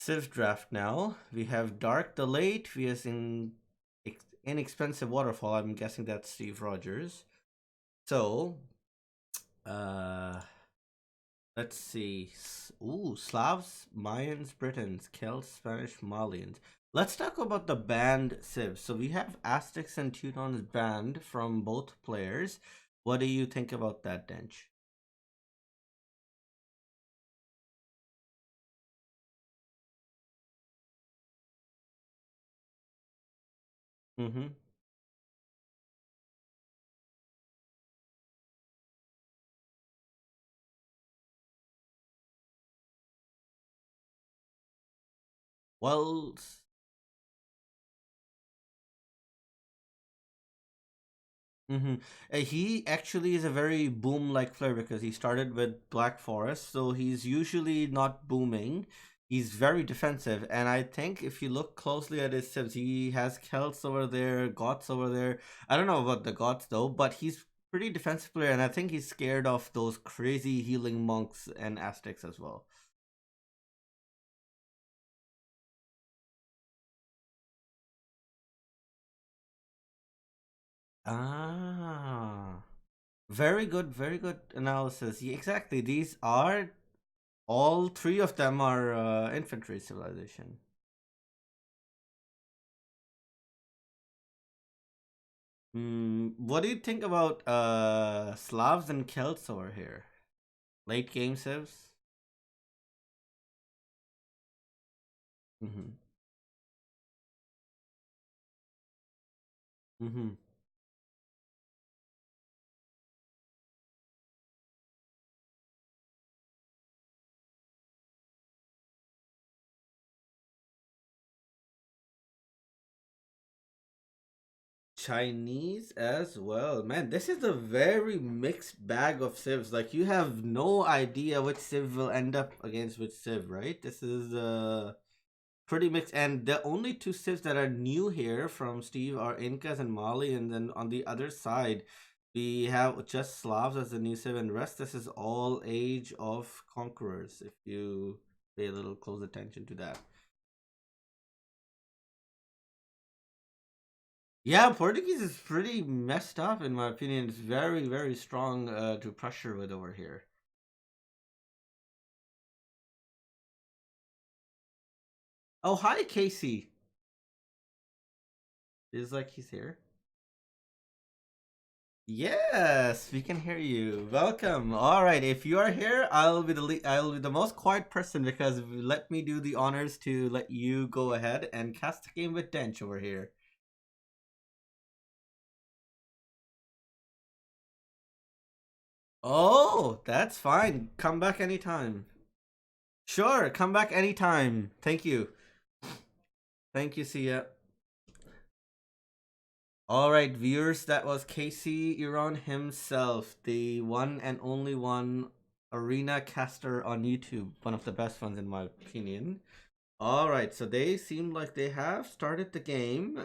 Civ draft now. We have Dark the Late vs Inexpensive Waterfall. I'm guessing that's Steve Rogers. So, uh, let's see. Ooh, Slavs, Mayans, Britons, Celts, Spanish, Malians. Let's talk about the banned civs. So we have Aztecs and Teutons banned from both players. What do you think about that, Dench? Mm-hmm. Well, mm-hmm. He actually is a very boom-like player because he started with Black Forest, so he's usually not booming. He's very defensive, and I think if you look closely at his sims, he has Celts over there, Goths over there. I don't know about the Goths though, but he's pretty defensive player, and I think he's scared of those crazy healing monks and Aztecs as well. Ah, very good analysis. Yeah, exactly. These are all three of them are infantry civilization. What do you think about Slavs and Celts over here? Late game civs? Mm-hmm. Mm-hmm. Chinese as well. Man, this is a very mixed bag of civs. Like you have no idea which civ will end up against which civ, right? This is pretty mixed. And the only two civs that are new here from Steve are Incas and Mali, and then on the other side we have just Slavs as the new civ, and rest this is all Age of Conquerors. If you pay a little close attention to that. Yeah, Portuguese is pretty messed up in my opinion. It's very strong to pressure with over here. Oh, hi Casey. Is like he's here. Yes, we can hear you. Welcome. All right, if you are here, I'll be the most quiet person because let me do the honors to let you go ahead and cast a game with Dench over here. Oh, that's fine. Come back anytime. Sure, come back anytime. Thank you. Thank you, Sia. All right, viewers, that was Casey Iran himself, the one and only one arena caster on YouTube, one of the best ones in my opinion. All right, so they seem like they have started the game.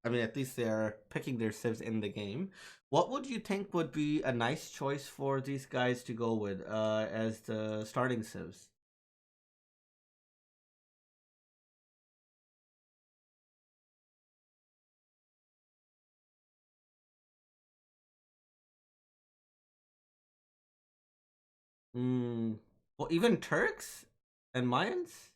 I mean, at least they're picking their civs in the game. What would you think would be a nice choice for these guys to go with as the starting civs? Hmm. Well, even Turks and Mayans?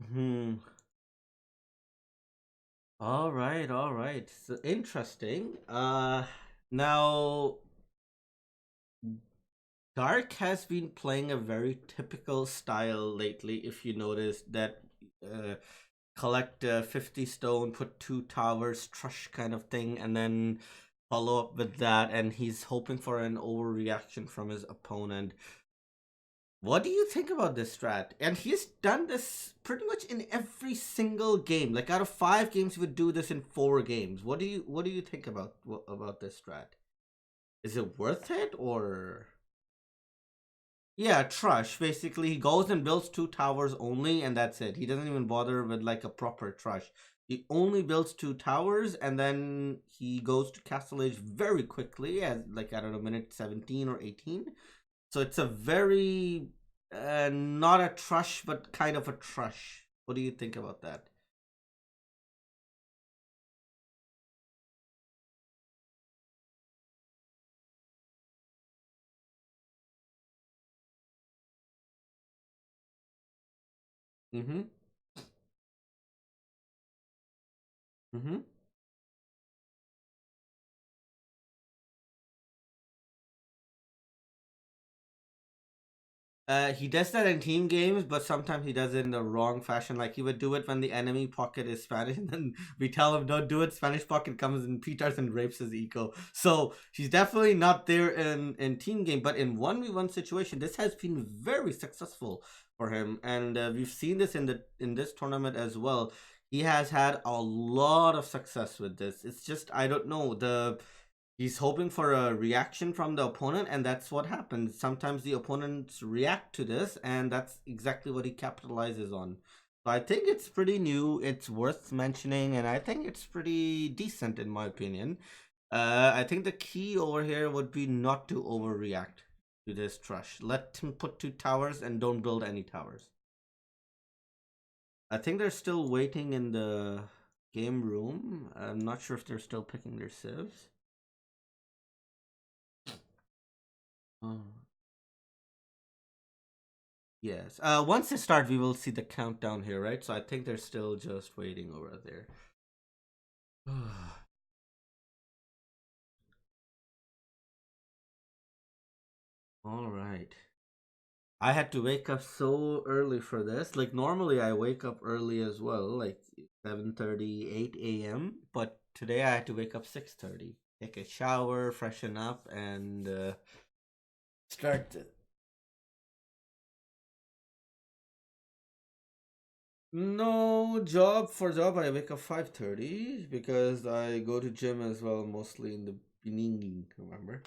Hmm. All right. So interesting. Now Dark has been playing a very typical style lately. If you notice that, uh, collect 50 stone, put two towers, trush kind of thing, and then follow up with that. And he's hoping for an overreaction from his opponent. What do you think about this strat? And he's done this pretty much in every single game. Like out of 5 games, he would do this in 4 games. What do you think about this strat? Is it worth it or? Yeah, Trush. Basically, he goes and builds two towers only, and that's it. He doesn't even bother with like a proper Trush. He only builds two towers, and then he goes to Castle Age very quickly, as like I don't know, minute 17 or 18. So it's a very not a Trush, but kind of a Trush. What do you think about that? Mm-hmm. Mm-hmm. He does that in team games, but sometimes he does it in the wrong fashion. Like he would do it when the enemy pocket is Spanish, and then we tell him don't do it. Spanish pocket comes and peters and rapes his eco. So he's definitely not there in team game, but in 1v1 situation, this has been very successful for him, and we've seen this in this tournament as well. He has had a lot of success with this. It's just I don't know the he's hoping for a reaction from the opponent, and that's what happens. Sometimes the opponents react to this, and that's exactly what he capitalizes on. So I think it's pretty new, it's worth mentioning, and I think it's pretty decent in my opinion. I think the key over here would be not to overreact to this Trush. Let him put two towers and don't build any towers. I think they're still waiting in the game room. I'm not sure if they're still picking their civs. Oh. Yes. Once they start, we will see the countdown here, right? So I think they're still just waiting over there. All right. I had to wake up so early for this. Like normally I wake up early as well, like 7:30, 8 a.m. But today I had to wake up 6:30, take a shower, freshen up, and start. No job for job. I wake up 5:30 because I go to gym as well, mostly in the beginning. Remember?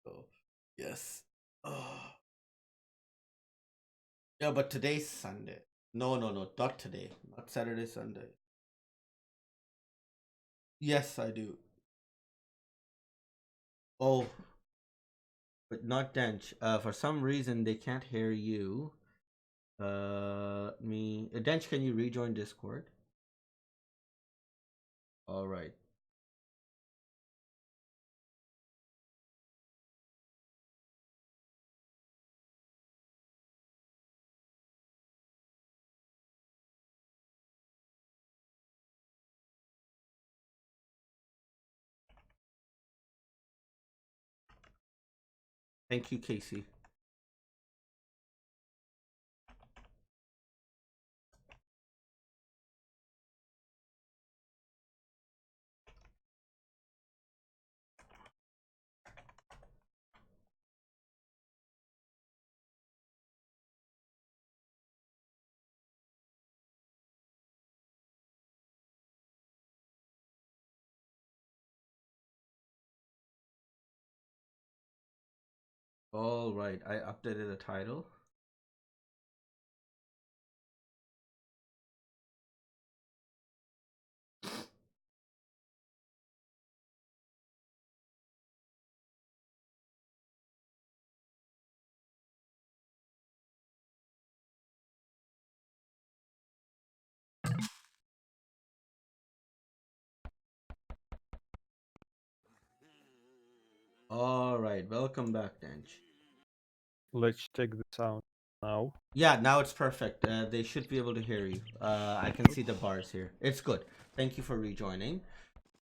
So yes. Oh. Yeah, but today's Sunday. No, no, no, not today. Not Saturday, Sunday. Yes, I do. Oh, but not Dench. For some reason they can't hear you. Dench, can you rejoin Discord? All right. Thank you, Casey. All right, I updated the title. All right, welcome back, Dench. Let's check the sound now. Yeah, now it's perfect. They should be able to hear you. I can see the bars here. It's good. Thank you for rejoining.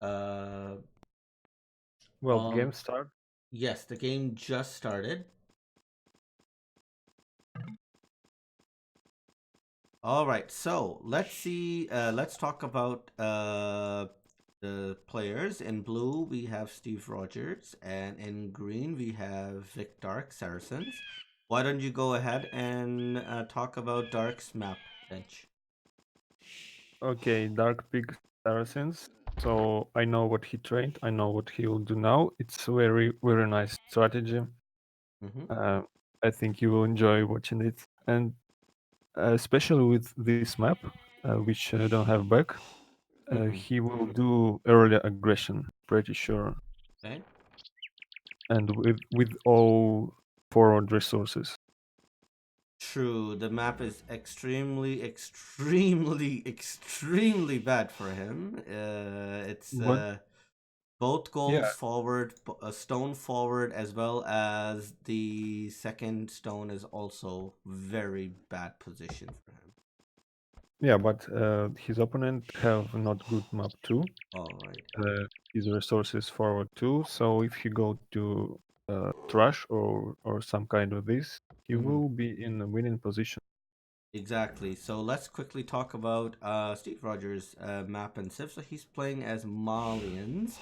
Uh, Well, all game start. yes, the game just started. All right, so let's see. Let's talk about the players. In blue, we have Steve Rogers, and in green, we have Vic Dark Saracens. Why don't you go ahead and talk about Dark's map, Bench? Okay, Dark Pig Saracens. So I know what he trained. I know what he will do now. It's very nice strategy. Mm-hmm. Uh, I think you will enjoy watching it, and especially with this map, which don't have back, Hmm. he will do early aggression. Pretty sure, Okay. and with all forward resources. True, the map is extremely, extremely, extremely bad for him. It's But both yeah, goals forward, a stone forward, as well as the second stone is also very bad position for him. yeah, but his opponent have not good map too. All right. His resources forward too. So if he go to trash or some kind of this, he Mm-hmm. will be in a winning position. Exactly. So let's quickly talk about Steve Rogers' map and Civ. So he's playing as Malians.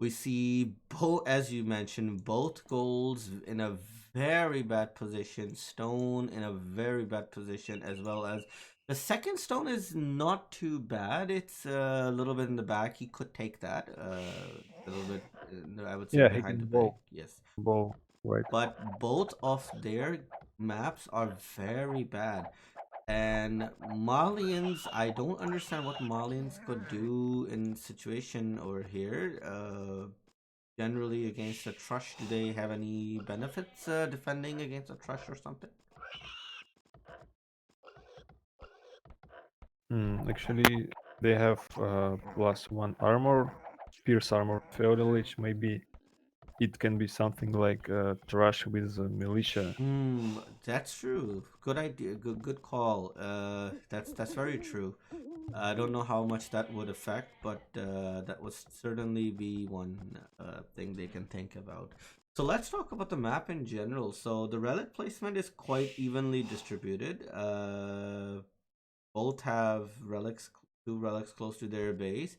We see both, as you mentioned, both goals in a very bad position. Stone in a very bad position, as well as the second stone is not too bad. It's a little bit in the back. He could take that a little bit. I would say Yeah, he behind the can bank. bow, Yes, bow, right? but both of their maps are very bad. And Malians, I don't understand what Malians could do in situation over here. Generally against a Trush, do they have any benefits defending against a Trush or something? Actually, they have +1 armor, pierce armor, feudal age. Maybe it can be something like trash with militia. Hmm, that's true. Good idea. Good call. That's very true. I don't know how much that would affect, but that would certainly be one thing they can think about. So let's talk about the map in general. So the relic placement is quite evenly distributed. Both have relics, two relics close to their base.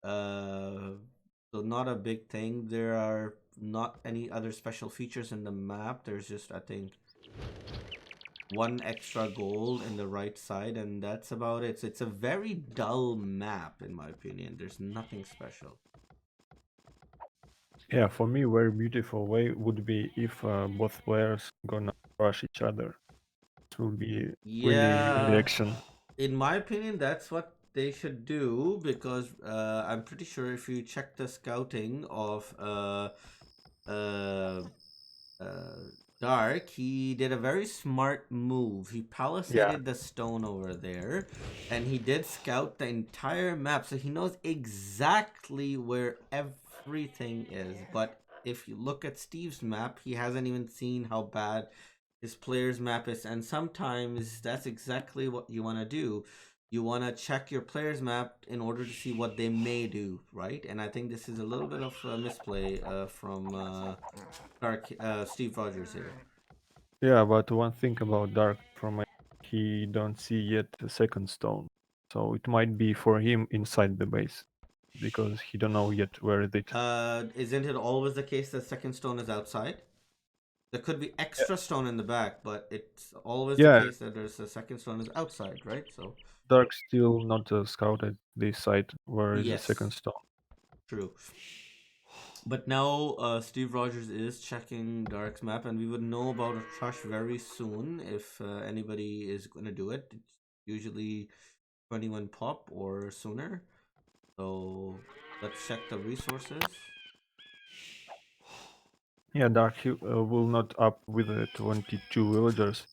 Uh, so not a big thing. There are not any other special features in the map. There's just, I think, one extra gold in the right side, and that's about it. So it's a very dull map, in my opinion. There's nothing special. Yeah, for me, very beautiful way would be if both players gonna crush each other. It will be really Yeah, action. in my opinion, that's what they should do because I'm pretty sure if you check the scouting of uh, uh, Dark, he did a very smart move. He Yeah, palisaded the stone over there, and he did scout the entire map, so he knows exactly where everything is. But if you look at Steve's map, he hasn't even seen how bad his player's map is, and sometimes that's exactly what you want to do. You want to check your player's map in order to see what they may do, right? And I think this is a little bit of a misplay from Steve Rogers here. yeah, but one thing about Dark from my he don't see yet the second stone. So it might be for him inside the base because he don't know yet where is it. Isn't it always the case that second stone is outside? There could be Yeah, extra stone in the back, but it's always the yeah, case that there's a second stone is outside, right? So Dark still not scouted this site where is the second yes, stone. true. But now Steve Rogers is checking Dark's map, and we would know about a Trush very soon if anybody is going to do it. It's usually 21 pop or sooner. So let's check the resources. Yeah, Dark will not up with 22 villagers.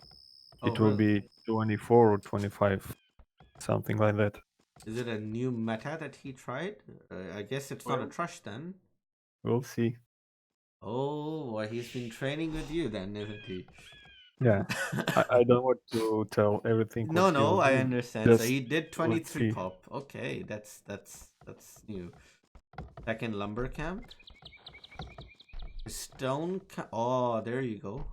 Oh, It will really? be 24 or 25, something like that. Is it a new meta that he tried? I guess it's not a Well, Trush then. we'll see. Oh, well, he's been training with you then, isn't he? Yeah, I don't want to tell everything what No, he will no, I do. understand. So Just he did let's 23 see. pop. Okay, that's new. Second lumber camp. Oh, there you go.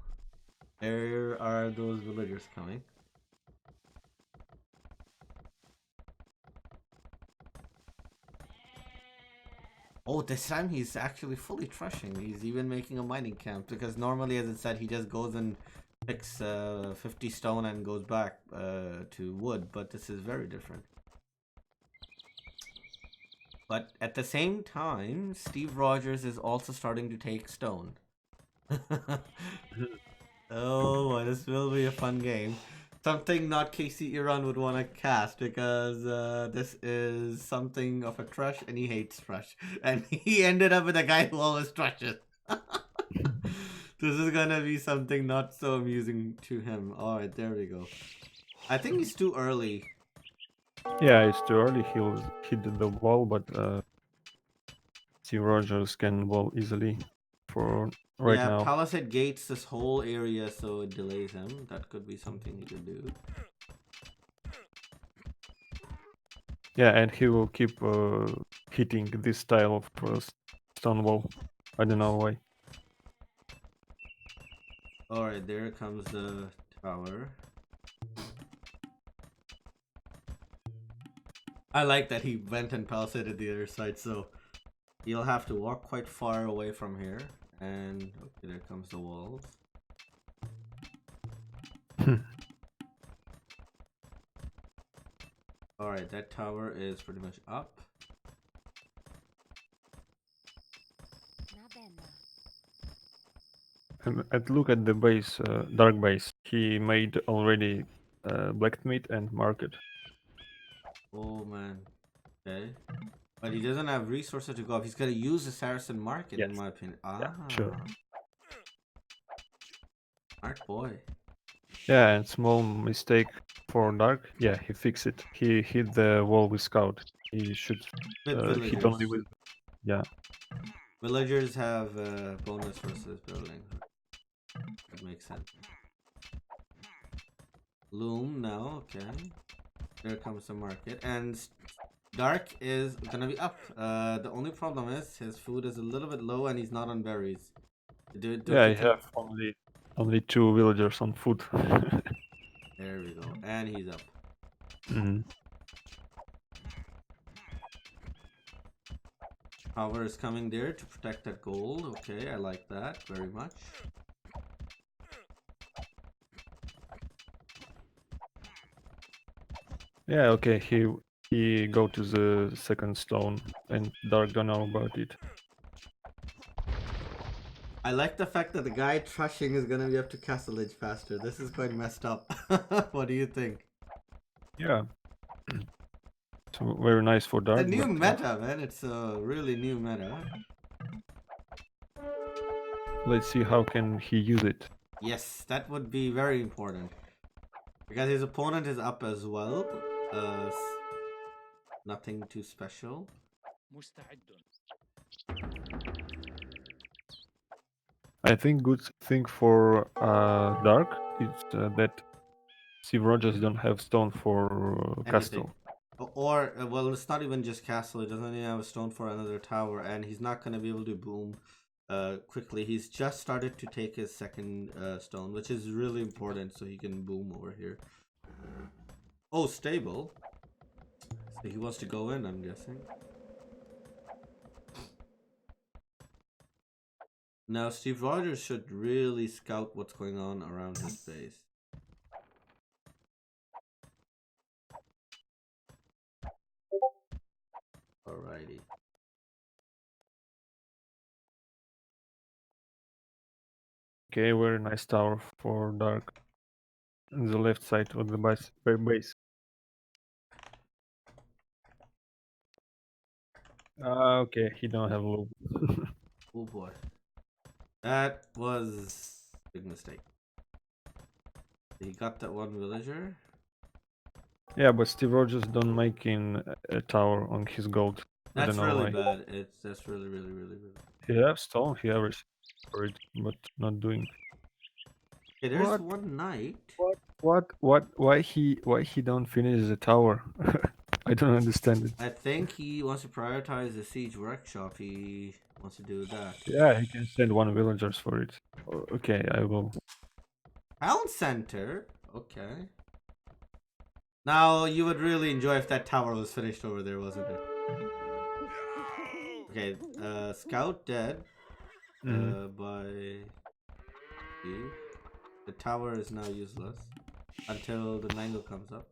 There are those villagers coming. Oh, this time he's actually fully trushing. He's even making a mining camp because normally, as it said, he just goes and picks 50 stone and goes back to wood. But this is very different. But at the same time, Steve Rogers is also starting to take stone. Oh, boy, this will be a fun game. Something not Casey Iran would want to cast because this is something of a trush and he hates trush. And he ended up with a guy who always trushes. This is gonna be something not so amusing to him. Alright, there we go. I think he's too early. Yeah, it's too early. He'll hit the wall, but Steve Rogers can wall easily for right Yeah, now. Palisade gates this whole area so it delays him. That could be something he could do. Yeah, and he will keep hitting this style of stone wall. I don't know why. Alright, there comes the tower. I like that he went and palisaded the other side, so you'll have to walk quite far away from here. And okay, there comes the walls. Alright, that tower is pretty much up. And look at the base, dark base. He made already blacksmith and market. Oh man. Okay. But he doesn't have resources to go up. He's gonna use the Saracen market in Yes. my opinion. Yeah, Ah. sure. Smart boy. Yeah, and small mistake for dark. Yeah, he fixed it. He hit the wall with scout. He should With hit villagers. only with. Yeah. Villagers have bonus versus building. That makes sense. Loom now, okay. There comes the market. And Dark is gonna be up. The only problem is his food is a little bit low and he's not on berries. Don't Yeah, you I think? have only 2 villagers on foot. There we go. And he's up. Mhm. Power is coming there to protect that gold. Okay, I like that very much. Yeah, okay. He go to the second stone, and dark don't know about it. I like the fact that the guy trushing is gonna be up to Castle Edge faster. This is quite messed up. What do you think? Yeah. So very nice for The dark, new but meta, man. It's a really new meta. let's see how can he use it. Yes, that would be very important. Because his opponent is up as well. Nothing too special. I think good thing for dark is that Steve Rogers don't have stone for Anything. castle. Or, well, it's not even just castle. He doesn't even have a stone for another tower. And he's not going to be able to boom quickly. He's just started to take his second stone, which is really important so he can boom over here. Oh, stable. So he wants to go in, I'm guessing. Now, Steve Rogers should really scout what's going on around his base. Alrighty. Okay, very nice tower for dark. On the left side of the base. Okay, he don't have loop. Oh boy. That was a big mistake. He got that one villager. Yeah, but Steve Rogers don't make in a tower on his gold. I don't That's know really why. bad. That's really, really, really, really. He have stone, he have for it, but not doing. Okay, there's What? one knight. What? Why he don't finish the tower? I don't understand it. I think he wants to prioritize the siege workshop. He wants to do that. Yeah, he can send 1 villagers for it. Okay, I will. Town center. Okay. Now you would really enjoy if that tower was finished over there, wasn't it? Okay. Scout dead. By you. The tower is now useless until the Nangle comes up.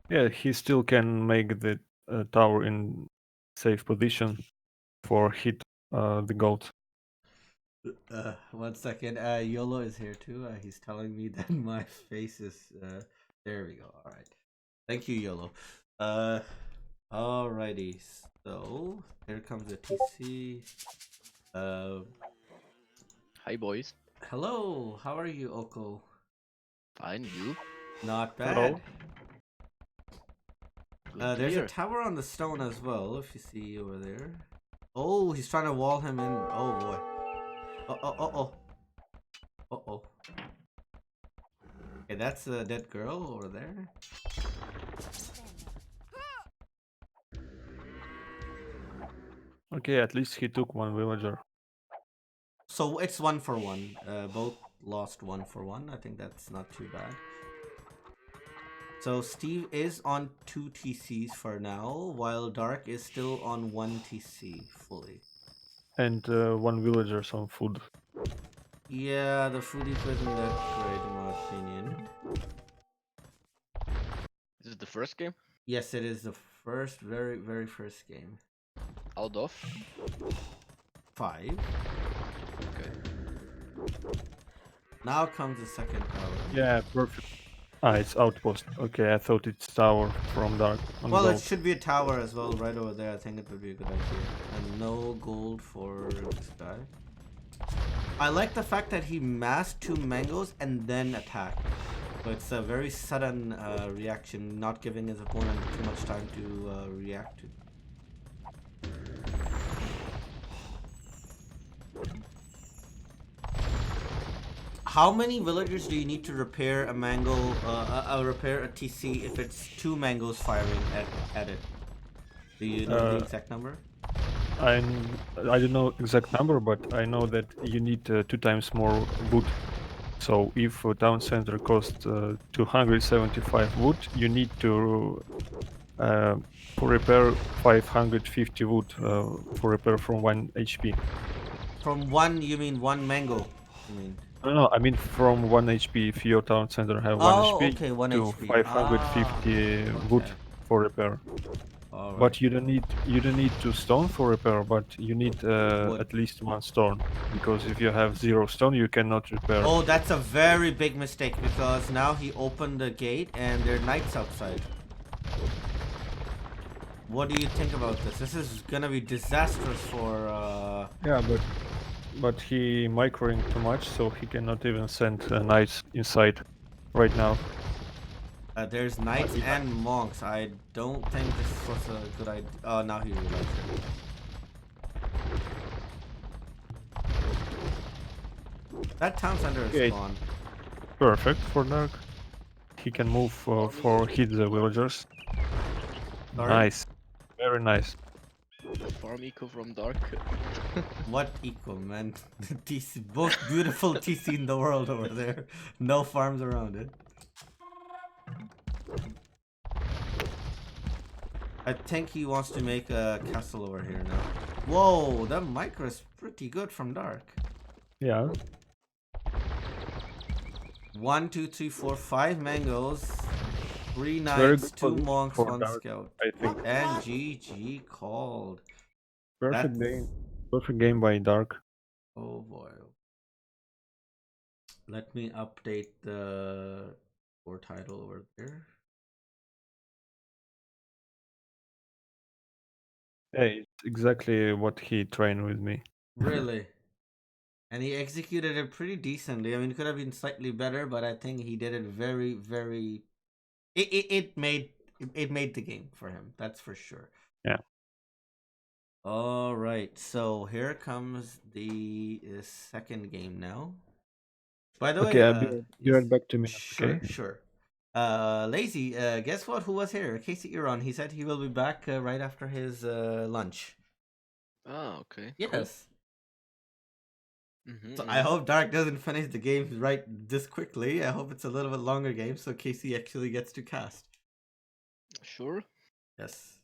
Yeah, he still can make the tower in safe position for hit the gold. One second. YOLO is here too. He's telling me that my face is. There we go. All right. Thank you, YOLO. Uh, alrighty. So here comes the TC. Uh, Hi, boys. hello. How are you, Oko? Fine, you? Not Hello. bad. Good to There's a hear. tower on the stone as well. If you see over there. Oh, he's trying to wall him in. Oh boy. Uh oh. Okay, that's a dead girl over there. Okay, at least he took one villager. So it's 1-for-1. Both lost 1-for-1. I think that's not too bad. So Steve is on 2 TCs for now, while Dark is still on 1 TC fully. And one villager some food. Yeah, the food eco isn't that great in my opinion. This is the first game Yes, it is the first, very first game. out of. 5. Okay. Now comes the second tower. Yeah, perfect. Ah, it's outpost. Okay, I thought it's tower from dark on Well, it gold. should be a tower as well, right over there. I think it would be a good idea. And no gold for this guy. I like the fact that he massed 2 mangoes and then attacked. So it's a very sudden reaction, not giving his opponent too much time to react to. How many villagers do you need to repair a mango, repair a TC if it's 2 mangoes firing at it? Do you know the exact number? I don't know exact number, but I know that you need 2 times more wood. So if a town center costs 275 wood, you need to for repair 550 wood for repair from 1 HP. From 1, you mean 1 mango? I mean. No, I mean from 1 HP. If your town center have 1 Oh, HP, okay, 1 to HP. Ah, 550 wood okay. for repair. All right. But you don't need 2 stone for repair, but you need Wood. at least 1 stone, because if you have 0 stone, you cannot repair. Oh, that's a very big mistake because now he opened the gate and there are knights outside. What do you think about this? This is gonna be disastrous for. Yeah, but he microing too much, so he cannot even send knights inside right now. There's knights and monks. I don't think this was a good idea. Oh, now he realized it. That town center is Okay. gone. Perfect for dark. He can move for hit the villagers. Sorry? Nice, very nice. The farm eco from Dark. What eco, man? TC, most beautiful TC in the world over there. No farms around it. I think he wants to make a castle over here now. Whoa, that micro is pretty good from Dark. Yeah. 1, 2, 3, 4, 5 mangoes, 3 Very knights, good 2 position monks, for 1 dark, scout. I think. And GG called. Perfect That's... game. Perfect game by dark. Oh boy. Let me update the score title over there. Hey, it's exactly what he trained with me. Really? And he executed it pretty decently. I mean, it could have been slightly better, but I think he did it very. It made the game for him. That's for sure. Yeah. All right. So here comes the second game now. By the Okay, way, I'll be yes, right back 2 minutes. sure, Okay. sure. Lazy. Guess what? Who was here? Casey Iran. He said he will be back right after his lunch. Ah, okay. Cool. Yes. So I hope Dark doesn't finish the game right this quickly. I hope it's a little bit longer game so Casey actually gets to cast. Sure. Yes.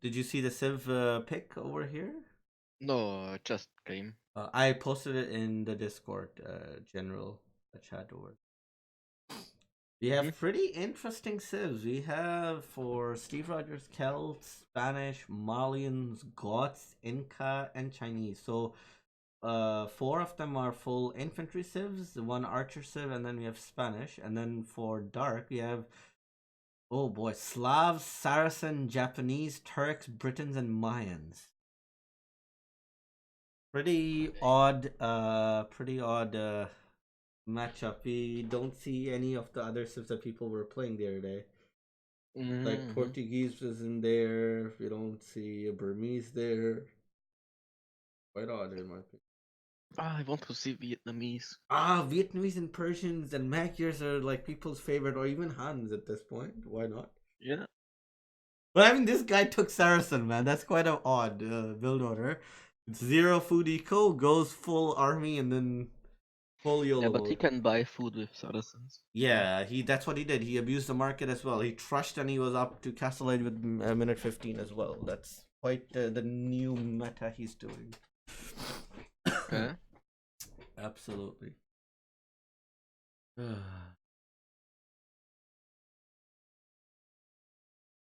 Did you see the Civ pick over here? No, just game. I posted it in the Discord general chat over. We Mhm. have pretty interesting civs. We have for Steve Rogers Celts, Spanish, Malians, Goths, Inca, and Chinese. So four of them are full infantry civs, one archer civ, and then we have Spanish. And then for dark, we have oh boy, Slavs, Saracen, Japanese, Turks, Britons, and Mayans. Pretty odd matchup. We don't see any of the other civs that people were playing the other day. Like Mhm. Portuguese was in there. We don't see a Burmese there. Quite odd in my opinion. I want to see Vietnamese. Vietnamese and Persians and Magyars are like people's favorite, or even Hans at this point. Why not? Yeah. But I mean, this guy took Saracen, man. That's quite an odd build order. It's zero food eco, goes full army, and then full Yeah, YOLO but he mode. can buy food with Saracens. Yeah, that's what he did. He abused the market as well. He trushed and he was up to Castle Age with minute 15 as well. That's quite the new meta he's doing. Okay. Absolutely.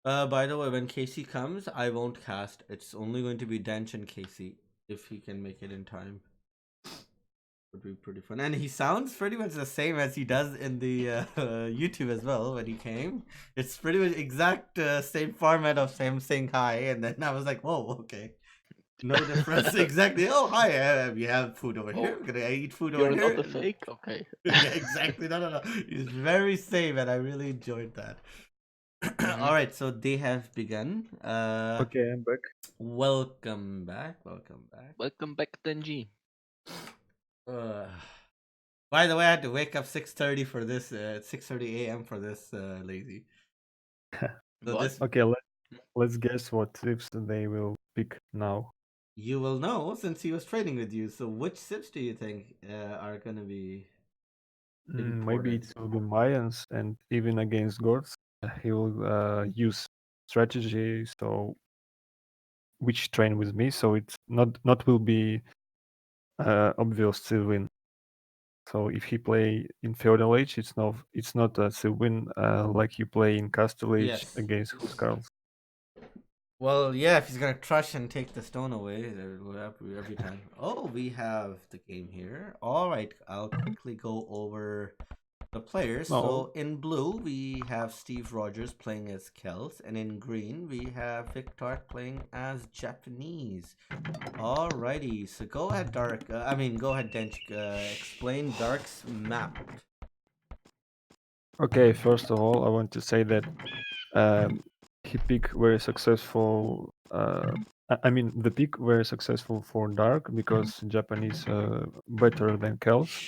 By the way, when Casey comes, I won't cast. It's only going to be Dench and Casey if he can make it in time. Would be pretty fun. And he sounds pretty much the same as he does in the YouTube as well when he came. It's pretty much exact same format of him saying hi, and then I was like, whoa, okay. No difference. Exactly. Oh, hi. We have food over here. Oh, We're gonna eat food over you're not here. a fake? Okay. Yeah, exactly. No. It's very same, and I really enjoyed that. Mhm. All right, so they have begun. Okay, I'm back. Welcome back. Welcome back. Welcome back, Denji. Uh, by the way, I had to wake up 6:30 for this. 6:30 a.m. for this. Lazy. So What? this Okay, let's guess what tips they will pick now. you will know since he was trading with you. So which sips do you think are gonna be Maybe important? it will be Mayans, and even against Goths, he will use strategy. So which train with me? So it's not will be obvious to win. So if he play in Feudal Age, it's not a win like you play in Castle Age Yes. against Huskarls. Well, yeah, if he's gonna crush and take the stone away every time. Oh, we have the game here. All right, I'll quickly go over the players. No, So in blue we have Steve Rogers playing as Celts, and in green we have Victor playing as Japanese. Alrighty, so go ahead, Dark. Go ahead, Dench. Explain Dark's map. okay. First of all, I want to say that um, he picked very successful. I mean, the pick very successful for Dark because Japanese better than Celts.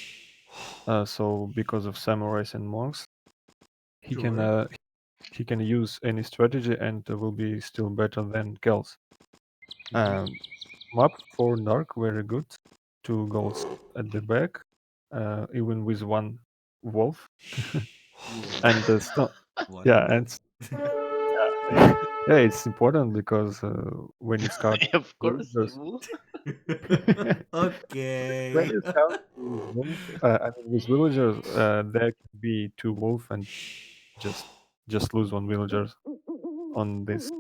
So because of samurais and monks, he can Sure. uh, he can use any strategy and will be still better than Celts. Um, Map for Dark very good. 2 goals at the back, even with one wolf, and One yeah, wolf. and yeah, yeah, it's important because when you scout Of course, the villagers, wolf. when Okay. you scout with wolf, with villagers, there can be 2 wolf and just lose one villagers on this.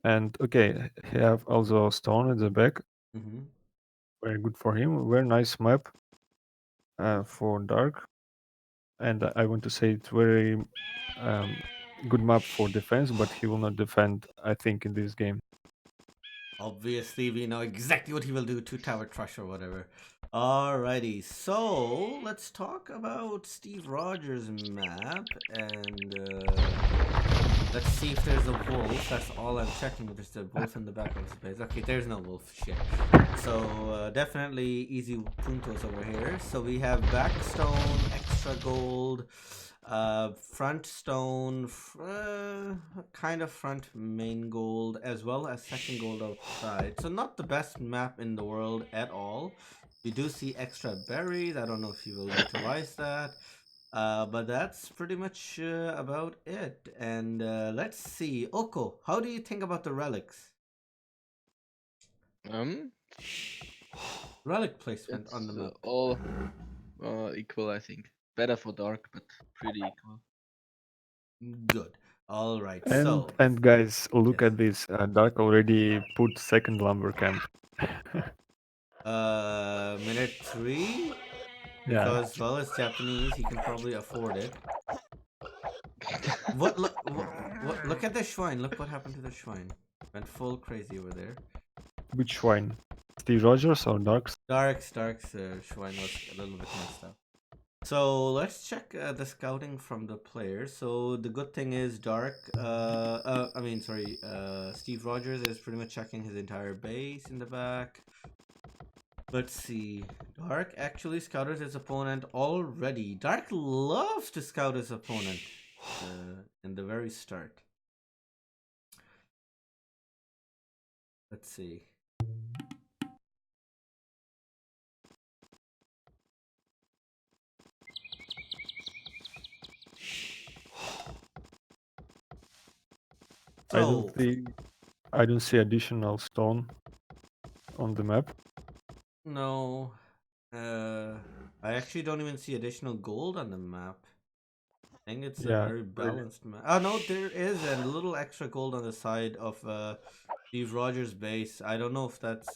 And okay, he have also stone at the back, Mm-hmm. very good for him. Very nice map for dark, and I want to say it's very um, good map for defense, but he will not defend, I think, in this game. Obviously, we know exactly what he will do. Two tower crush or whatever. Alrighty, so let's talk about Steve Rogers' map, and let's see if there's a wolf. That's all I'm checking. If there's a wolf in the back of the base. Okay, there's no wolf. Shit. So definitely easy puntos over here. So we have backstone, extra gold, front stone, kind of front main gold, as well as second gold outside. So not the best map in the world at all. We do see extra berries. I don't know if you will utilize that. But that's pretty much about it. And let's see. Oko, how do you think about the relics? Um, Relic placement on the it's map. all equal, I think. Better for dark, but pretty equal. Good. All right. And So, and guys, look yes. at this. Dark already put second lumber camp. Minute 3, Yeah, because well, it's Japanese. He can probably afford it. What? Look! What? Look at the shrine. Look what happened to the shrine. Went full crazy over there. which one? Steve Rogers or Dark's? Dark's shrine was a little bit messed up. So let's check the scouting from the players. So the good thing is Steve Rogers is pretty much checking his entire base in the back. Let's see. Dark actually scouted his opponent already. Dark loves to scout his opponent in the very start. Let's see. I don't So see. I don't see additional stone on the map. no, I actually don't even see additional gold on the map. I think it's a Yeah, very really. balanced map. Oh no, there is a little extra gold on the side of Steve Rogers' base. I don't know if that's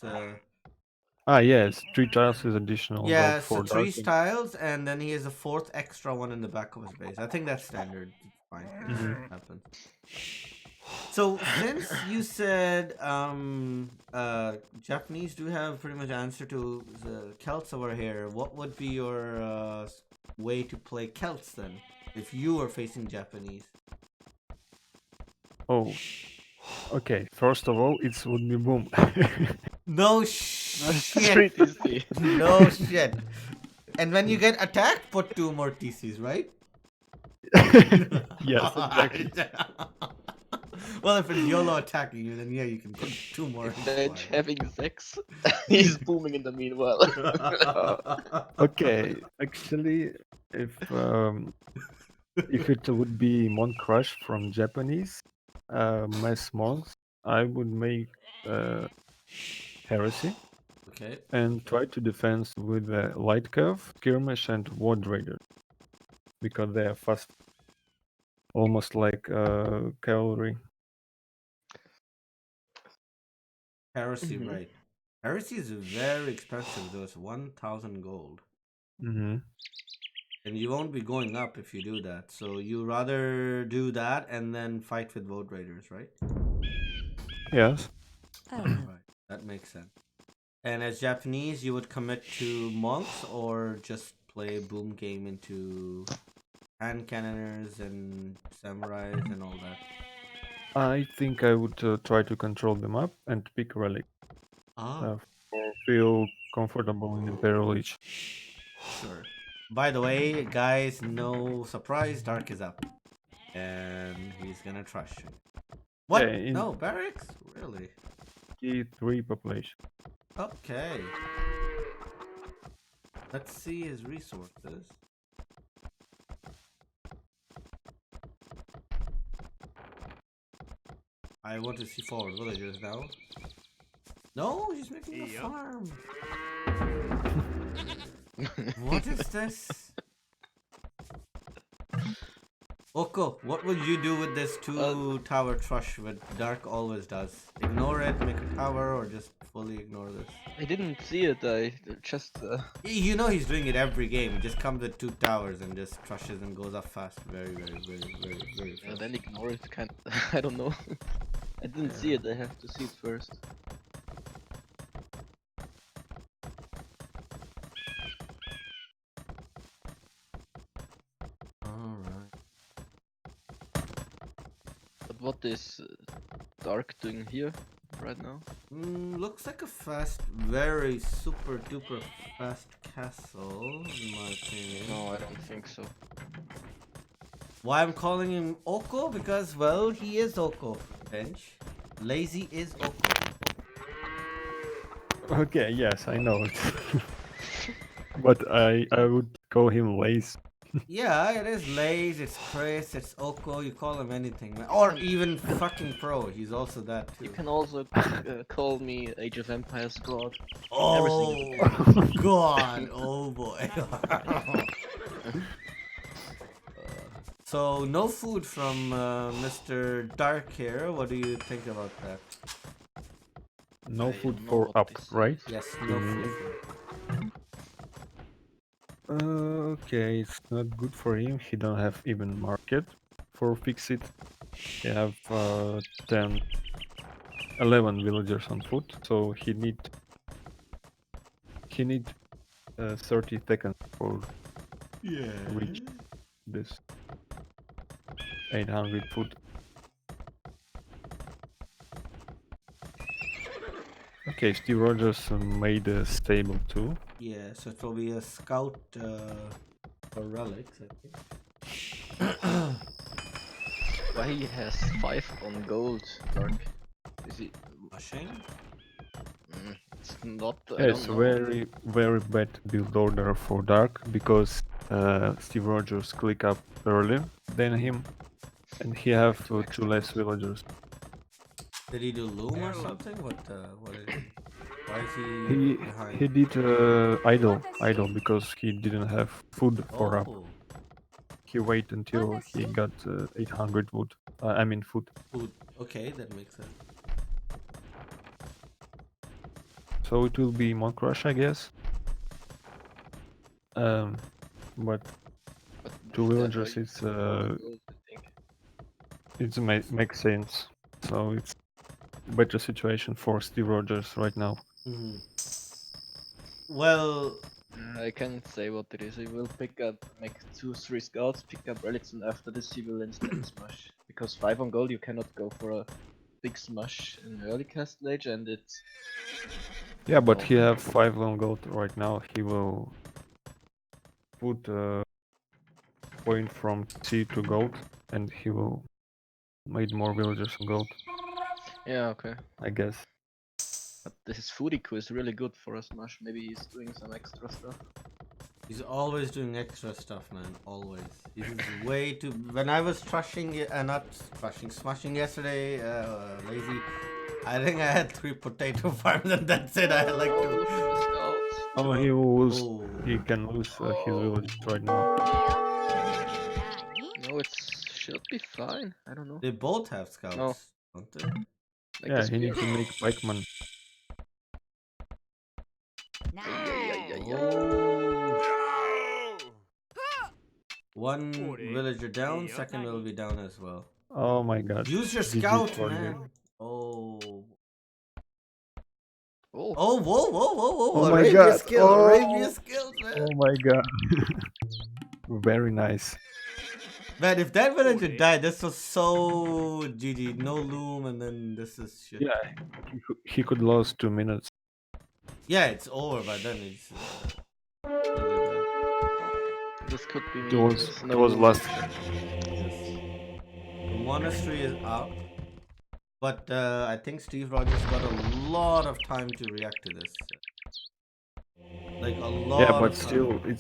Yes, 3 tiles is additional gold yeah, so for three Dark. styles, and then he has a fourth extra one in the back of his base. I think that's standard. It's fine. Mhm. It happens. So since you said Japanese do have pretty much answer to the Celts over here, what would be your way to play Celts then? If you are facing Japanese. Oh, okay. First of all, it would be boom. No That's shit. 3 TC. No shit. And when you get attacked, put 2 more TCs, right? Yes, exactly. Well, if it's YOLO attacking you, then yeah, you can put 2 more. If in Bench fire. having sex, he's booming in the meanwhile. Okay, actually, if it would be Monk Crush from Japanese mass monks, I would make Heresy Okay. and try to defend with Light Curve, Skirmish, and Ward Raider because they are fast, almost like cavalry. Heresy, Mhm. right. Heresy is very expensive, though. It's 1,000 gold. Mm-hmm. And you won't be going up if you do that. So you rather do that and then fight with Vote Raiders, right? Yes. Right. That makes sense. And as Japanese, you would commit to monks or just play boom game into hand cannoners and samurais and all that? I think I would try to control the map and pick Relic. Ah, Feel comfortable in Imperial Age. sure. By the way, guys, no surprise, Dark is up. And he's gonna trash you. Yeah, What? in No, barracks? Really? T3 population. Okay. Let's see his resources. I want to see forward villagers now. No, he's making a farm. What is this? Oko, what will you do with this 2-tower trush that Dark always does? Ignore it, make a tower, or just fully ignore this? I didn't see it. I just. You know he's doing it every game. He just comes with 2 towers and just trushes and goes up fast. Very Yeah, fast. then ignore it. Kind. I don't know. I didn't see it. I have to see it first. Alright. But what is Dark doing here right now? Looks like a fast, very super duper fast castle, in my opinion. No, I don't think so. Why I'm calling him Oko? Because, well, he is Oko. Bench. Lazy is Oko. Okay, yes, I know it. But I would call him Lace. Yeah, it is Laze, it's Chris, it's Oko, you call him anything, man. Or even fucking Pro, he's also that too. You can also call me Age of Empires God. Oh, Everything. God, oh boy. So no food from Mr. Dark here. What do you think about that? No I food don't know for what up, this right? is. Yes, You no mean food it? for him. Okay, it's not good for him. He don't have even market for fix it. He have 10, 11 villagers on foot, so he need 30 seconds for Yeah. reach this 800 foot. Okay, Steve Rogers made a stable too. Yeah, so it will be a scout for relics, I think. Why he has 5 on gold, Dark? Is he? Mushing? It's not. I Yeah, don't it's a know. very, very bad build order for Dark because Steve Rogers click up earlier than him, and he have Too two less villagers. Did he do loom or something? What is he? Why is he He behind? he did idle because he didn't have food for up. Oh, He wait until he got 800 wood. I mean food. food. Okay, that makes sense. So it will be Monk Rush, I guess. But But two with that, villagers, you it's can go on gold, I think. makes sense. So it's better situation for Steve Rogers right now. Hmm. Well, I can't say what it is. He will pick up, make 2-3 scouts, pick up relics, and after this he will instant smash. Because 5 on gold, you cannot go for a big smash in early cast stage, and it's Yeah, but no. he have 5 long gold right now. He will put a point from C to gold, and he will make more villagers on gold, Yeah, okay. I guess. But this Furiku is really good for a smash. Maybe he's doing some extra stuff. he's always doing extra stuff, man. Always. He's way too. When I was not crushing, smashing yesterday, lazy. I think I had 3 potato farms, and that's it. I like Oh, to. look at the scouts. Oh, he will lose. Oh. He can lose his Oh. villagers right now. No, it should be fine. I don't know. They both have No, scouts, don't they? like the Yeah, he spear. needs to make pikeman. Oh. One villager down, second will be down as well. Oh my god. Use your GG scout, for you. man. Oh. Oh, Oh, whoa, whoa, whoa, whoa. Oh my Arabia god. skill, Oh, Arabia skills, man. oh my god. Very nice. Man, if that villager died, this was so GG. No loom, and then this is shit. Yeah, he could lose 2 minutes. Yeah, it's over by then. It's really bad. this could be It me. was It's it no was loom. last. Yes. The monastery is out. But I think Steve Rogers got a lot of time to react to this. Like a Yeah, lot but of still, time.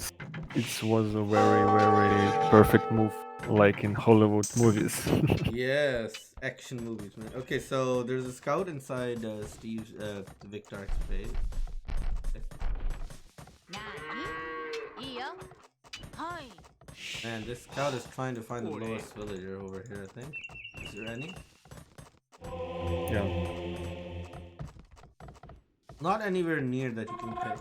it was a very very perfect move, like in Hollywood movies. Yes, action movies, man. Okay, so there's a scout inside Steve's Victor's base. Okay. And this scout is trying to find the lowest villager over here, I think. Is there any? Yeah. Not anywhere near that you can pick.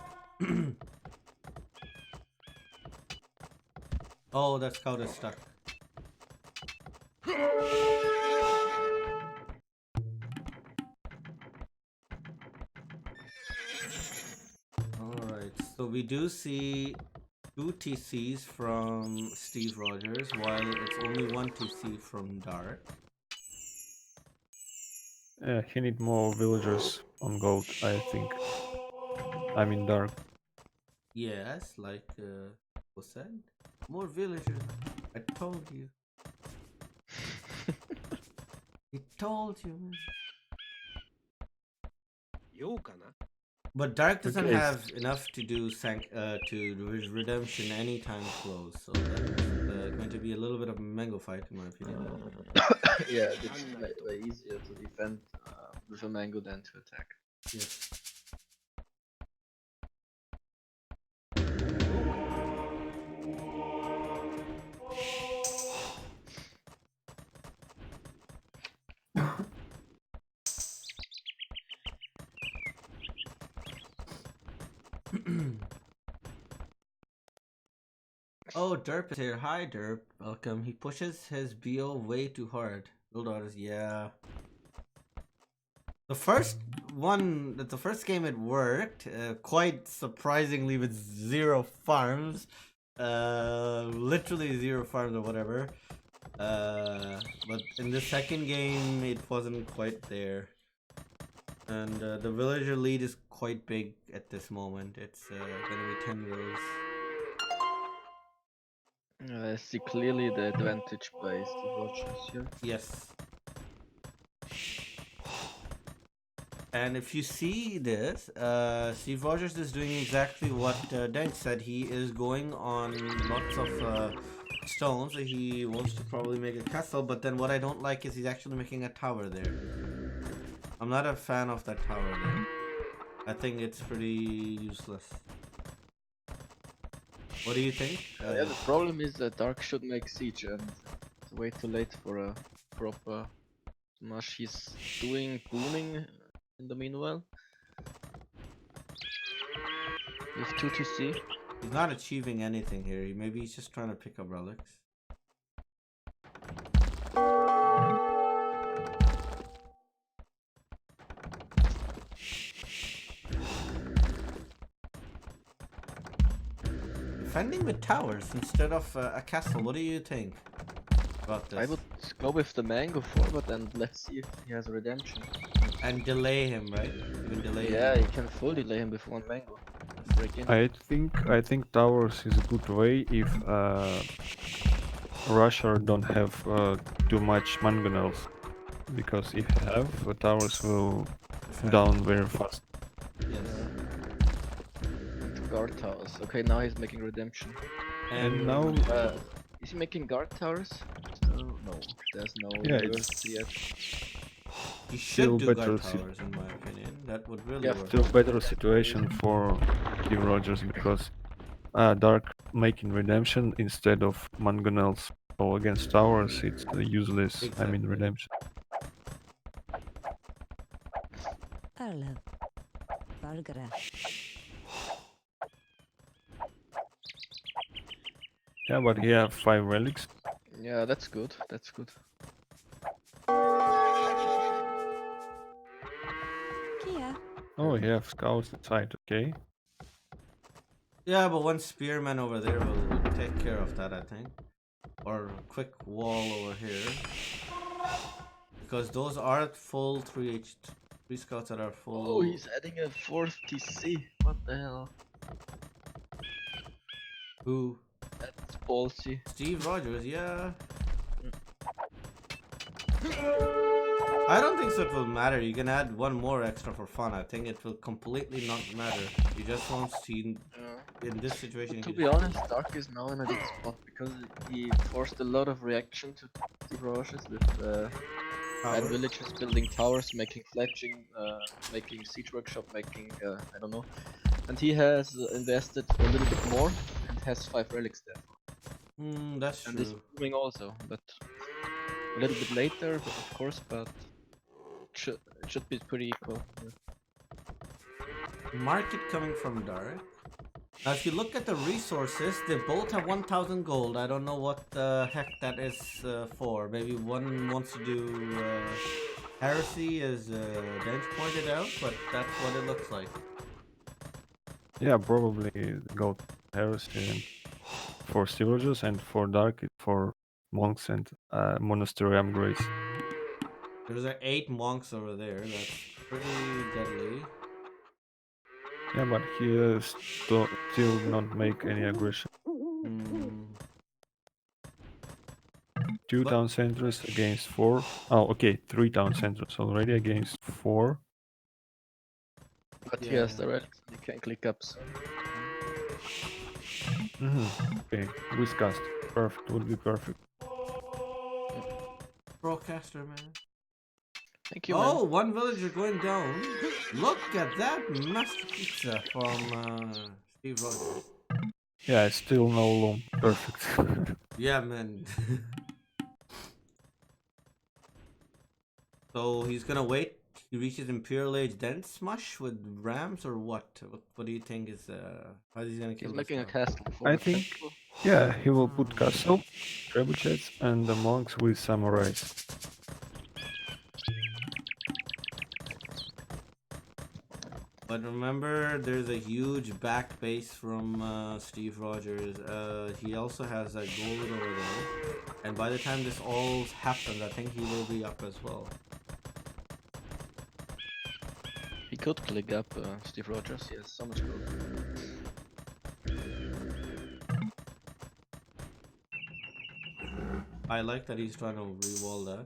Oh, that scout is stuck. Alright, so we do see 2 TCs from Steve Rogers, while it's only 1 TC from Dark. He need more villagers on gold, I think. I mean dark. Yes, like was said. More villagers. I told you. I told you, man. But Dark doesn't Okay. have enough to do his redemption anytime close, so that's going to be a little bit of a mango fight in my opinion. Yeah, it's way easier to defend with a mango than to attack. Yes. Oh, Derp is here. Hi, Derp. Welcome. He pushes his BO way too hard. Bulldogs, yeah. The first the first game it worked, quite surprisingly with 0 farms. Literally 0 farms or whatever. But in the second game, it wasn't quite there. And the villager lead is quite big at this moment. It's gonna be 10 rows. I see clearly the advantage by Steve Rogers here. Yes. And if you see this, Steve Rogers is doing exactly what Dench said. He is going on lots of stones. He wants to probably make a castle, but then what I don't like is he's actually making a tower there. I'm not a fan of that tower there. I think it's pretty useless. What do you think? Yeah, the problem is that Dark should make siege and it's way too late for a proper smash. He's doing booming in the meanwhile. With 2 TC. He's not achieving anything here. Maybe he's just trying to pick up relics. Defending with towers instead of a castle. What do you think about this? I would go with the mango forward and let's see if he has a redemption. And delay him, right? Even delay Yeah, him. you can full delay him with 1 mango. Break in. I think towers is a good way if Russia don't have too much mangonels, because if you have, towers will down very fast. Yes. And guard towers. Okay, now he's making redemption. And now, Is he making guard towers? No, there's no Yeah, university yet. He still should do better guard towers, in my opinion. That would really Yeah, work. still better situation for Steve Rogers, because Dark making redemption instead of mangonels. So against towers, it's useless. I mean Exactly. redemption. Arlo. Bargara. Yeah, but he have 5 relics. Yeah, that's good. That's good. Kia. Oh, he have scouts inside. Okay. Yeah, but one spearman over there will take care of that, I think. Or a quick wall over here. Because those are full 3 scouts that are full. Oh, he's adding a 4th TC. What the hell? Who? That's ballsy. Steve Rogers, yeah. I don't think so it will matter. You can add 1 more extra for fun. I think it will completely not matter. You just won't see in this situation. But to be honest, Dark is now in a good spot because he forced a lot of reaction to Steve Rogers with and villagers building towers, making fletching, making siege workshop, making I don't know. And he has invested a little bit more and has 5 relics there. That's And true. is booming also, but a little bit later, but of course, but it should be pretty equal. Yeah. Market coming from Dark. Now, if you look at the resources, they both have 1,000 gold. I don't know what the heck that is for. Maybe one wants to do heresy, as Dench pointed out, but that's what it looks like. Yeah, probably go heresy and for Steve Rogers, and for Dark it's for monks and monastery upgrades. There's 8 monks over there. That's pretty deadly. Yeah, but he still not make any aggression. 2 town centers against 4. Oh, okay, 3 town centers already against 4. But he has the relics, you can click up. So. Okay, Whiskcast. Perfect, would be perfect. Broadcaster, man. Thank you, Oh, man. 1 villager going down. Look at that master pizza from Steve Rogers. Yeah, still no loom. Perfect. Yeah, man. So he's gonna wait he reaches Imperial Age, then smush with Rams or what? What do you think is how is he gonna kill He's this making a guy? castle before I the think, festival. yeah, he will put castle, trebuchets, and the monks with samurais. But remember, there's a huge back base from Steve Rogers. He also has a gold over there. And by the time this all happens, I think he will be up as well. He could click up Steve Rogers. He has so much gold. I like that he's trying to re-wall that.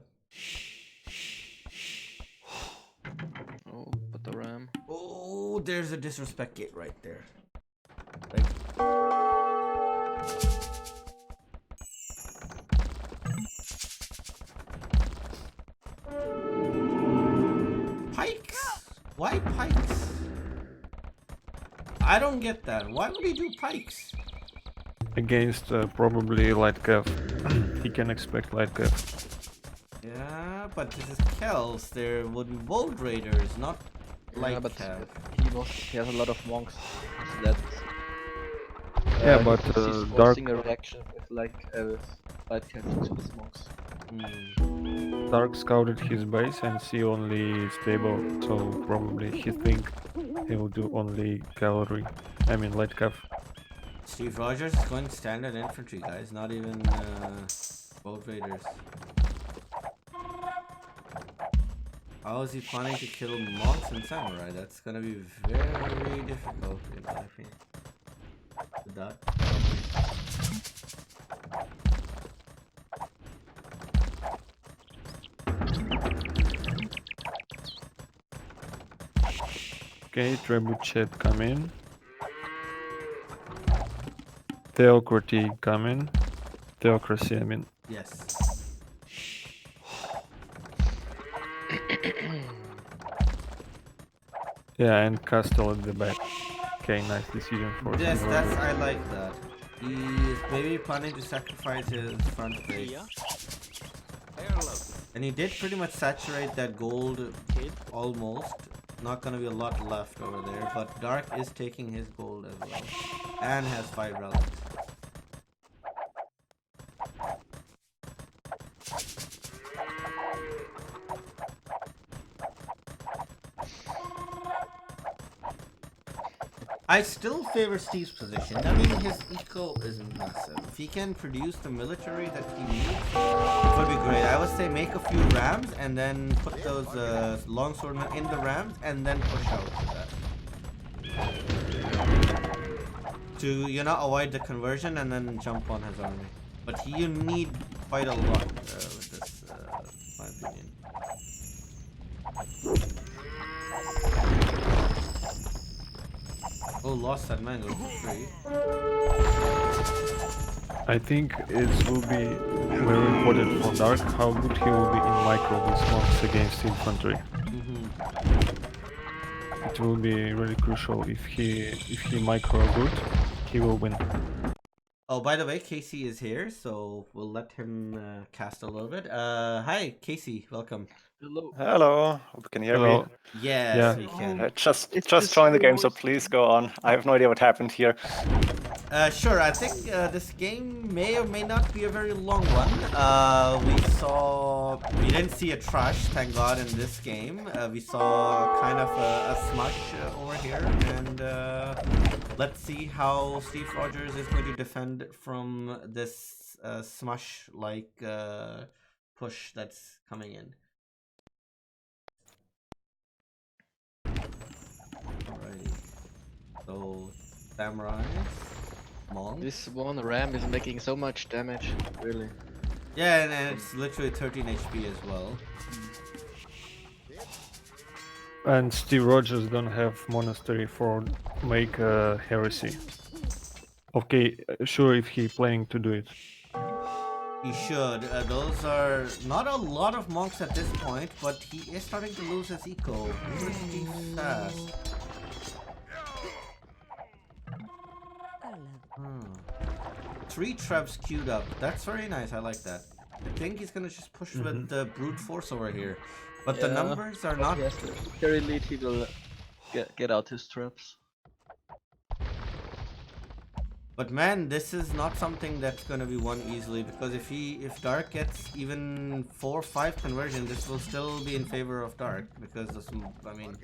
Oh, but the ram. Oh, there's a disrespect gate right there. Right. Pikes? Why pikes? I don't get that. Why would he do pikes? Against probably light cav. He can expect light cav. Yeah, but this is Kells. There would be Bold Raiders, not light but cav. he has a lot of monks. So that's Yeah, but he's Dark, forcing a reaction with light capture to his monks. Dark scouted his base and see only stable, so probably he think he will do only cavalry. I mean light cav. Steve Rogers is going standard infantry, guys, not even Bold Raiders. How is he planning to kill monks and samurai? That's gonna be very difficult, in my opinion. With that. Okay, trebuchet come in. Theocracy come in. Theocracy, I mean. Yes. Yeah, and castle at the back. Okay, nice decision for Yes, Steve that's Rogers. I like that. He is maybe planning to sacrifice his front base. And he did pretty much saturate that gold almost. Not gonna be a lot left over there, but Dark is taking his gold as well. And has 5 relics. I still favor Steve's position. I mean, his eco is massive. If he can produce the military that he needs, it would be great. I would say make a few rams and then put those longswordmen in the rams and then push out to that. To, you know, avoid the conversion and then jump on his army. But you need quite a lot with this, in my opinion. Oh, lost that mango for free. I think it will be very important for Dark how good he will be in micro with monks against infantry. It will be really crucial if he micro good, he will win. Oh, by the way, Casey is here, so we'll let him cast a little bit. Hi, Casey, welcome. Hello. Hello, hope you can hear Hello. me. Yes, Yeah. we can. Just It's join the your game, so voice. please go on. I have no idea what happened here. Sure, I think this game may or may not be a very long one. We didn't see a trash, thank God, in this game. We saw kind of a smush over here, and let's see how Steve Rogers is going to defend from this smush-like push that's coming in. Alrighty. So, samurais. Monks. This one ram is making so much damage, really. Yeah, and it's literally 13 HP as well. And Steve Rogers don't have monastery for make heresy. Okay, sure if he planning to do it. He should. Those are not a lot of monks at this point, but he is starting to lose his eco pretty fast. Arlo. 3 trebs queued up. That's very nice. I like that. I think he's gonna just push with Mhm. the brute force over here. But the Yeah, numbers are not. He has to carry lead. He will get out his traps. But man, this is not something that's gonna be won easily, because if Dark gets even 4 or 5 conversion, this will still be in favor of Dark, because this, I mean,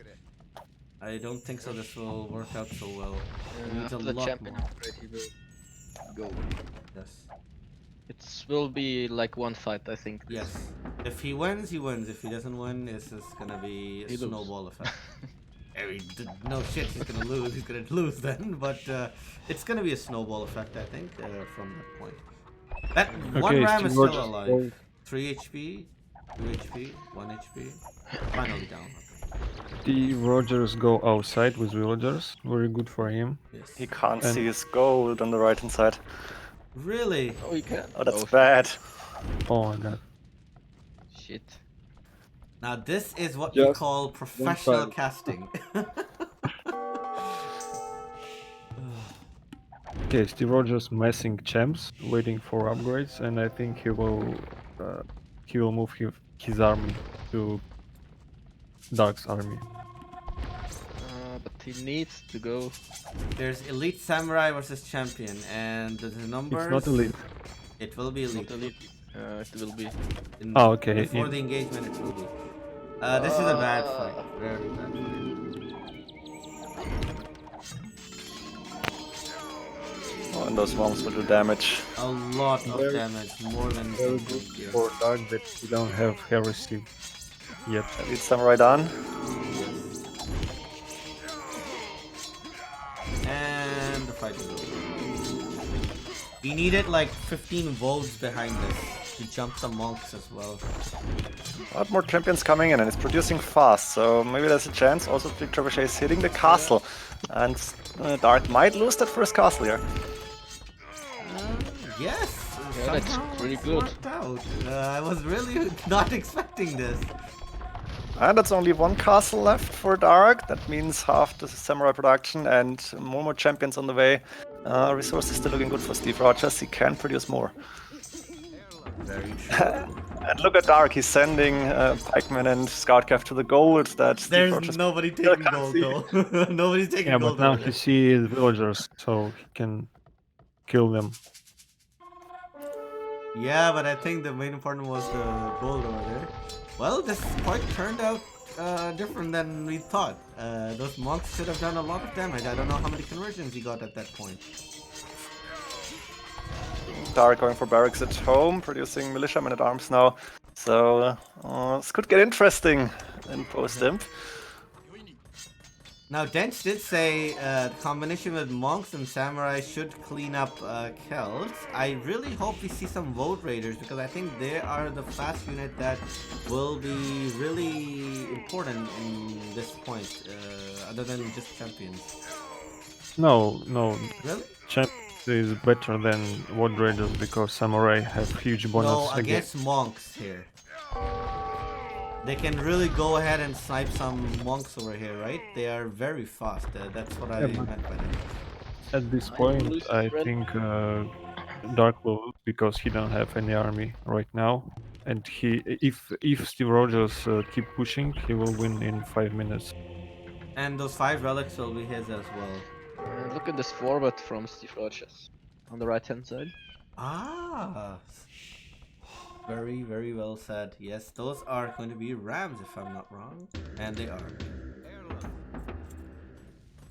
I don't think so this will work out so well. It needs a After the lot champion more. upgrade, he will go. Yes. It will be like one fight, I think. This Yes. If he wins, he wins. If he doesn't win, it's just gonna be a He lose. snowball effect. I mean, no shit, he's gonna lose. He's gonna lose then, but it's gonna be a snowball effect, I think, from that point. That one Okay, ram Steve is still Rogers alive. go. 3 HP, 2 HP, 1 HP. Finally down. Steve Rogers go outside with villagers. Very good for him. Yes. He can't And- see his gold on the right hand side. Really? Oh, he can. Oh, that's Oh, bad. Oh my god. shit. Now this is what we Just call professional time. casting. Okay, Steve Rogers messing champs, waiting for upgrades, and I think he will move his army to Dark's army. But he needs to go. There's elite samurai versus champion, and the numbers. It's not elite. It will be elite. Not elite. It will be. Okay, Before the engagement, it will be. This is a bad fight. Very bad fight. Oh, and those bombs will do damage. A lot of Very- damage, more than Very you good think here. for Dark that he don't have heresy yet. Elite Samurai done. And the fight is over. We needed like 15 votes behind this to jump the monks as well. A lot more champions coming in, and it's producing fast, so maybe there's a chance. Also, Big Trebuchet is hitting the castle, and Dark might lose that first castle here. Yes, Yeah, that's somehow pretty it's good. worked out. I was really not expecting this. And that's only one castle left for Dark. That means half the samurai production and more champions on the way. Resources still looking good for Steve Rogers. He can produce more. Very true. And look at Dark. He's sending pikemen and scoutcraft to the gold that Steve There's Rogers nobody still taking can't gold see. though. Nobody's taking Yeah, gold but now over he there. sees villagers, so he can kill them. Yeah, but I think the main important was the gold over there. Well, this fight turned out different than we thought. Those monks should have done a lot of damage. I don't know how many conversions he got at that point. Dark going for barracks at home, producing militiamen at arms now. So this could get interesting in post-imp. Now, Dench did say the combination with monks and samurai should clean up Celts. I really hope we see some vote raiders, because I think they are the fast unit that will be really important in this point, other than just champions. No, Really? champ is better than World Raiders because samurai have huge bonus No, against. against monks here. They can really go ahead and snipe some monks over here, right? They are very fast. That's what I Yeah, but- meant by that. At this I point, lose I friend. think Dark will lose because he don't have any army right now, and if Steve Rogers keep pushing, he will win in 5 minutes. And those 5 relics will be his as well. Look at this forward from Steve Rogers on the right hand side. Ah, very, very well said. Yes, those are going to be rams if I'm not wrong. And they are.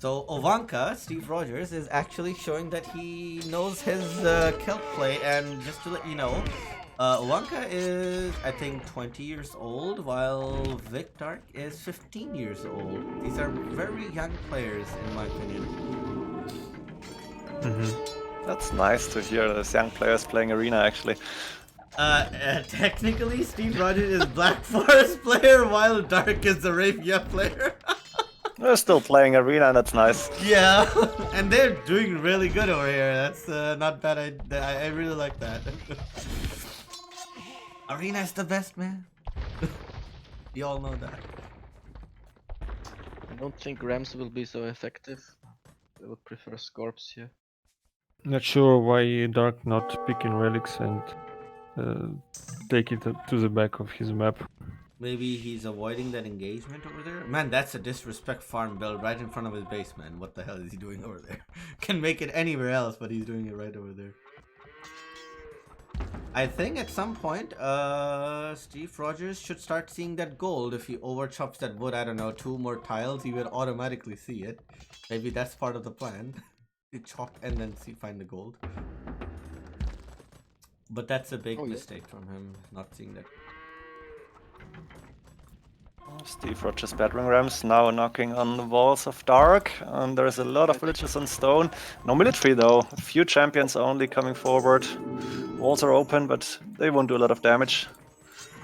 So Ovanka, Steve Rogers, is actually showing that he knows his Celt play. And just to let you know, Ovanka is, I think, 20 years old, while Vic Dark is 15 years old. These are very young players, in my opinion. That's nice to hear. There's young players playing Arena, actually. Technically, Steve Rogers is Black Forest player, while Dark is the Arabia player. They're still playing Arena, and that's nice. Yeah, and they're doing really good over here. That's not bad. I really like that. Arena is the best, man. You all know that. I don't think Rams will be so effective. I would prefer Scorps here. Not sure why Dark not picking relics and take it to the back of his map. Maybe he's avoiding that engagement over there. Man, that's a disrespect farm build right in front of his base, man. What the hell is he doing over there? Can make it anywhere else, but he's doing it right over there. I think at some point, Steve Rogers should start seeing that gold. If he overchops that wood, I don't know, 2 more tiles, he will automatically see it. Maybe that's part of the plan. You chop and then find the gold. But that's a big mistake from him, not seeing that. Steve Rogers battering rams now knocking on the walls of Dark, and there's a lot of villages on stone. No military though, a few champions only coming forward. Walls are open, but they won't do a lot of damage.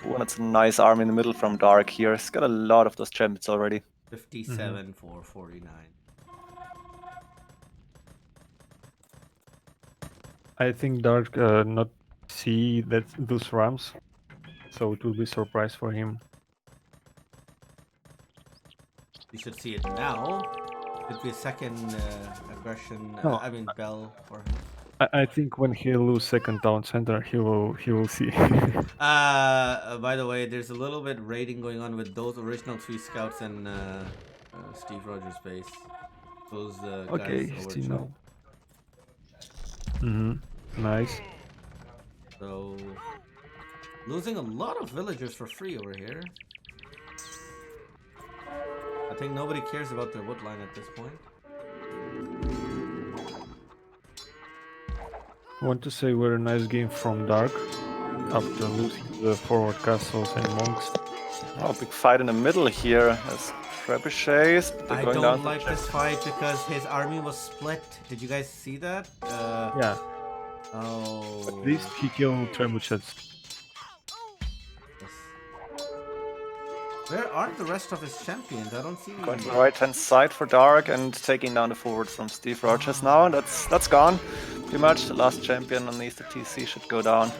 Oh, and it's a nice army in the middle from Dark here. He's got a lot of those champions already. 57 for 49. I think Dark not see that those rams, so it will be a surprise for him. You should see it now. It'd be a second aggression. No. I mean, bell for him. I think when he lose second town center, he will see. By the way, there's a little bit raiding going on with those original 3 scouts and Steve Rogers' base. Those Okay, guys see overchop. now. Nice. So losing a lot of villagers for free over here. I think nobody cares about their wood line at this point. I want to say very nice game from Dark after losing the forward castles and monks. Oh, big fight in the middle here. There's trebuchets. I going don't down like this fight because his army was split. Did you guys see that? Yeah. Oh. At least he killed trebuchets. Where are the rest of his champions? I don't see. Going to the right hand side for Dark and taking down the forward from Steve Rogers now, and that's gone. Pretty much the last champion underneath the TC should go down.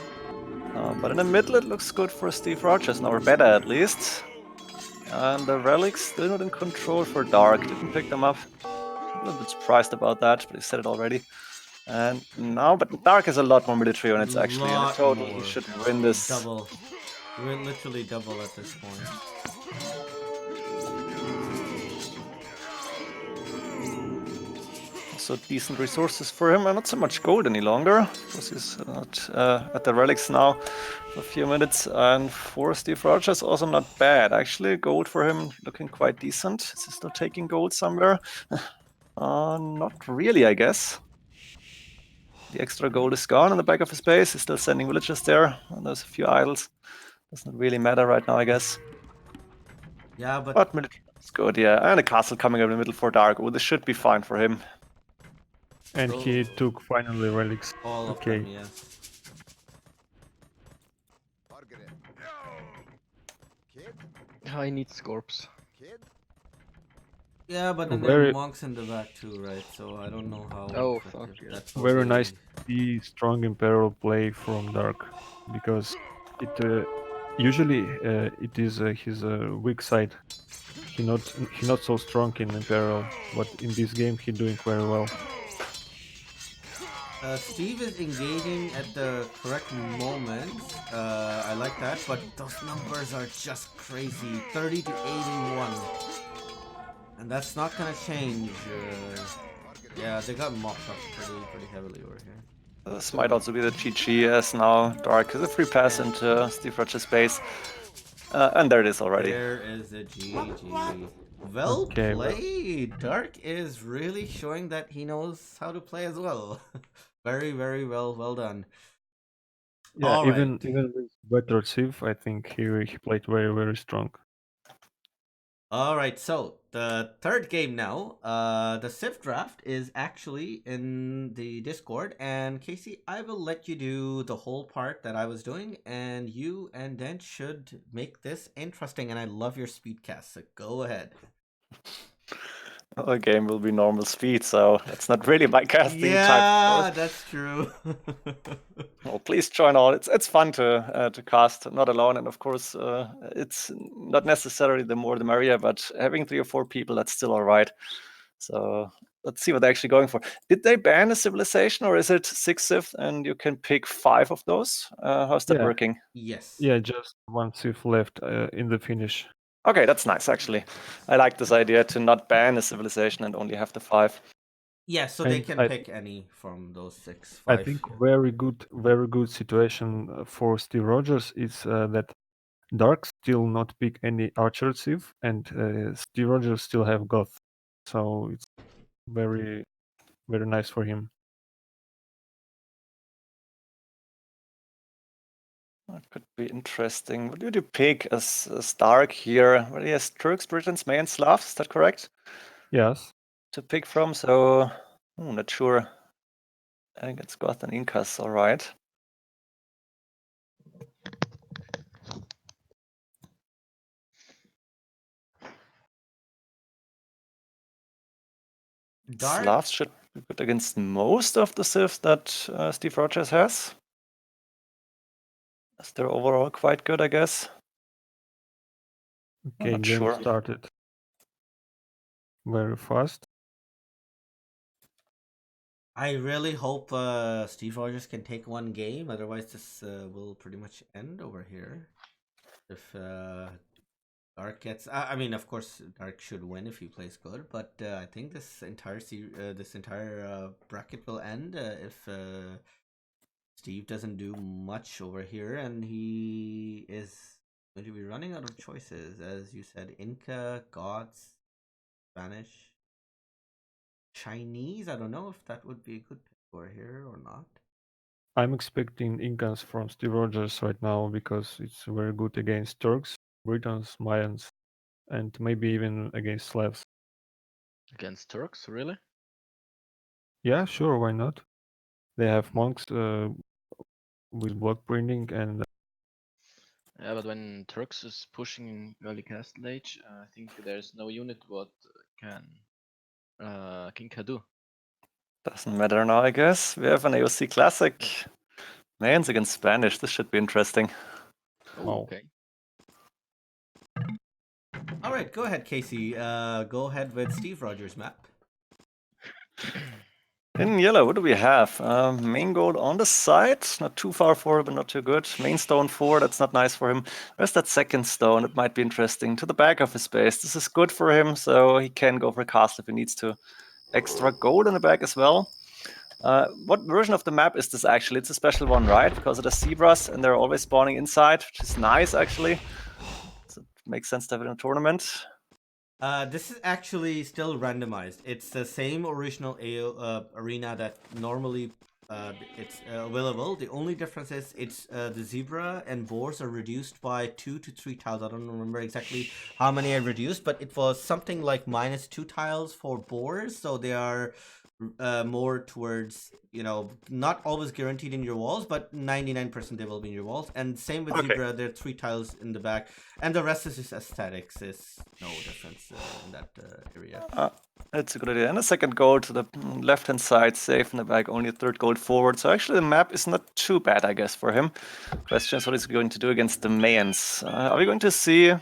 But in the middle it looks good for Steve Rogers now, or better at least. And the relics still not in control for Dark. Didn't pick them up. A little bit surprised about that, but he said it already. And now, but Dark has a lot more military units actually. In total, he should win this. Double. We're literally double at this point. So decent resources for him, and not so much gold any longer, because he's not at the relics now for a few minutes. And for Steve Rogers, also not bad actually. Gold for him looking quite decent. Is he still taking gold somewhere? Not really, I guess. The extra gold is gone in the back of his base. He's still sending villagers there, and there's a few idols. Doesn't really matter right now, I guess. Yeah, But military is good, yeah. And a castle coming up in the middle for Dark. Oh, this should be fine for him. And he took finally relics. all of them, yes. I need Scorps. Yeah, but then there Very- are monks in the back too, right? So I don't know how. Oh, effective fuck, yeah. that's Very supposed to nice be. the strong imperial play from Dark, because it usually it is his weak side. He not so strong in imperial, but in this game he doing very well. Steve is engaging at the correct moment. I like that, but those numbers are just crazy. 30 to 81. And that's not gonna change. Yeah, they got mopped up pretty heavily over here. This might also be the GG, as now Dark is a free pass into Steve Rogers' base. And there it is already. There is a GG. Well Okay, well- played. Dark is really showing that he knows how to play as well. Very, very well done. Yeah, All even right. even with better Civ, I think he played very strong. All right, so the third game now. The Civ draft is actually in the Discord, and Casey, I will let you do the whole part that I was doing, and you and Dent should make this interesting. And I love your speedcast, so go ahead. The game will be normal speed, so that's not really my casting Yeah, type. that's true. Well, please join all. It's fun to cast, not alone, and of course, it's not necessarily the more the merrier, but having 3 or 4 people, that's still all right. So let's see what they're actually going for. Did they ban a civilization, or is it 6 Civ and you can pick 5 of those? How's that Yeah. working? Yes. Yeah, just one Civ left in the finish. Okay, that's nice actually. I like this idea to not ban a civilization and only have the 5. Yeah, so they And can I pick any from those 6, I 5. think yeah. very good situation for Steve Rogers is that Dark still not pick any Archer Civ, and Steve Rogers still have Goth, so it's very nice for him. That could be interesting. What did you pick as Dark here? Well, he has Turks, Britons, May, and Slavs. Is that correct? Yes. To pick from, so not sure. I think it's Goth and Incas. All right. Dark. Slavs should be good against most of the civs that Steve Rogers has. As they're overall quite good, I guess. Okay, not game sure. started very fast. I really hope Steve Rogers can take one game. Otherwise, this will pretty much end over here. If Dark gets, I mean, of course, Dark should win if he plays good. But I think this entire bracket will end if Steve doesn't do much over here, and he is going to be running out of choices, as you said. Inca, Goths, Spanish, Chinese. I don't know if that would be a good pick over here or not. I'm expecting Incas from Steve Rogers right now because it's very good against Turks, Britons, Mayans, and maybe even against Slavs. Against Turks, really? Yeah, sure, why not? They have monks with block printing, and Yeah, but when Turks is pushing early Castle Age, I think there's no unit what can King do. Doesn't matter now, I guess. We have an AOC Classic. Mayans against Spanish. This should be interesting. Oh, Wow. okay. All right, go ahead, Casey. Go ahead with Steve Rogers' map. In yellow, what do we have? Main gold on the side. Not too far forward, but not too good. Main stone 4, that's not nice for him. Where's that second stone? It might be interesting. To the back of his base. This is good for him, so he can go for a castle if he needs to. Extra gold in the back as well. What version of the map is this actually? It's a special one, right? Because it has zebras and they're always spawning inside, which is nice actually. So it makes sense to have it in a tournament. This is actually still randomized. It's the same original arena that normally it's available. The only difference is it's the zebra and boars are reduced by 2 to 3 tiles. I don't remember exactly how many I reduced, but it was something like -2 tiles for boars, so they are more towards, not always guaranteed in your walls, but 99% they will be in your walls. And same with zebra, there are 3 tiles in the back, and the rest is just aesthetics. It's no difference in that area. That's a good idea. And a second gold to the left-hand side, safe in the back, only a third gold forward. So actually the map is not too bad, I guess, for him. Question is what he's going to do against the Mayans. Are we going to see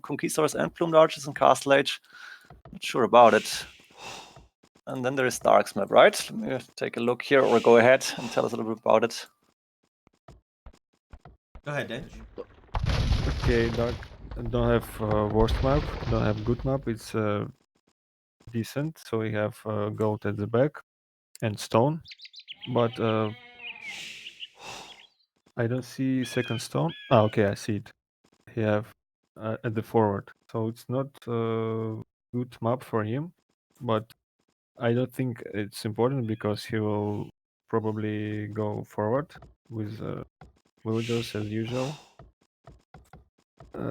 Conquistadors and Plumed Archers in Castle Age? Not sure about it. And then there is Dark's map, right? Let me take a look here, or go ahead and tell us a little bit about it. Go ahead, Dench. okay, Dark don't have worst map, don't have good map. It's decent, so we have gold at the back and stone, but I don't see second stone. Okay, I see it. He have at the forward, so it's not a good map for him, but I don't think it's important because he will probably go forward with villagers as usual.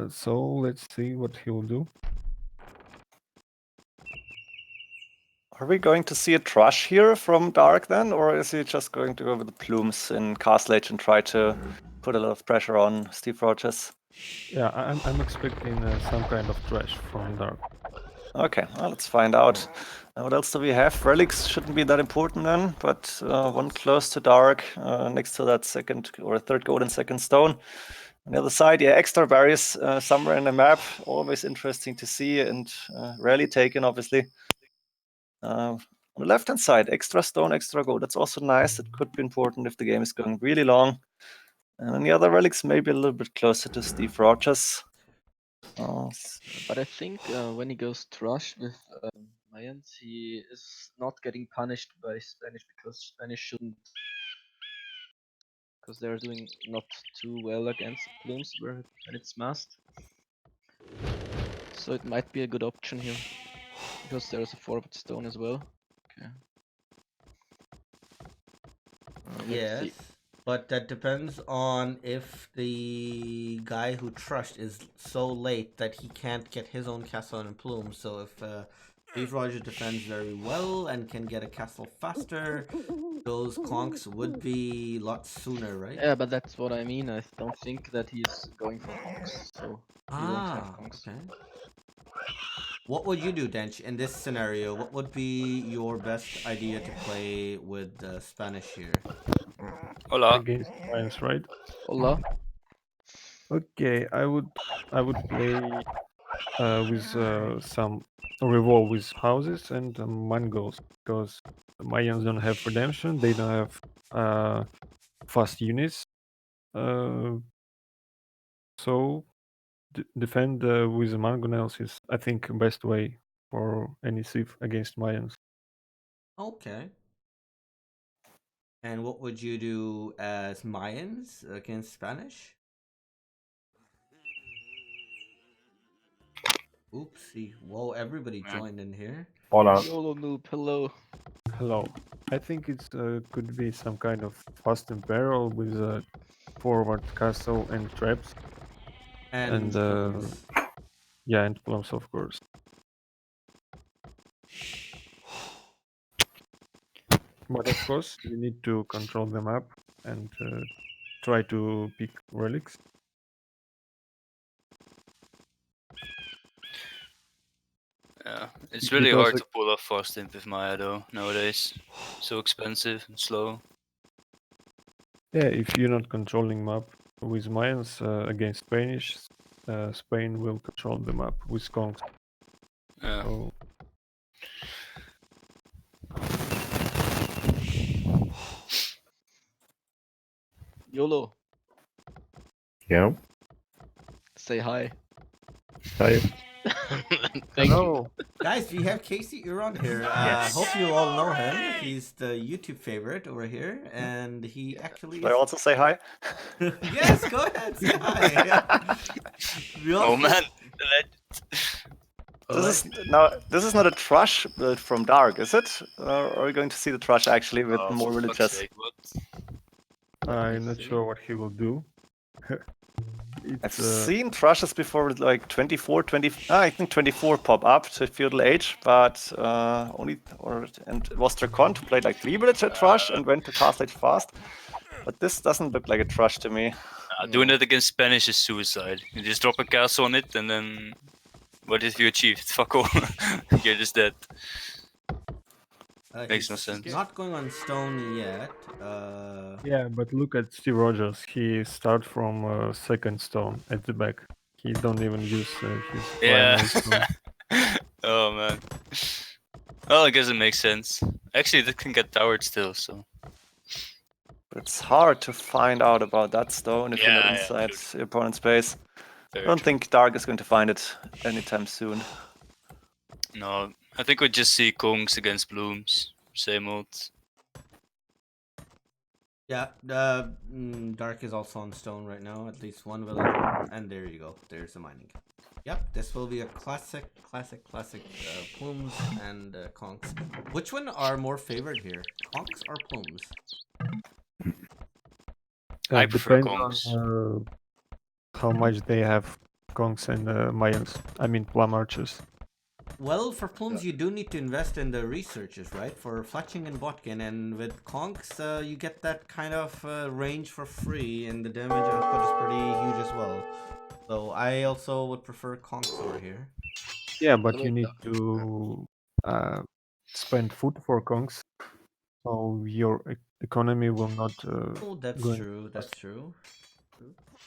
So let's see what he will do. Are we going to see a Trush here from Dark then, or is he just going to go with the plumes in Castle Age and try to put a lot of pressure on Steve Rogers? Yeah, I'm expecting some kind of trash from Dark. Okay, well, let's find out. What else do we have? Relics shouldn't be that important then, but one close to Dark, next to that second or third golden second stone. On the other side, yeah, extra barriers somewhere in the map. Always interesting to see and rarely taken, obviously. On the left-hand side, extra stone, extra gold. That's also nice. That could be important if the game is going really long. And then the other relics maybe a little bit closer to Steve Rogers. But I think when he goes Thrush with Mayans, he is not getting punished by Spanish because Spanish shouldn't, because they're doing not too well against Plumes when it's masked. So it might be a good option here because there's a forward stone as well. Okay. Let's Yes, see. but that depends on if the guy who trushed is so late that he can't get his own castle in Plume. So if Steve Rogers defends very well and can get a castle faster, those conks would be a lot sooner, right? Yeah, but that's what I mean. I don't think that he's going for conks, so he won't have conks. Okay. What would you do, Dench, in this scenario? What would be your best idea to play with Spanish here? Hola. Against Mayans, right? Hola. Okay, I would play with some revolve with houses and mangoes, because Mayans don't have redemption. They don't have fast units. So defend with the mangonels is, I think, best way for any Civ against Mayans. Okay. And what would you do as Mayans against Spanish? Oopsie. Whoa, everybody joined in here. Hola. YOLO noob, hello. Hello. I think it could be some kind of fast imperial with a forward castle and traps. And Plumes. Yeah, and plums, of course. But of course, you need to control the map and try to pick relics. Yeah, it's really Because hard to pull off fast imp with Maya though nowadays. So expensive and slow. Yeah, if you're not controlling map with Mayans against Spanish, Spain will control the map with Kongs. Yeah. So YOLO, Yeah. say hi. Hi. Thank you. hello. Guys, we have Casey Uron here. Yes. Hope you all know him. He's the YouTube favorite over here, and he actually. Should I also say hi? Yes, go ahead, say hi. We Oh also- man, This is not a Trush build from Dark, is it? Or are we going to see the Trush actually with more for fuck's villagers? sake, what? I'm not sure what he will do. I've seen Trushes before with like 24, 20, I think 24 pop up to Feudal Age, but and it was Dracon to play like 3 villager Trush and went to Cast Age fast. But this doesn't look like a Trush to me. Doing it against Spanish is suicide. You just drop a castle on it and then what have you achieved? Fuck all. You're just dead. Makes no he's sense. Not going on stone yet. Yeah, but look at Steve Rogers. He starts from second stone at the back. He don't even use his Yeah. primary stone. Oh man. Well, I guess it makes sense. Actually, that can get towered still, so. But it's hard to find out about that stone if you're not Yeah, inside your opponent's base. I Very don't true. think Dark is going to find it anytime soon. No, I think we just see Kongs against Blooms. Same old. Yeah, Dark is also on stone right now. At least one villager, and there you go. There's the mining. Yep, this will be a classic plumes and conks. Which one are more favored here, conks or plumes? I prefer Depends Kongs. on how much they have Kongs and Mayans. I mean, plum archers. Well, for plumes, you do need to invest in the researches, right? For fletching and botkin, and with conks, you get that kind of range for free, and the damage output is pretty huge as well. So I also would prefer conks over here. Yeah, but you need to spend food for Kongs, so your economy will not. Oh, that's going true. That's true.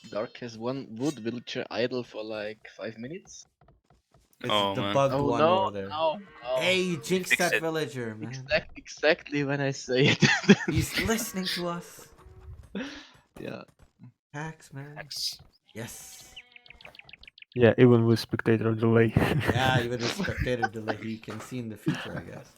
Dark has one wood villager idle for like 5 minutes. It's Oh, the man. bugged Oh one no, over there. no, no. Hey, you jinxed Fix that it. villager, man. Exactly when I say it. He's listening to us. Yeah. Hacks, man. Thanks. Yes. Yeah, even with spectator delay. Yeah, even with spectator delay, he can see in the future, I guess.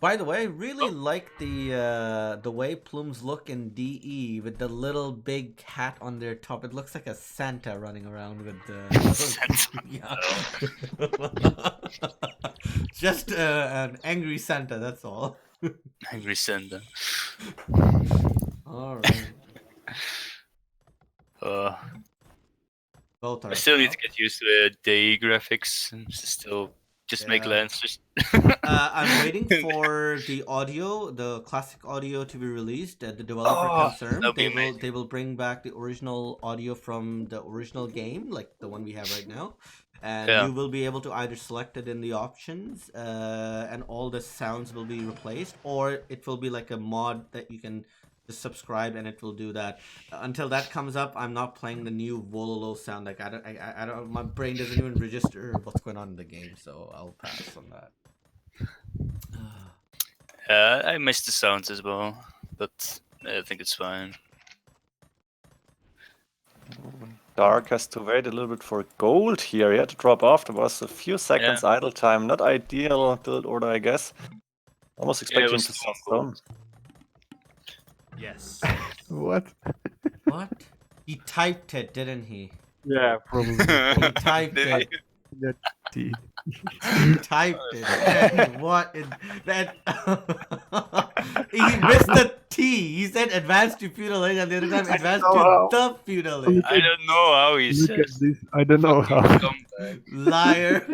By the way, I really like the way plumes look in DE with the little big hat on their top. It looks like a Santa running around with the Santa. yeah. Just an angry Santa. That's all. Angry Santa. All right. Both are I still need to up. get used to the day graphics and still just make Yeah. lances. I'm waiting for the audio, the classic audio, to be released. The developer Oh, confirmed that'd be amazing. they will bring back the original audio from the original game, like the one we have right now, and Yeah. you will be able to either select it in the options, and all the sounds will be replaced, or it will be like a mod that you can just subscribe and it will do that. Until that comes up, I'm not playing the new Vololo sound. Like I don't, my brain doesn't even register what's going on in the game, so I'll pass on that. I miss the sounds as well, but I think it's fine. Dark has to wait a little bit for gold here. He had to drop off. There was a few seconds idle time. Not ideal build order, I guess. Almost expecting him was to too sell gold. stone. Yes. What? What? He typed it, didn't he? Yeah, probably. He typed it. That T. He typed it. And what? That he missed the T. He said advanced to feudal age, and the other time advanced to the feudal age. I don't know how he Look at says. this. I don't know how. Scumbag. Liar.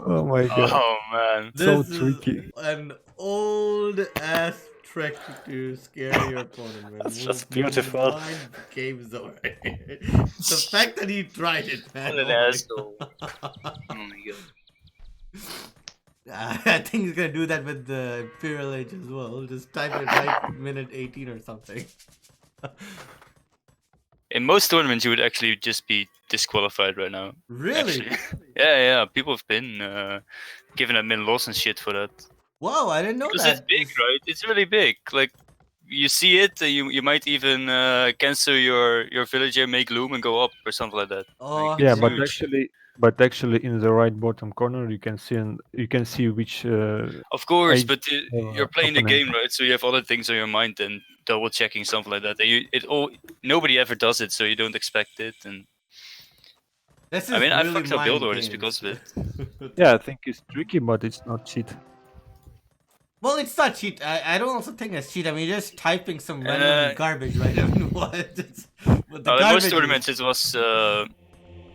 Oh my god. Oh man. So This tricky. is an old ass trick to scare your opponent. Man. That's just beautiful. Mind games over. The fact that he tried it, man. What an Oh my asshole. Oh my god. I think he's gonna do that with the Imperial Age as well. Just type it right minute 18 or something. In most tournaments, you would actually just be disqualified right now. Really? Actually. Yeah. People have been given admin loss and shit for that. Whoa, I didn't know Because that. it's big, right? It's really big. Like, you see it, you might even cancel your villager, make loom, and go up or something like that. Oh, Like, Yeah, it's but huge. actually, in the right bottom corner, you can see which. Of course, age, but you're playing the opponent. game, right? So you have other things on your mind than double checking something like that. And nobody ever does it, so you don't expect it. And this is I mean, I really fucked up build mind orders games. because of it. Yeah, I think it's tricky, but it's not cheat. Well, it's not cheat. I don't also think it's cheat. I mean, you're just typing some random Uh, garbage, right? I mean, what? But the in garbage most is- tournaments,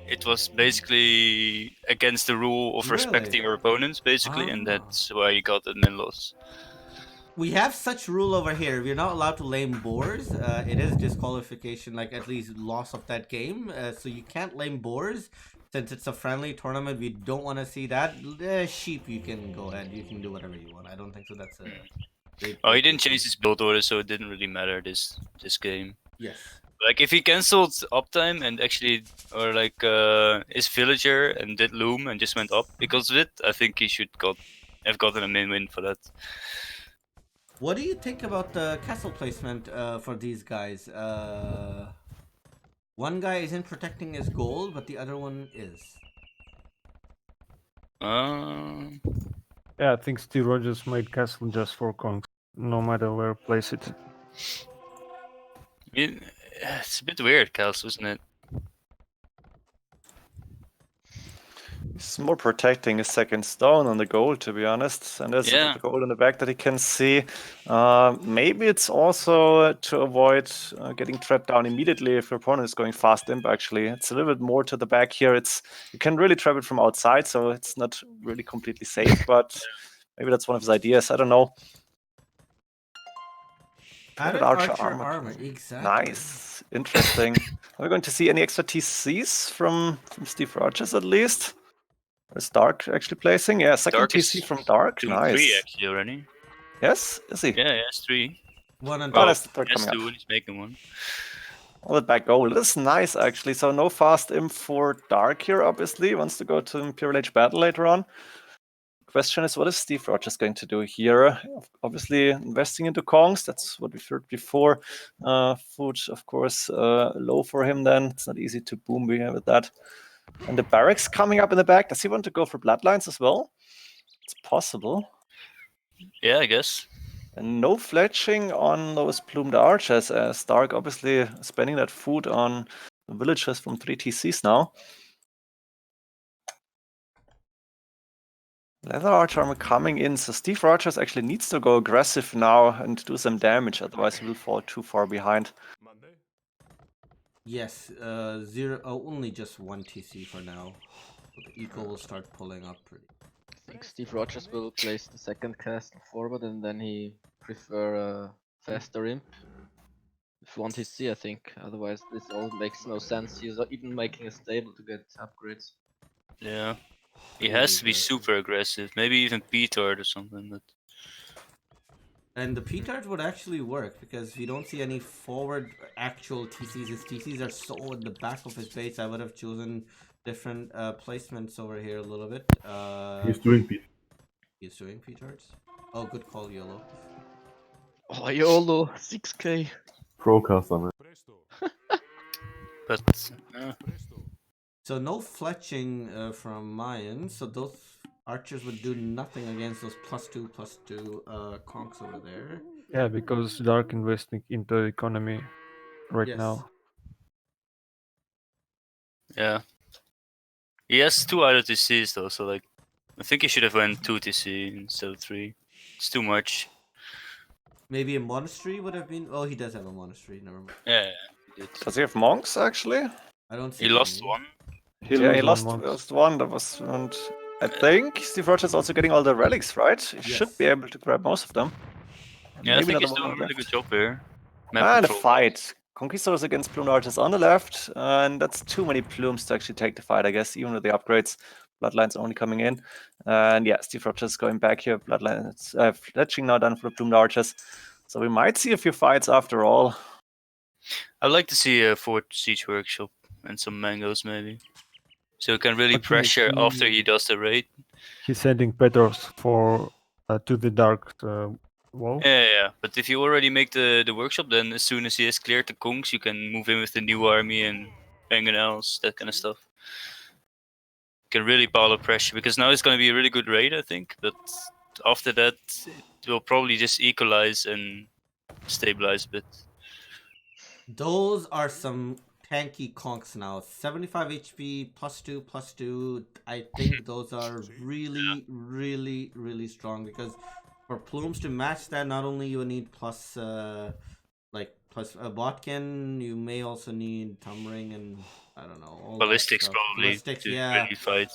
it was basically against the rule of Really? respecting your opponents, basically, and Ah. that's why you got admin loss. We have such rule over here. We're not allowed to lame boars. It is disqualification, like at least loss of that game. So you can't lame boars. Since it's a friendly tournament, we don't want to see that. Sheep, you can go ahead. You can do whatever you want. I don't think so. That's a great. Oh, he didn't change his build order, so it didn't really matter this game. Yes. Like, if he cancelled uptime and actually, or like his villager and did loom and just went up because of it, I think he should have gotten a min win for that. What do you think about the castle placement for these guys? One guy isn't protecting his gold, but the other one is. Yeah, I think Steve Rogers made castle just for conks, no matter where place it. I mean, it's a bit weird, Kels, isn't it? He's more protecting his second stone on the gold, to be honest. And there's Yeah. the gold in the back that he can see. Maybe it's also to avoid getting trapped down immediately if your opponent is going fast imp, actually. It's a little bit more to the back here. You can really trap it from outside, so it's not really completely safe, but maybe that's one of his ideas. I don't know. Added Archer archer armor. armor, exactly. Nice. Interesting. Are we going to see any extra TCs from Steve Rogers at least? Is Dark actually placing? Yeah, second Dark is TC from Dark. Doing Nice. 3 actually already. Yes, is he? Yeah, it's 3. One on Oh, top. that's the third Yes, coming two, up. and he's making one. All that back goal. This is nice, actually. So no fast imp for Dark here, obviously. Wants to go to Imperial Age battle later on. Question is, what is Steve Rogers going to do here? Obviously, investing into Kongs. That's what we've heard before. Food, of course, low for him then. It's not easy to boom with that. And the barracks coming up in the back. Does he want to go for Bloodlines as well? It's possible. Yeah, I guess. And no fletching on those plumed archers, as Stark obviously spending that food on the villagers from 3 TCs now. Leather archer armor coming in, so Steve Rogers actually needs to go aggressive now and do some damage, otherwise he will fall too far behind. Yes, only just one TC for now. The eco will start pulling up pretty. I think Steve Rogers will place the second castle forward and then he prefer a faster imp. With 1 TC, I think. Otherwise, this all makes no sense. He's not even making a stable to get upgrades. Yeah. He Really has to be aggressive. super aggressive. Maybe even Petard or something. But And the P-Tart would actually work because we don't see any forward actual TCs. His TCs are so in the back of his base. I would have chosen different placements over here a little bit. He's doing Pete. He's doing P-Tarts. Oh, good call, YOLO. Oh, YOLO! 6k! Procaster, man. but So no fletching from Mayan. So those archers would do nothing against those +2/+2 conks over there. Yeah, because Dark investing into economy right Yes. now. yeah. He has 2 idle TCs though, so like I think he should have went 2 TC instead of 3. It's too much. Maybe a monastery would have been. Oh, he does have a monastery. Never mind. Yeah, he did. Does he have monks actually? I don't see He lost any. one. Yeah, he lose lost one. That was, and I think Steve Rogers is also getting all the relics, right? He should be Yes. able to grab most of them. Yeah, I Maybe think another he's one doing on a the really left. good job here. Map And a control. fight. Conquistadors against Plumed Archers on the left, and that's too many plumes to actually take the fight, I guess, even with the upgrades. Bloodlines only coming in. And yeah, Steve Rogers going back here. Bloodlines fletching now done for the Plumed Archers. So we might see a few fights after all. I'd like to see a Fort Siege Workshop and some mangoes maybe. So he can really Okay, pressure after he does the raid. He's sending Petros for to the Dark wall. Yeah. But if you already make the workshop, then as soon as he has cleared the Kongs, you can move in with the new army and anything else, that kind of stuff. Can really pile up pressure because now it's going to be a really good raid, I think. But after that, it will probably just equalize and stabilize a bit. Those are some tanky conks now. 75 HP, +2/+2. I think those are really, really, really strong because for plumes to match that, not only you need plus a botkin, you may also need Tumring and I don't know all Ballistics that stuff. probably Ballistics, to yeah. really fight.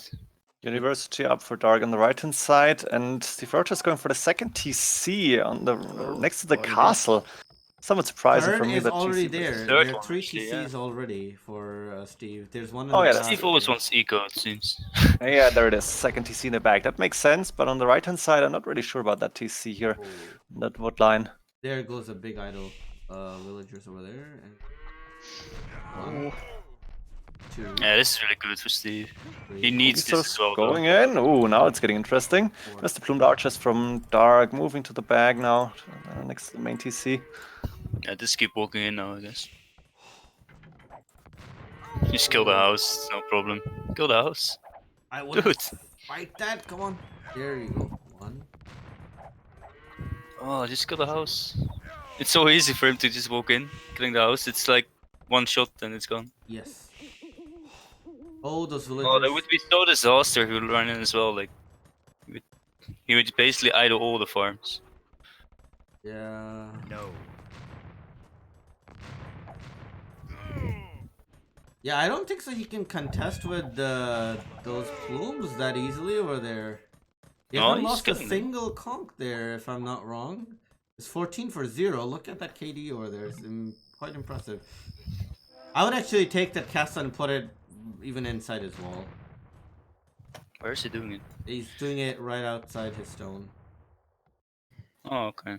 University up for Dark on the right hand side, and Steve Rogers going for the second TC on the next to the castle. Somewhat surprising for Third me is that already TC there. versus- Third There are one, 3 actually, TCs already for Steve. There's one in Oh, the yeah, back. Steve always wants eco, it seems. Yeah, there it is. Second TC in the back. That makes sense, but on the right hand side, I'm not really sure about that TC here. Oh. That wood line. There goes a big idol villagers over there. And one, two, Yeah, this is really good for Steve. three, He needs this as well, going though. in. Oh, now it's getting interesting. four. There's the plumed archers from Dark moving to the bag now, next to the main TC. Yeah, just keep walking in now, I guess. Just kill the house, no problem. Kill the house. I want Dude. to fight that. Come on. There you go. One. Oh, just kill the house. It's so easy for him to just walk in, killing the house. It's like one shot and it's gone. Yes. Oh, those villagers. Oh, that would be so disaster if he would run in as well. Like, he would basically idle all the farms. Yeah. No. Yeah, I don't think so. He can contest with those plumes that easily over there. He No, hasn't he's lost a killing them. single conk there, if I'm not wrong. It's 14-0. Look at that KD over there. It's quite impressive. I would actually take that castle and put it even inside his wall. Where is he doing it? He's doing it right outside his stone. Oh, okay.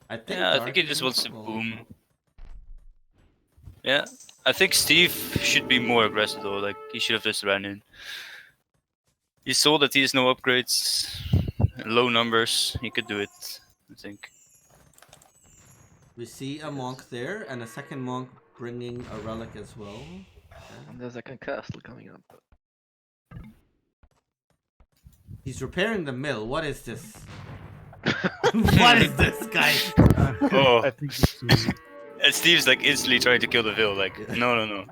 I think. Yeah, I Dark think he is just in wants to trouble. boom. Yeah, I think Steve should be more aggressive though. Like he should have just ran in. He saw that he has no upgrades, low numbers. He could do it, I think. We see a monk there and a second monk bringing a relic as well. And there's a second castle coming up. He's repairing the mill. What is this? What is this, guys? Oh. I think it's easy. And Steve's like instantly trying to kill the Vil. Like, no. No,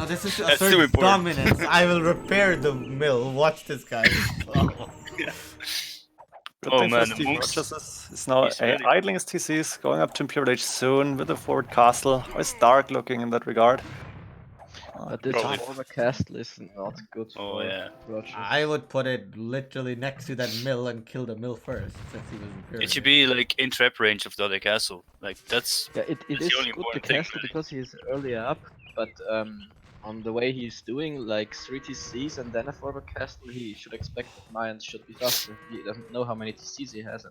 this is That's too assert important. dominance. I will repair the mill. Watch this, guys. Good Oh, thing man, for the Steve monks- Rogers is now he's really- idling his TCs, going up to Imperial Age soon with a forward castle. How is Dark looking in that regard? But this Probably. former castle is not good Oh, for yeah. Rogers. I would put it literally next to that mill and kill the mill first, since he was repairing. It should be like in trap range of the other castle. Like that's Yeah, it That's is the only good the important thing, castle really. because he's earlier up, but on the way he's doing like 3 TCs and then a forward castle, he should expect that Mayans should be faster. He doesn't know how many TCs he has.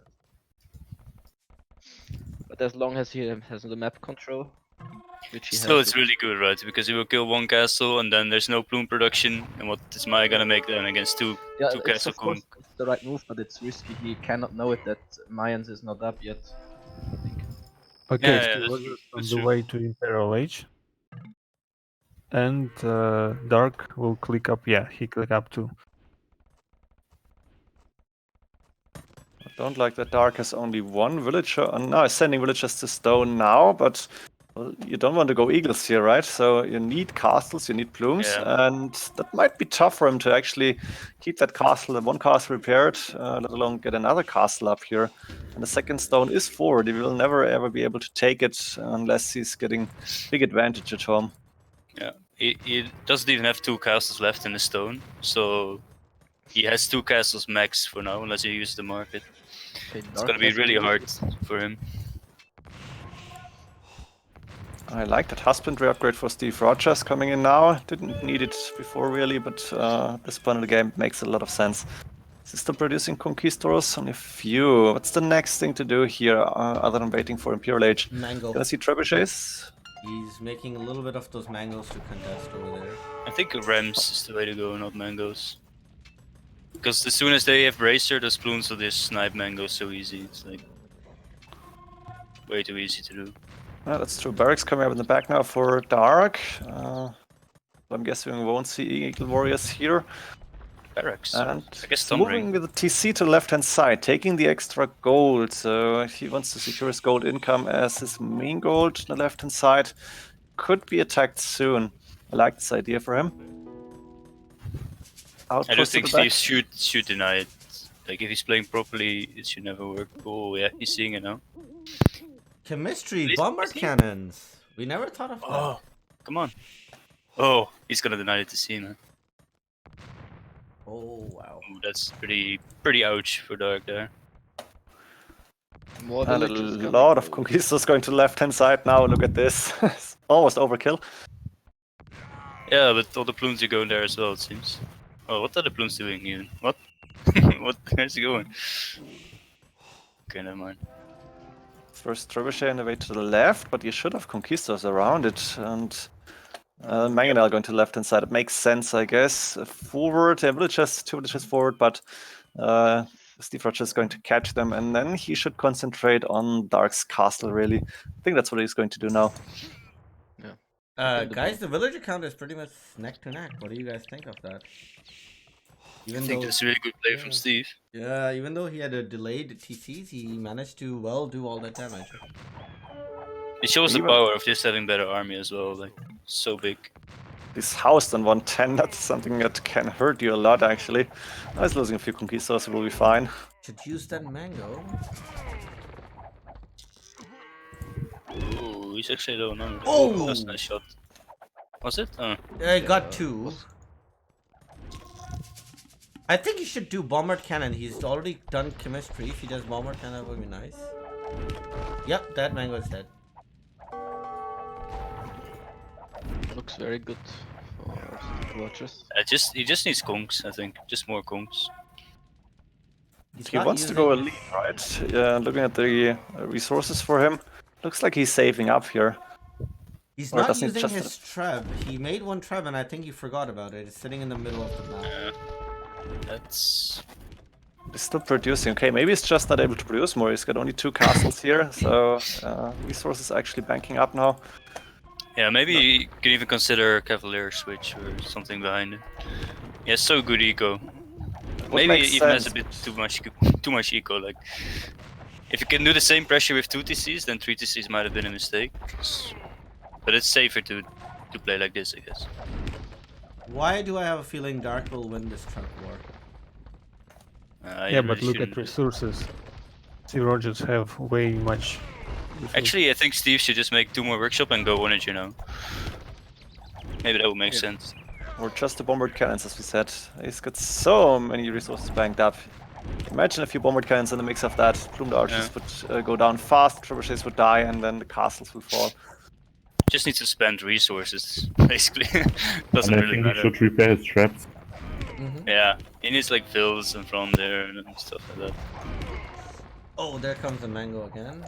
But as long as he has the map control, which he still has, it's really good, right? Because he will kill one castle and then there's no plume production. And what is Maya gonna make then against two yeah, two it's castle of course Kung? it's the right move, but it's risky. He cannot know it that Mayans is not up yet. I think. Okay, Yeah, Steve that's Rogers true, on that's the true. way to Imperial Age. And Dark will click up. Yeah, he click up too. I don't like that Dark has only one villager. Now he's sending villagers to stone now, but well, you don't want to go eagles here, right? So you need castles, you need plumes, Yeah. and that might be tough for him to actually keep that castle, the one castle repaired, let alone get another castle up here. And the second stone is forward. He will never ever be able to take it unless he's getting big advantage at home. Yeah. He doesn't even have two castles left in the stone, so he has two castles max for now, unless he uses the market. Okay, It's Dark gonna be has really a- hard for him. I like that husbandry upgrade for Steve Rogers coming in now. Didn't need it before really, but at this point of the game it makes a lot of sense. Is he still producing conquistadors? Only a few. What's the next thing to do here other than waiting for Imperial Age? Mango. Gonna see trebuchets? He's making a little bit of those mangoes to contest over there. I think Rams is the way to go, not mangoes. Because as soon as they have bracer, those plumes will just snipe mangoes so easy. It's like way too easy to do. Yeah, that's true. Barracks coming up in the back now for Dark. I'm guessing we won't see Eagle Warriors here. Barracks. And I guess he's Thumb moving Ring. with the TC to the left-hand side, taking the extra gold. So he wants to secure his gold income as his main gold on the left-hand side. Could be attacked soon. I like this idea for him. I don't Outpost to think the back. Steve should deny it. Like if he's playing properly, it should never work. Oh yeah, he's seeing it now. Chemistry, Please, bombard please. cannons. We never thought of that. Oh, come on. Oh, he's gonna deny it to see, man. Oh, wow. Ooh, that's pretty ouch for Dark there. More And a villagers coming. lot of conquistadors going to the left-hand side now. Look at this. Almost overkill. Yeah, but all the plumes are going there as well, it seems. Oh, what are the plumes doing even? What? Where's he going? Okay, never mind. First trebuchet on the way to the left, but you should have conquistadors around it. And Mangonel going to the left-hand side. It makes sense, I guess. Forward, villagers, two villagers forward, but Steve Rogers is going to catch them, and then he should concentrate on Dark's castle, really. I think that's what he's going to do now. Guys, the villager count is pretty much neck to neck. What do you guys think of that? I Even think though, that's a really good play yeah. from Steve. yeah, even though he had a delayed TCs, he managed to do all that damage. It shows the Even- power of just having better army as well, like so big. He's housed on 110. That's something that can hurt you a lot, actually. He's losing a few conquistadors. He will be fine. Should use that mango. Ooh, he's actually low number. Oh! That's a nice shot. Was it? Oh. I got two. I think he should do bombard cannon. He's already done chemistry. If he does bombard cannon, that would be nice. Yep, that mango is dead. Looks very good for Rogers. He just needs conks, I think. Just more conks. He's He not wants to go using- elite, right? Looking at the resources for him, looks like he's saving up here. He's Or not doesn't he using just- his treb. He made one treb, and I think he forgot about it. It's sitting in the middle of the map. That's He's still producing. Okay, maybe he's just not able to produce more. He's got only 2 castles here, so resources actually banking up now. yeah. Maybe you could even consider Cavalier switch or something behind it. He has so good eco. Maybe make he even has a sense. bit too much eco. Like, if you can do the same pressure with 2 TCs, then 3 TCs might have been a mistake. But it's safer to play like this, I guess. Why do I have a feeling Dark will win this treb war? Yeah, but look at resources. Steve Rogers have way much. resources. Actually, I think Steve should just make 2 more workshop and go on it, you know. Maybe that would make sense. Or just the bombard cannons, as we said. He's got so many resources banked up. Imagine a few bombard cannons in the mix of that. Plumed archers would go down fast, trebuchets would die, and then the castles will fall. Just needs to spend resources, basically. Doesn't And I really think matter. he should repair his traps. Yeah, he needs like fills in front there and stuff like that. Oh, there comes the mango again.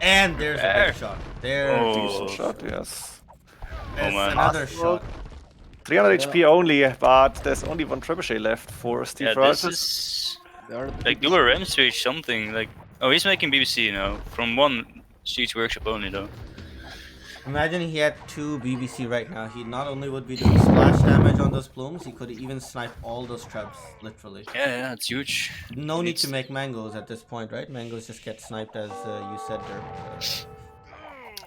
And there's a There. big shot. There. Oh. Decent shot, yes. There's man. another shot. 300 HP only, but there's only 1 trebuchet left for Steve Yeah, Rogers. this is They are the like do a ram switch something like. Oh, he's making BBC now from 1 siege workshop only though. Imagine he had 2 BBC right now. He not only would be doing splash damage on those plumes, he could even snipe all those traps, literally. Yeah, it's huge. No need to It's- make mangoes at this point, right? Mangoes just get sniped, as you said there.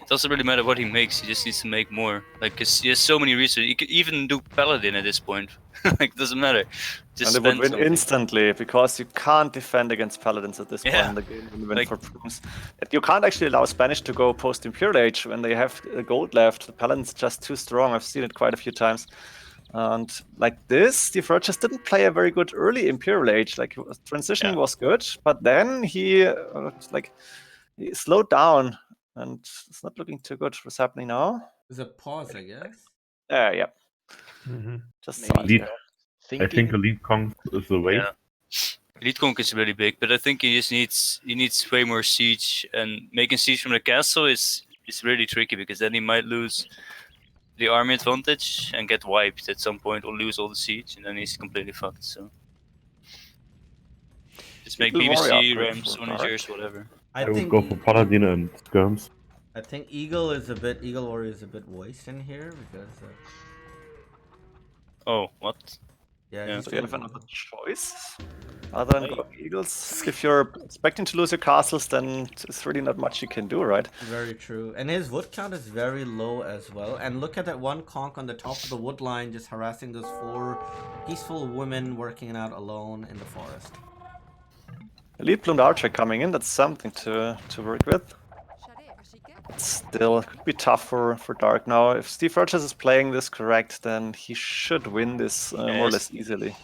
It doesn't really matter what he makes. He just needs to make more. Like, 'cause he has so many resources. He could even do paladin at this point. Like, it doesn't matter. Just And they would spend win something. instantly, because you can't defend against paladins at this point Yeah. in the game when you win Like- for plumes. You can't actually allow Spanish to go post-Imperial Age when they have gold left. The paladins are just too strong. I've seen it quite a few times. And like this, Steve Rogers didn't play a very good early Imperial Age. Like, transitioning was good, but then he he slowed down, and it's not looking too good. What's happening now? There's a pause, I guess. Yeah, Mhm. just Maybe side Elite. here. I think Elite Kong is the way. Yeah. Elite Conk is really big, but I think he just needs way more siege, and making siege from the castle is really tricky because then he might lose the army advantage and get wiped at some point or lose all the siege, and then he's completely fucked. So just make Eagle Warrior BBC, upgrade Rams, for Onagers, whatever. I would go for Paladin and Skirms. I think Eagle Warrior is a bit waste in here because Oh, what? yeah. he's So you have doing- another choice other than going Eagles. If you're expecting to lose your castles, then it's really not much you can do, right? Very true. And his wood count is very low as well. And look at that one conch on the top of the wood line just harassing those 4 peaceful women working out alone in the forest. Elite Plumed Archer coming in, that's something to work with. Still, it could be tough for Dark now. If Steve Rogers is playing this correct, then he should win this more or Yes. less easily.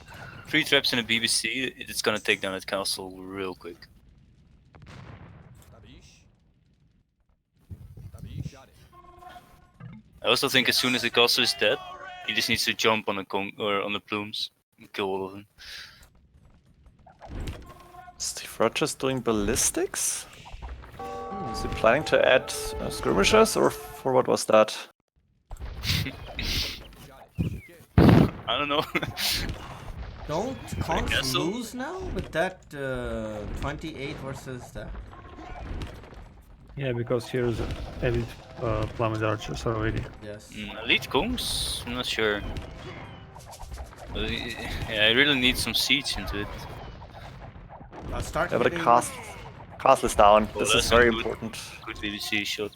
3 traps in a BBC, it's gonna take down that castle real quick. I also think as soon as the castle is dead, he just needs to jump on the or on the plumes and kill all of them. Steve Rogers doing ballistics? Is he planning to add skirmishers, or for what was that? I don't know. Don't conch castle? lose now with that 28 versus that? Yeah, because here's Elite Plummet Archers already. Yes. Elite Kongs? I'm not sure. But, yeah, I really need some siege into it. I'll start Yeah, but the hitting- castle is down. Oh, This that's is very a good- important. Good BBC shot.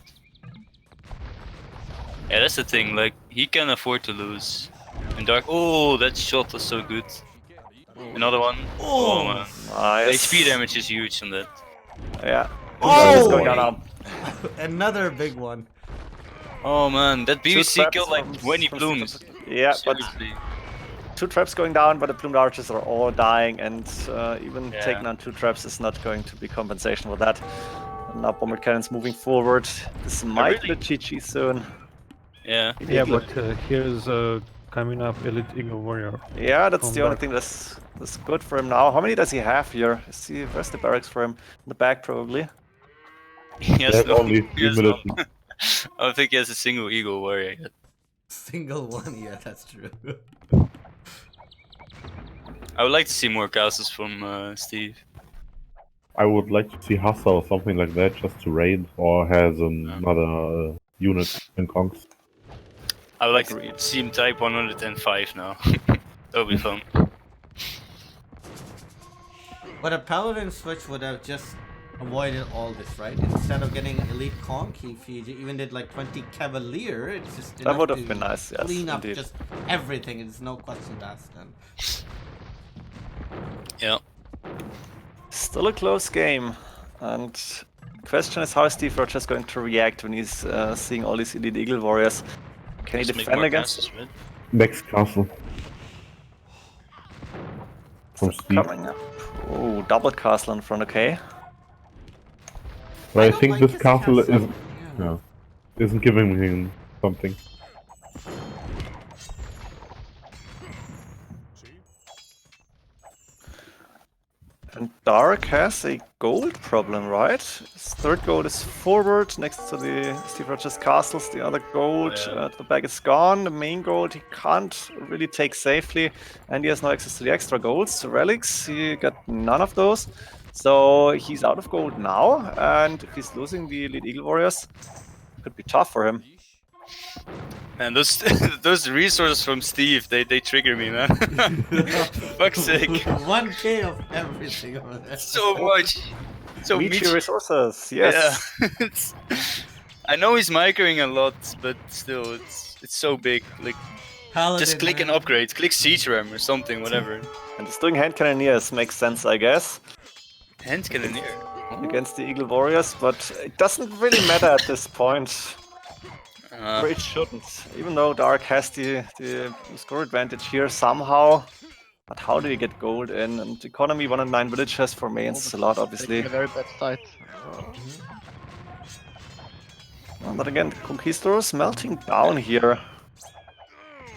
Yeah, that's the thing, like, he can afford to lose. And Dark, oh, that shot was so good. Another one. Oh, man. The Nice. HP damage is huge on that. Yeah. Oh! It's going down now. Another big one. Oh man, that BBC traps killed like from- 20 from- plumes. Yeah, but Seriously. 2 traps going down, but the plumed archers are all dying, and even Yeah. taking down 2 traps is not going to be compensation for that. And now bombard cannons moving forward. This might really- be GG soon. Yeah. Yeah, but here's coming up, Elite Eagle Warrior. Yeah, that's Come the only back. thing that's good for him now. How many does he have here? See, where's the barracks for him? In the back, probably. He They has have no. only He 3 has none. militants. I don't think he has a single Eagle Warrior yet. Single one, yeah, that's true. I would like to see more castles from Steve. I would like to see Hassa or something like that just to raid, or has another unit in Conks. I would like to Agreed. see him type 105 now. That would be fun. But a paladin switch would have just avoided all this, right? Instead of getting elite conk, if you even did like 20 cavalier, it's just That enough would have to been nice, yes, clean up indeed. just everything. It's no question asked then. Yeah. Still a close game. And question is how is Steve Rogers going to react when he's seeing all these Elite Eagle Warriors? Can he Just make defend more against castles, right? Next castle. From Steve. coming up? Oh, double castle in front, okay. But I don't think like this his castle castle. isn't, yeah, isn't giving him something. And Dark has a gold problem, right? His third gold is forward next to the Steve Rogers castles. The other gold Yeah. at the back is gone. The main gold he can't really take safely, and he has no access to the extra golds. To relics, he got none of those. So he's out of gold now, and if he's losing the Elite Eagle Warriors, it could be tough for him. Man, those those resources from Steve, they trigger me, man. Fuck's sake. 1k of everything over there. So much. So Meaty meaty. resources, yes. Yeah. I know he's microing a lot, but still, it's so big. Like, Paladin, just click an man. upgrade, click siege ram or something, whatever. And he's doing hand cannoneers makes sense, I guess, Hand cannoneer. against the Eagle Warriors, but it doesn't really matter at this point. Or it shouldn't. Even though Dark has the score advantage here somehow. But how do you get gold in? And economy 1 and 9 villages for mains a lot, obviously. Taking a very bad side. But again, the Conquistadors melting down here.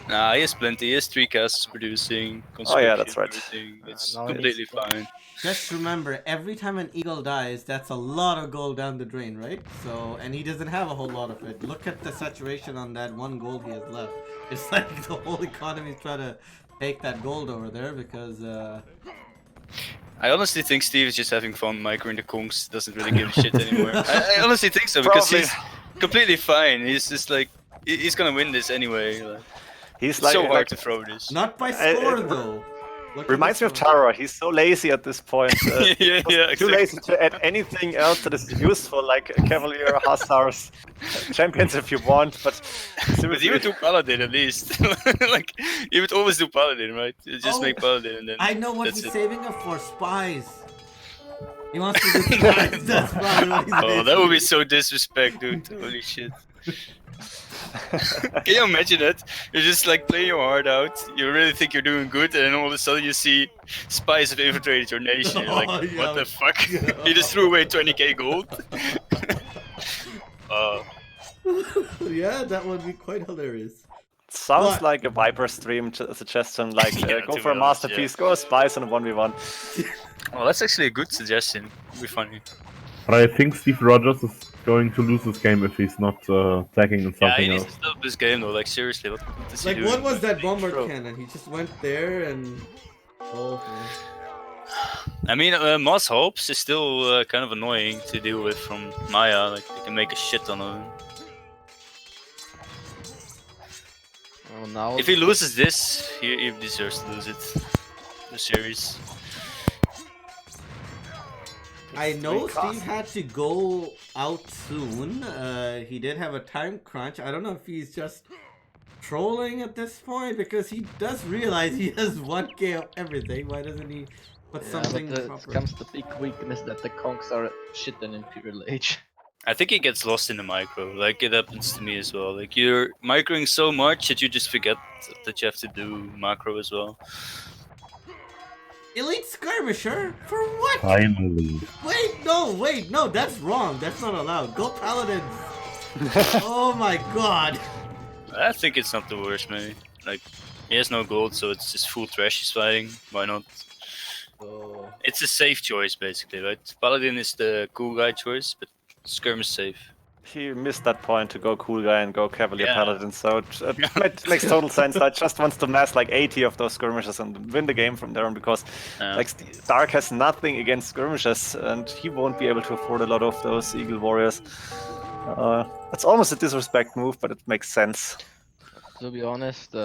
Nah, he has plenty. He has 3 castles producing. Oh, yeah, that's conscription, right. everything. It's now completely it's- fine. Just remember, every time an eagle dies, that's a lot of gold down the drain, right? So, and he doesn't have a whole lot of it. Look at the saturation on that 1 gold he has left. It's like the whole economy is trying to take that gold over there because, I honestly think Steve is just having fun microing the Kongs. Doesn't really give a shit anymore. I honestly think so because Probably. he's completely fine. He's just like he's gonna win this anyway. Like, He's it's like, so hard like to throw this. not by I- score it- though. Look at reminds me the of score. Tara. He's so lazy at this point. Yeah, Too exactly. lazy to add anything else that is useful, like Cavalier, Hussars, champions if you want, but But he seriously, would do Paladin at least. Like he would always do Paladin, right? Just Oh, make Paladin and then I know what that's he's it. saving up for, spies. He wants to do spies. That's probably what he's Oh, that would be saving. so disrespect, dude. Holy shit. Can you imagine that? You're just like playing your heart out. You really think you're doing good, and then all of a sudden you see spies have infiltrated your nation. You're like, Oh, yeah. what the fuck? You just threw away 20k gold. Yeah, that would be quite hilarious. sounds But- like a Viper stream suggestion, like Yeah, go to for a be honest, masterpiece, go spies on a 1v1. Well, that's actually a good suggestion. It'd be funny. But I think Steve Rogers is going to lose this game if he's not tagging in Yeah, he something needs to else. stop this game though. Like seriously, what is he Like, doing? what was that bomber True. cannon? He just went there and. Oh, man. I mean, Moss Hopes is still kind of annoying to deal with from Maya. Like, they can make a shit ton of him. Oh, now If he loses this, he deserves to lose it. The series. I know Three Steve had to go out soon. He did have a time crunch. I don't know if he's just trolling at this point because he does realize he has 1k of everything. Why doesn't he put yeah, something but it proper? comes the big weakness that the Kongs are shit in Imperial Age. I think he gets lost in the micro. Like, it happens to me as well. Like, you're microing so much that you just forget that you have to do macro as well. Elite skirmisher? For what? Finally. Wait, no, that's wrong. That's not allowed. Go paladins. Oh my god. I think it's not the worst, maybe. Like, he has no gold, so it's just full trash he's fighting. Why not? So It's a safe choice, basically, right? Paladin is the cool guy choice, but Skirm is safe. He missed that point to go cool guy and go Cavalier Yeah. Paladin, so it makes total sense. I just wants to mass like 80 of those skirmishes and win the game from there on, because Yeah. like Dark has nothing against skirmishes and he won't be able to afford a lot of those Eagle Warriors. It's almost a disrespect move, but it makes sense. To be honest,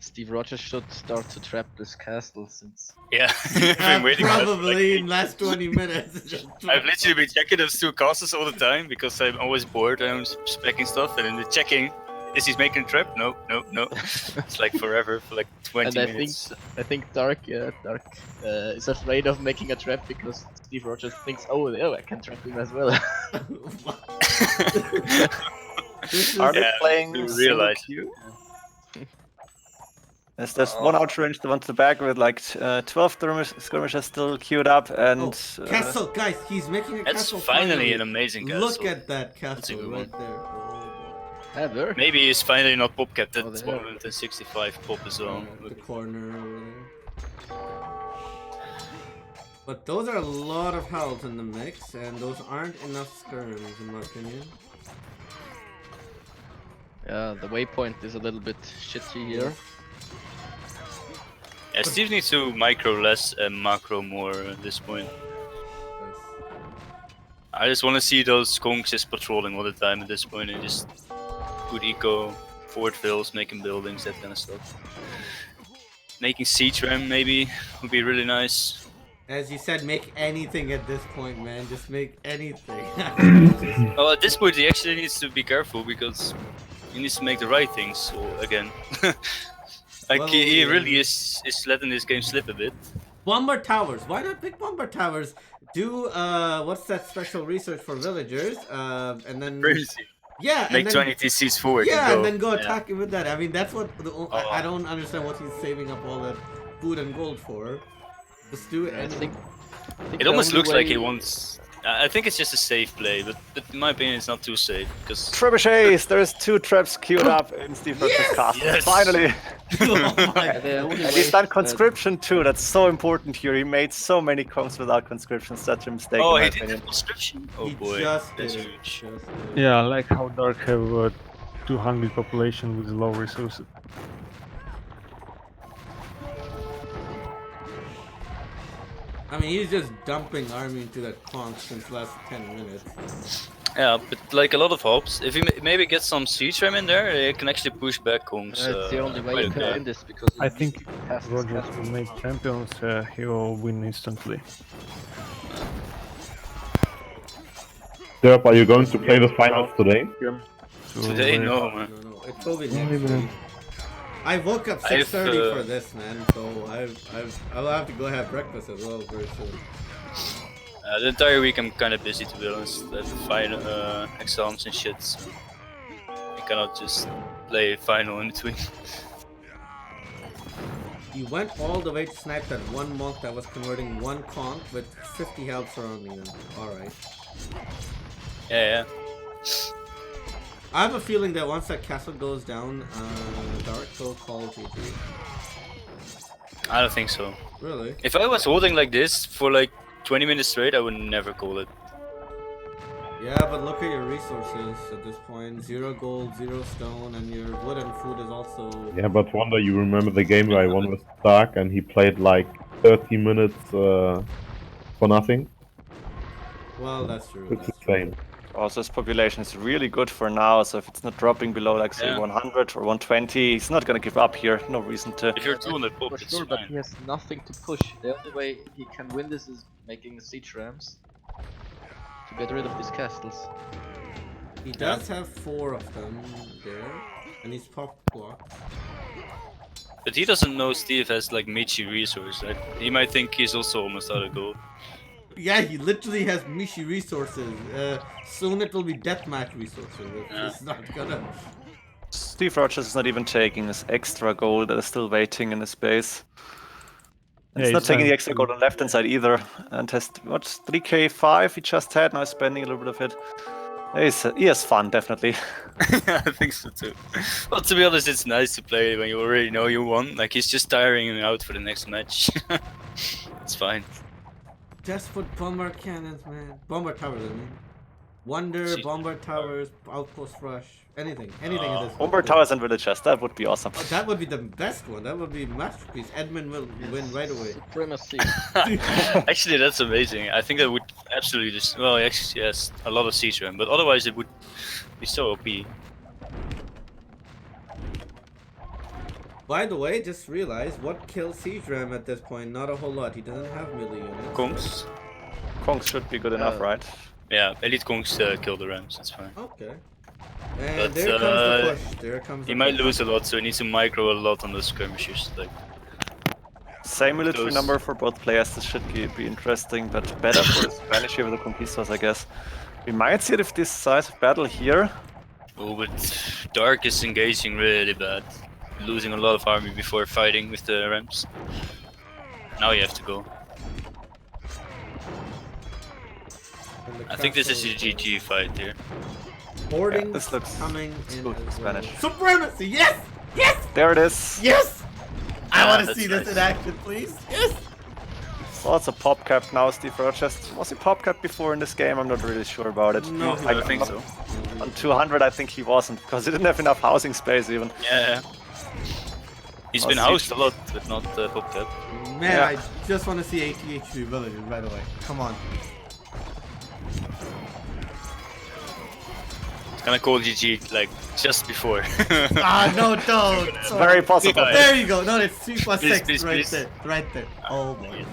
Steve Rogers should start to trap this castle since Yeah, I've been waiting for that for, like, probably in last 20 minutes. I've literally been checking those two castles all the time because I'm always bored and I'm specking stuff, and then the checking. Is he making a trap? No, no, no. It's like forever for like 20 and minutes. I think Dark is afraid of making a trap because Steve Rogers thinks, oh, I can trap him as well. This is, Are they Yeah, playing you solo realize. queue? There's one outranged, the one to the back with like 12 skirmishes still queued up, and castle, guys, he's making a That's castle. finally an amazing castle. Look at that That's a castle good right one. there. Oh Ever? Maybe he's finally not pop capped at Oh, there. 165 pop as boy. well. The corner over there. But those are a lot of health in the mix, and those aren't enough skirms, in my opinion. Yeah, the waypoint is a little bit shitty here. Yeah, Steve needs to micro less and macro more at this point. Yes. I just want to see those conks just patrolling all the time at this point and just good eco, forward fills, making buildings, that kind of stuff. Making siege ram maybe would be really nice. As you said, make anything at this point, man. Just make anything. Well, at this point he actually needs to be careful because he needs to make the right things again. Like Well, he yeah. really is letting this game slip a bit. Bomber towers. Why not pick bomber towers? Do what's that special research for villagers? And then Crazy. yeah, Make and then, 20 TCs forward. yeah, and and then go Yeah. attack him with that. I mean, that's what I Oh. don't understand what he's saving up all that food and gold for. Just do it. I think It the almost only looks like he way- wants. I think it's just a safe play, but in my opinion, it's not too safe because trebuchets. There's 2 traps queued up in Steve Rogers' Yes! castle. Yes! Finally, Oh my the only and way he's done that- conscription too. That's so important here. He made so many conks without conscription. Such a mistake. oh, in my he did opinion. the conscription. Oh He boy, just that's did it. huge. Just did it. Yeah, I like how Dark have 200 population with low resources. I mean, he's just dumping army into that conch since last 10 minutes. Yeah, but like a lot of hopes. If he maybe get some siege ram in there, he can actually push back conks. It's the only way quite you can okay. win this because I you think need to pass this Rogers castle. will make champions, he will win instantly. Derp, are you going to play the finals today? So Today, very- no, man. No, it will be Yeah, next maybe week. I woke up I've, 6:30 for this, man. So I'll have to go have breakfast as well very soon. The entire week I'm kind of busy, to be honest. I have to fight exams and shit, so I cannot just play final in between. You went all the way to snipe that one monk that was converting one conch with 50 health surrounding him. Alright. Yeah, I have a feeling that once that castle goes down, Dark will call GG. I don't think so. Really? If I was holding like this for like 20 minutes straight, I would never call it. Yeah, but look at your resources at this point. 0 gold, 0 stone, and your wood and food is also... Yeah, but Wonder, you remember the game where I won with Dark and he played like 30 minutes for nothing? Well, that's true. It's That's true. insane. Also, his population is really good for now, so if it's not dropping below, like, say, Yeah. 100 or 120, he's not gonna give up here. No reason to. If you're 200 pop, For it's sure, but fine. he has nothing to push. The only way he can win this is making siege rams to get rid of these castles. He does have 4 of them there, and he's pop blocked. But he doesn't know Steve has like Michi resource. Right? He might think he's also almost out of gold. Yeah, he literally has Mishi resources. Soon it will be deathmatch resources. It's not gonna... Steve Rogers is not even taking his extra gold that is still waiting in his base. Yeah, He's not it's taking the time extra to- gold on the left hand side either. And has, what, 3k5 he just had, now he's spending a little bit of it. He has fun, definitely. I think so too. Well, to be honest, it's nice to play when you already know you won. Like, he's just tiring him out for the next match. It's fine. Just put bomber cannons, man. Bomber towers, I mean. Wonder, See- bomber towers, outpost rush, anything at this point. Bomber towers and villagers, that would be awesome. Oh, that would be the best one. That would be masterpiece. Edmund will win right away. Supremacy. Actually, that's amazing. I think I would absolutely just. Well, actually, yes, a lot of siege ram, but otherwise it would be so OP. By the way, just realized what kills Siege Ram at this point. Not a whole lot. He doesn't have melee units. Kongs. Kongs should be good enough, right? Yeah, elite Kongs kill the rams. That's fine. Okay. And But, there comes the push. There comes. He the might push. lose a lot, so he needs to micro a lot on the skirmishers. Like, Same military Those- number for both players. This should be interesting, but better for the Spanish here with the Conquistadors, I guess. We might see it if this size of battle here. oh, but Dark is engaging really bad, losing a lot of army before fighting with the rams. Now you have to go. And the I think this is castle a GG fight here. Hoarding this looks coming in good as Spanish. well. Supremacy! Yes! Yes! There it is. Yes! I Ah, want to that's see this nice. in action, please. Yes! So it's a pop cap now, Steve Rogers. Was he pop cap before in this game? I'm not really sure about it. No, I don't think so. On 200, I think he wasn't, because he didn't have enough housing space even. Yeah. He's Oh, been siege. housed a lot, but not popped up. Man, Yeah. I just want to see ATHP villages right away. Come on. Gonna call GG like just before. Ah, no, don't. It's very possible. Yeah. There you go. No, it's 3 plus Please, 6 please, right please. there. Right there. Oh boy.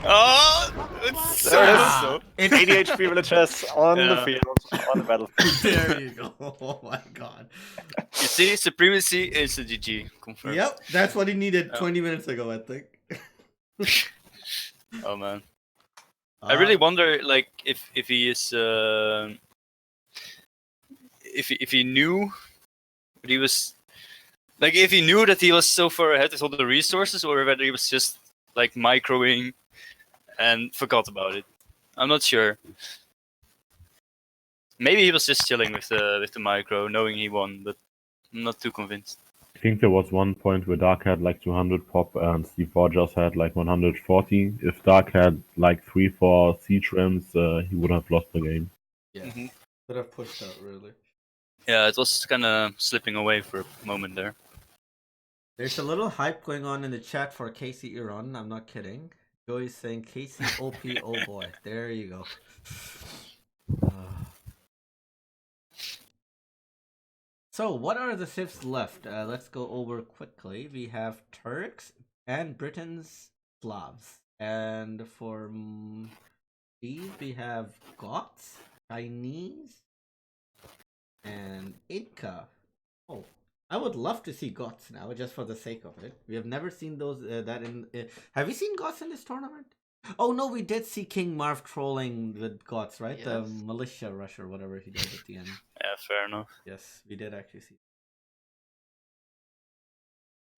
Oh, it's There it is. so. It's 80 HP villagers on the Yeah. field, on the battlefield. There you go. Oh my god. You see, supremacy is a GG. Confirmed. Yep, that's what he needed Yeah. 20 minutes ago, I think. Oh man. I really wonder, like, if he is, if he knew that he was, like, if he knew that he was so far ahead with all the resources, or whether he was just like microing and forgot about it. I'm not sure. Maybe he was just chilling with the micro, knowing he won, but I'm not too convinced. I think there was one point where Dark had like 200 pop and Steve Rogers had like 140. If Dark had like 3-4 siege rams, he would have lost the game. Yeah. Mhm. Could have pushed out, really. Yeah, it was kind of slipping away for a moment there. There's a little hype going on in the chat for Casey Iran. I'm not kidding. Joey's saying Casey OP, oh boy. There you go. So, what are the civs left? Let's go over quickly. We have Turks and Britons, Slavs. And for these, we have Goths, Chinese, and Inca. Oh, I would love to see Goths now, just for the sake of it. We have never seen those that in. Have you seen Goths in this tournament? Oh no, we did see King Marv trolling with Goths, right? The Yes. militia rush or whatever he did at the end. Yeah, fair enough. Yes, we did actually see.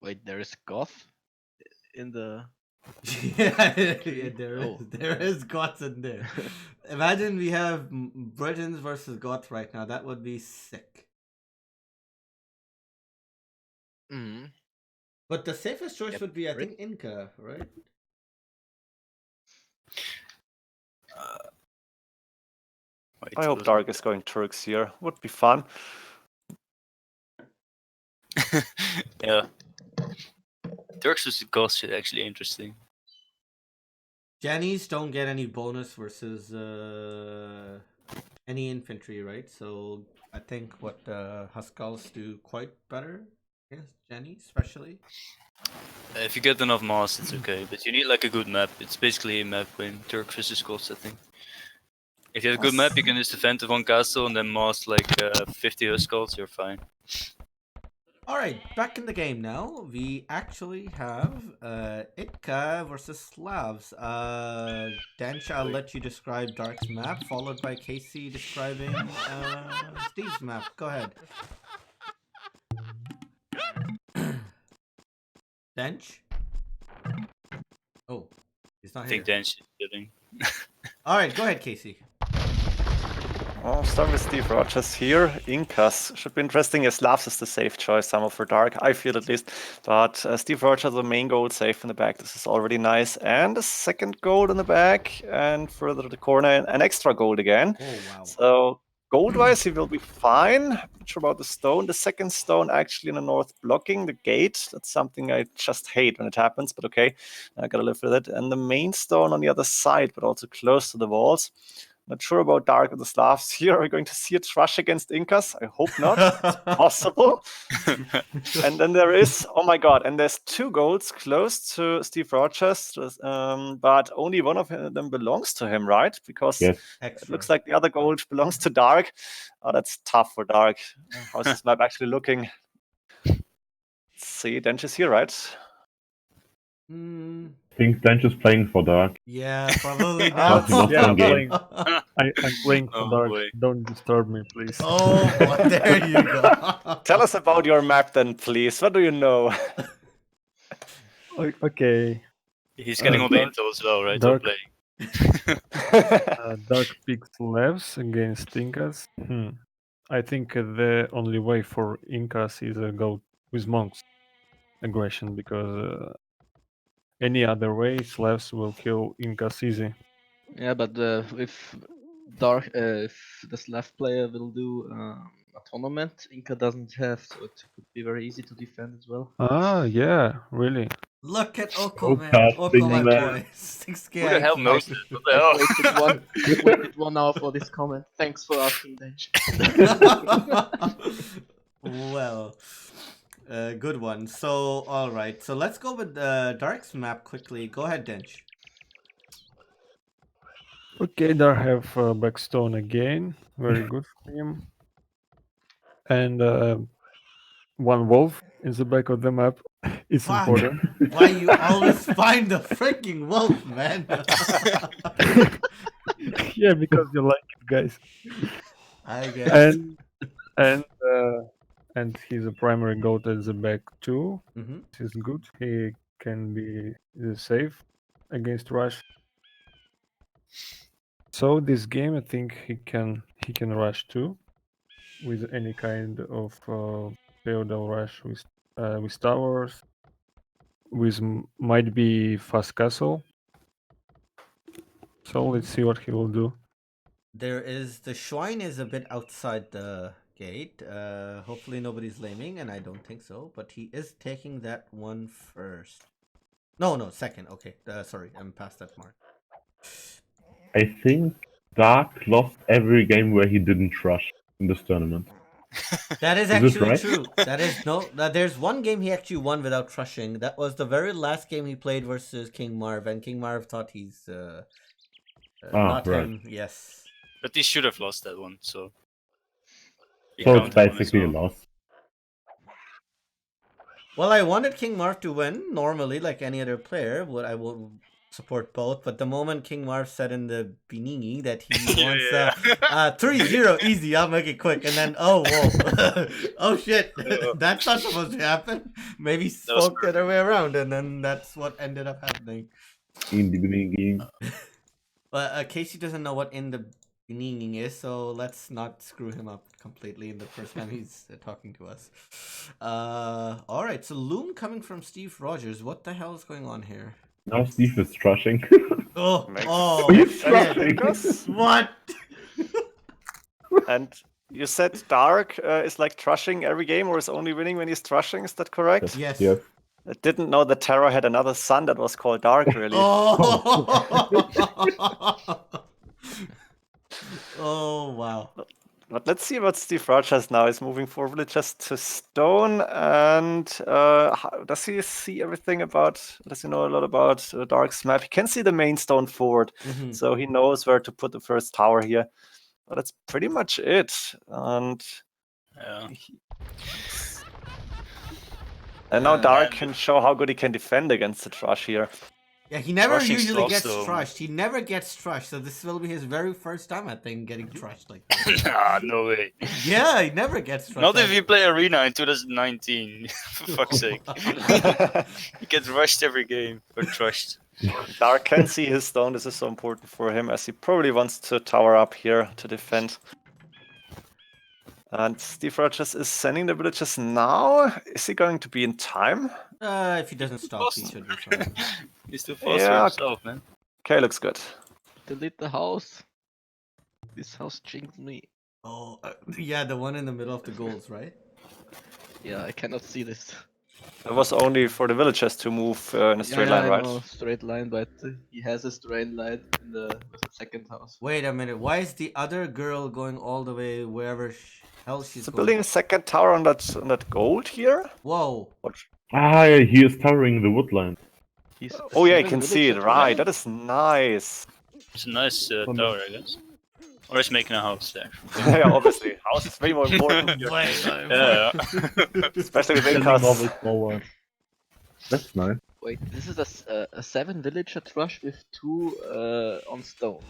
Wait, there is Goth in the. Yeah, Oh. there is Goths in there. Imagine we have Britons versus Goths right now. That would be sick. Mm. But the safest choice Yep, would be, I Brit- think, Inca, right? Wait, I hope those- Dark is going Turks here. Would be fun. Yeah. Turks vs Goths is actually interesting. Jennies don't get any bonus versus any infantry, right? So I think what Huskals do quite better. Yes, Jenny especially. If you get enough mass, it's okay, but you need like a good map. It's basically a map in Turk vs Goths, I think. If you have a good map, you can just defend the one castle and then mass like 50 Huskals, you're fine. All right, back in the game now. We actually have Itka versus Slavs. Danch, I'll let you describe Dark's map, followed by Casey describing Steve's map. Go ahead. Danch? Oh, he's not I here. think Dan should be kidding. All right, go ahead, Casey. I'll start with Steve Rogers here. Incas should be interesting. As Slavs is the safe choice, some for Dark, I feel at least. But Steve Rogers, the main gold safe in the back. This is already nice. And a second gold in the back. And further to the corner, an extra gold again. Oh, wow. So gold-wise, he will be fine. Not sure about the stone. The second stone actually in the north blocking the gate. That's something I just hate when it happens, but okay. I gotta live with it. And the main stone on the other side, but also close to the walls. Not sure about Dark and the Slavs here. Are we going to see a Trush against Incas? I hope not. It's possible. And then there is, oh my god, and there's 2 golds close to Steve Rogers, but only one of them belongs to him, right? Because Yes. it looks like the other gold belongs to Dark. Oh, that's tough for Dark. How's this map actually looking? Let's see, Dench is here, right? I think Dench is playing for Dark. Yeah, probably Because he now. lost Yeah, one game. I'm playing for Oh, Dark. boy. Don't disturb me, please. Oh, boy, there you go. Tell us about your map then, please. What do you know? Okay. He's getting all the Dark- intel as well, right? Dark- While playing. Dark picks Levs against Incas. I think the only way for Incas is go with monks aggression, because any other way Slavs will kill Incas easy. Yeah, but if the Slav player will do a tournament, Inca doesn't have, so it could be very easy to defend as well. Ah, yeah, really. Look at Oko, man. Casting Oko, my man. boy. 6k Who the hell IQ. knows this? What the I hell? waited 1 hour for this comment. Thanks for asking, Dench. Well, good one. So, all right. So let's go with Dark's map quickly. Go ahead, Dench. Okay, Dark have Backstone again. Very good for him. And one wolf in the back of the map. It's Fuck. important. Why you always find the freaking wolf, man? Yeah, because you like it, guys. I guess. And he's a primary goat at the back too. Mhm. This is good. He can be safe against rush. So this game, I think he can rush too, with any kind of feudal rush with towers, with might be fast castle. So let's see what he will do. There is the shrine is a bit outside the gate. Hopefully nobody's laming, and I don't think so. But he is taking that one first. No, second. Okay, sorry, I'm past that mark. I think Dark lost every game where he didn't rush in this tournament. That is Is this actually right? true. That is there's one game he actually won without crushing. That was the very last game he played versus King Marv, and King Marv thought he's not right. him. Yes. But he should have lost that one, so. he So it's counted one as basically a well. loss. Well, I wanted King Marv to win normally, like any other player. I will support both, but the moment King Marv said in the Binini that he wants 3-0 easy, I'll make it quick, and then oh whoa, oh shit, that's not supposed to happen. Maybe spoke the other way around, and then that's what ended up happening. In the beginning. But Casey doesn't know what in the Binini is, so let's not screw him up completely in the first time he's talking to us. All right, so Loom coming from Steve Rogers. What the hell is going on here? Now Steve is trushing. He's trushing. What? And you said Dark is like trushing every game, or is only winning when he's trushing. Is that correct? Yes. Yes. I didn't know that Terra had another son that was called Dark, really. Oh, wow. But let's see what Steve Rogers now is moving for villagers to stone. And does he see everything about, does he know a lot about Dark's map? He can see the main stone forward, so he knows where to put the first tower here. But that's pretty much it. And now Dark can show how good he can defend against the Trush here. Yeah, he never Trushing usually slow gets still. trushed. He never gets trushed, so this will be his very first time, I think, getting trushed like this. No way. Yeah, he never gets trushed. Not if you play Arena in 2019. For fuck's sake. He gets rushed every game or trushed. Dark can see his stone. This is so important for him, as he probably wants to tower up here to defend. And Steve Rogers is sending the villagers now. Is he going to be in time? If he doesn't stop, he should be fine. He's too fast for Yeah. himself, man. Okay, looks good. Delete the house. This house jinxed me. Oh, yeah, the one in the middle of the golds, right? Yeah, I cannot see this. It was only for the villagers to move in a straight line, I right? know, straight line, but he has a straight line in with the second house. Wait a minute. Why is the other girl going all the way wherever hell she's So going? building a second tower on that gold here. Whoa. What? Ah, yeah, he is towering the woodland. He's a Oh yeah, you 7 can see it. villager Right, tower. that is nice. It's a nice tower, I guess. Or he's making a house there. Yeah, obviously, house is way more important. here. Yeah. Especially with Sending all Incas. this forward. That's nice. Wait, this is a 7 villager trush with 2 on stone.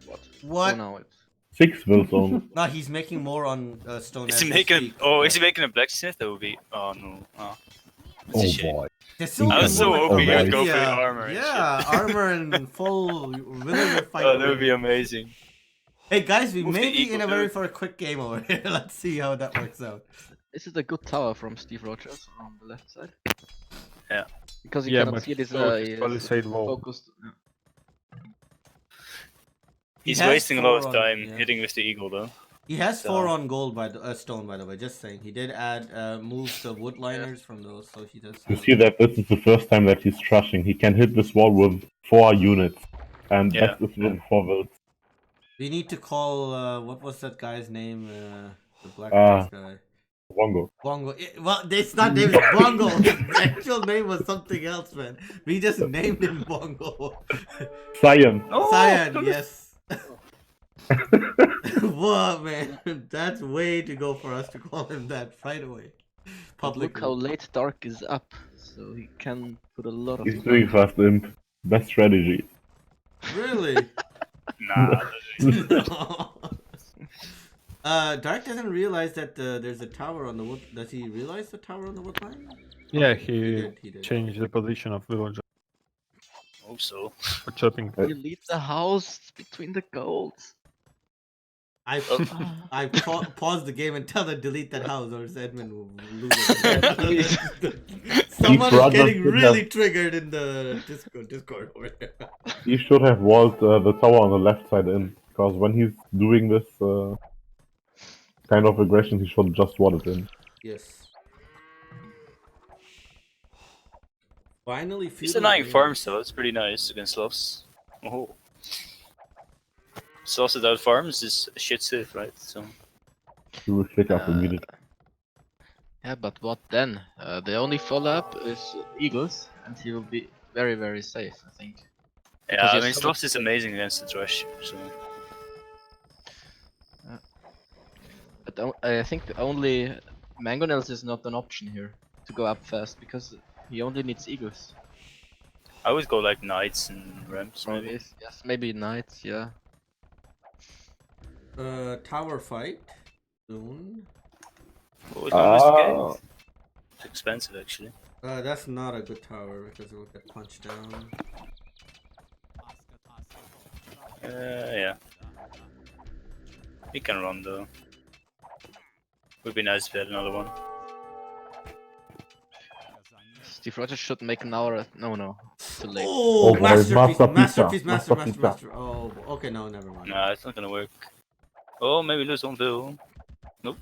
What? What? Oh, no, it's 6 wills on. No, he's making more on stone. Is as he we making? speak. Is he making a blacksmith? That would be. Oh no. Oh. That's a Oh shame. boy. There's so I many was so more hoping you would go for the yeah, armor and Yeah, armor and full villager fight. Oh, that would be amazing. Hey guys, we Move may the be in eagle, a very dude. for a quick game over here. Let's see how that works out. This is a good tower from Steve Rogers on the left side. Yeah. Because you Yeah, cannot but see this so he is palisade wall. focused. He He's has wasting a lot of 4 on- time yeah. hitting with the eagle, though. He has So- 4 on gold by the stone, by the way. Just saying, he did add move the woodliners from those, so he does. You see that this is the first time that he's trushing. He can hit this wall with 4 units. And Yeah. that is with 4 wills. We need to call. What was that guy's name? The black guy. Wongo. Bongo. Well, it's not named Bongo. His actual name was something else, man. We just named him Bongo. Cyan. Cyan, yes. Whoa, man. That's way to go for us to call him that right away. But look Publicly. how late Dark is up, so he can put a lot of. He's doing fast imp. Best strategy. Really? Nah. Dark doesn't realize that there's a tower on the wood. Does he realize the tower on the wood line? Yeah, He he did. changed the position of villager Hope so. for chopping. Delete the house between the golds. I paused the game and tell her delete that house or else Edmund will lose it. Someone is Rogers getting should really have- triggered in the Discord over there. He should have walled the tower on the left side in. Because when he's doing this kind of aggression, he should just wall it in. Yes. Finally, He's feudal denying game. farms, though. It's pretty nice against Sloths. Oh. Sloths without farms is a shit save, right? So. He will click up immediately. Yeah, but what then? The only follow-up is Eagles, and he will be very, very safe, I think. Yeah, Because I he's mean, so- Sloths is amazing against the Thrush, so. But I think only Mangonels is not an option here to go up fast, because he only needs Eagles. I would go like Knights and Rams, maybe. Yes, maybe Knights, yeah. Tower fight soon. What was my list again? Ah. It's expensive, actually. That's not a good tower because it will get punched down. Yeah. He can run, though. Would be nice if he had another one. Steve Rogers should make an hour. No, too late. Oh, Oh boy, masterpiece, master master, pizza. Oh, okay, no, never mind. Nah, it's not gonna work. Oh, maybe lose on Bill. Nope.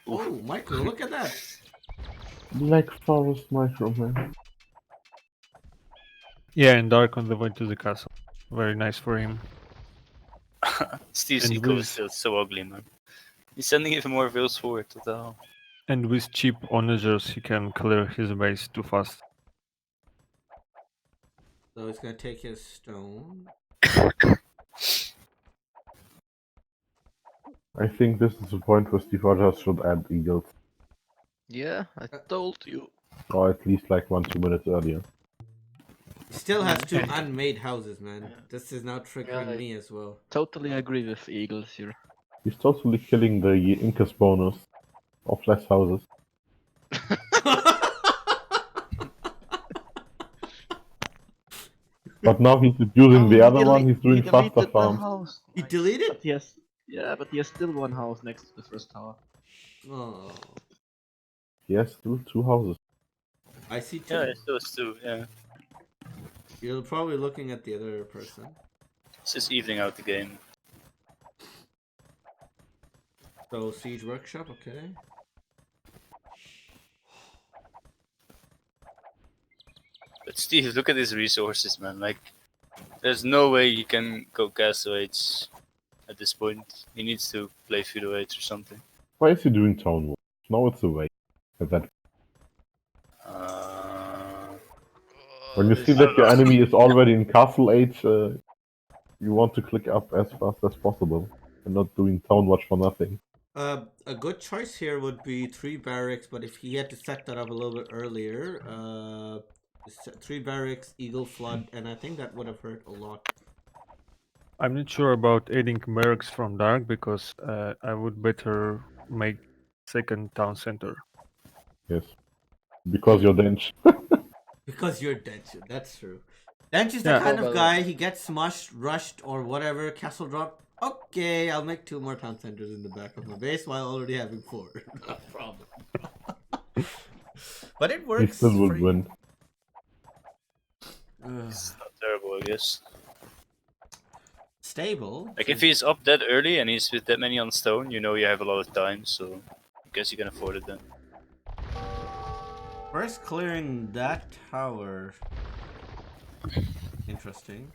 Oh, Michael, look at that. Black Forest Micro, man. Yeah, and Dark on the way to the castle. Very nice for him. Steve's And eco with- is still so ugly, man. He's sending even more vills forward, what the hell? And with cheap onagers, he can clear his base too fast. So it's gonna take his stone. I think this is the point where Steve Rogers should add eagles. Yeah, I told you. Or at least like 1-2 minutes earlier. He still has 2 unmade houses, man. This is now triggering Yeah, me as well. Totally agree with Eagles here. He's totally killing the Incas bonus of less houses. But now he's using the other one, he's doing faster farms. House. He deleted? But he has, yeah, but he has still one house next to the first tower. Oh, He has still 2 houses. I see two. Yeah, it's those two. Yeah, You're probably looking at the other person. it's just evening out the game. So Siege Workshop, okay. But Steve, look at his resources, man. Like, there's no way he can go Castaways at this point. He needs to play Feudal-Aids or something. Why is he doing Town Wall? Now it's away. At that, when you see that your enemy is already in Castle Age, you want to click up as fast as possible and not doing Town Watch for nothing. A good choice here would be 3 barracks, but if he had to set that up a little bit earlier, 3 barracks, Eagle Flood, and I think that would have hurt a lot. I'm not sure about adding barracks from dark because I would better make second town center. Yes. Because you're dench. Because you're Dench, that's true. Dench is the Yeah. kind of Well, guy, he gets smushed, rushed, or whatever, castle drop. Okay, I'll make 2 more town centers in the back of my base while already having 4. Not a problem. But it He works. still for would you. win. It's not terrible, I guess. Stable. Like, if he's up that early and he's with that many on stone, you know you have a lot of time, so I guess you can afford it then. First clearing that tower. Interesting.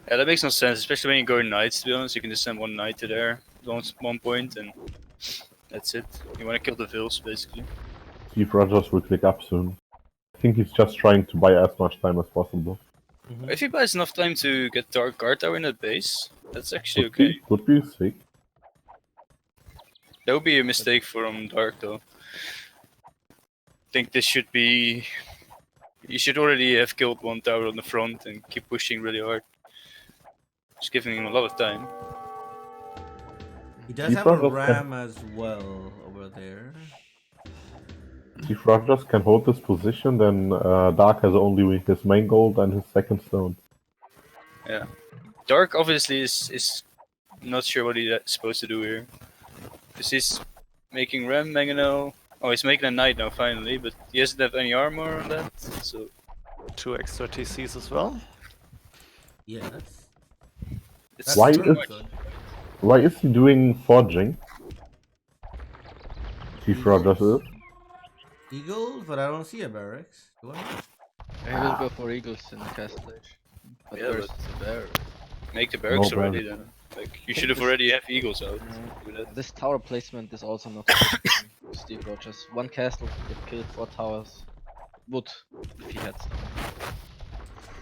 Yeah, that makes no sense, especially when you go in knights, to be honest. You can just send 1 knight to there, one point, and that's it. You want to kill the vills, basically. Steve Rogers will click up soon. I think he's just trying to buy as much time as possible. If he buys enough time to get Dark Guard Tower in that base, that's actually Could be, okay. could be sick. That would be a mistake from Dark, though. I think this should be... You should already have killed 1 tower on the front and keep pushing really hard. Just giving him a lot of time. He does Steve have a Rogers ram as well over there. If Rogers can hold this position, then Dark has only his main gold and his second stone. Yeah. Dark obviously is not sure what he's supposed to do here. Because he's making Ram Mangonel. Oh, he's making a knight now finally, but he doesn't have any armor on that, so... 2 extra TCs as well. Yes. It's Why too is- much. Why is he doing forging? Steve Rogers is. Eagles, but I don't see a barracks. Do I? I will go for eagles in the castle age. But Yeah, first the bear. Make the barracks No already then. Like, you should have already have eagles out. Do that. This tower placement is also not good from Steve Rogers. 1 castle could kill 4 towers. Would, if he had stone.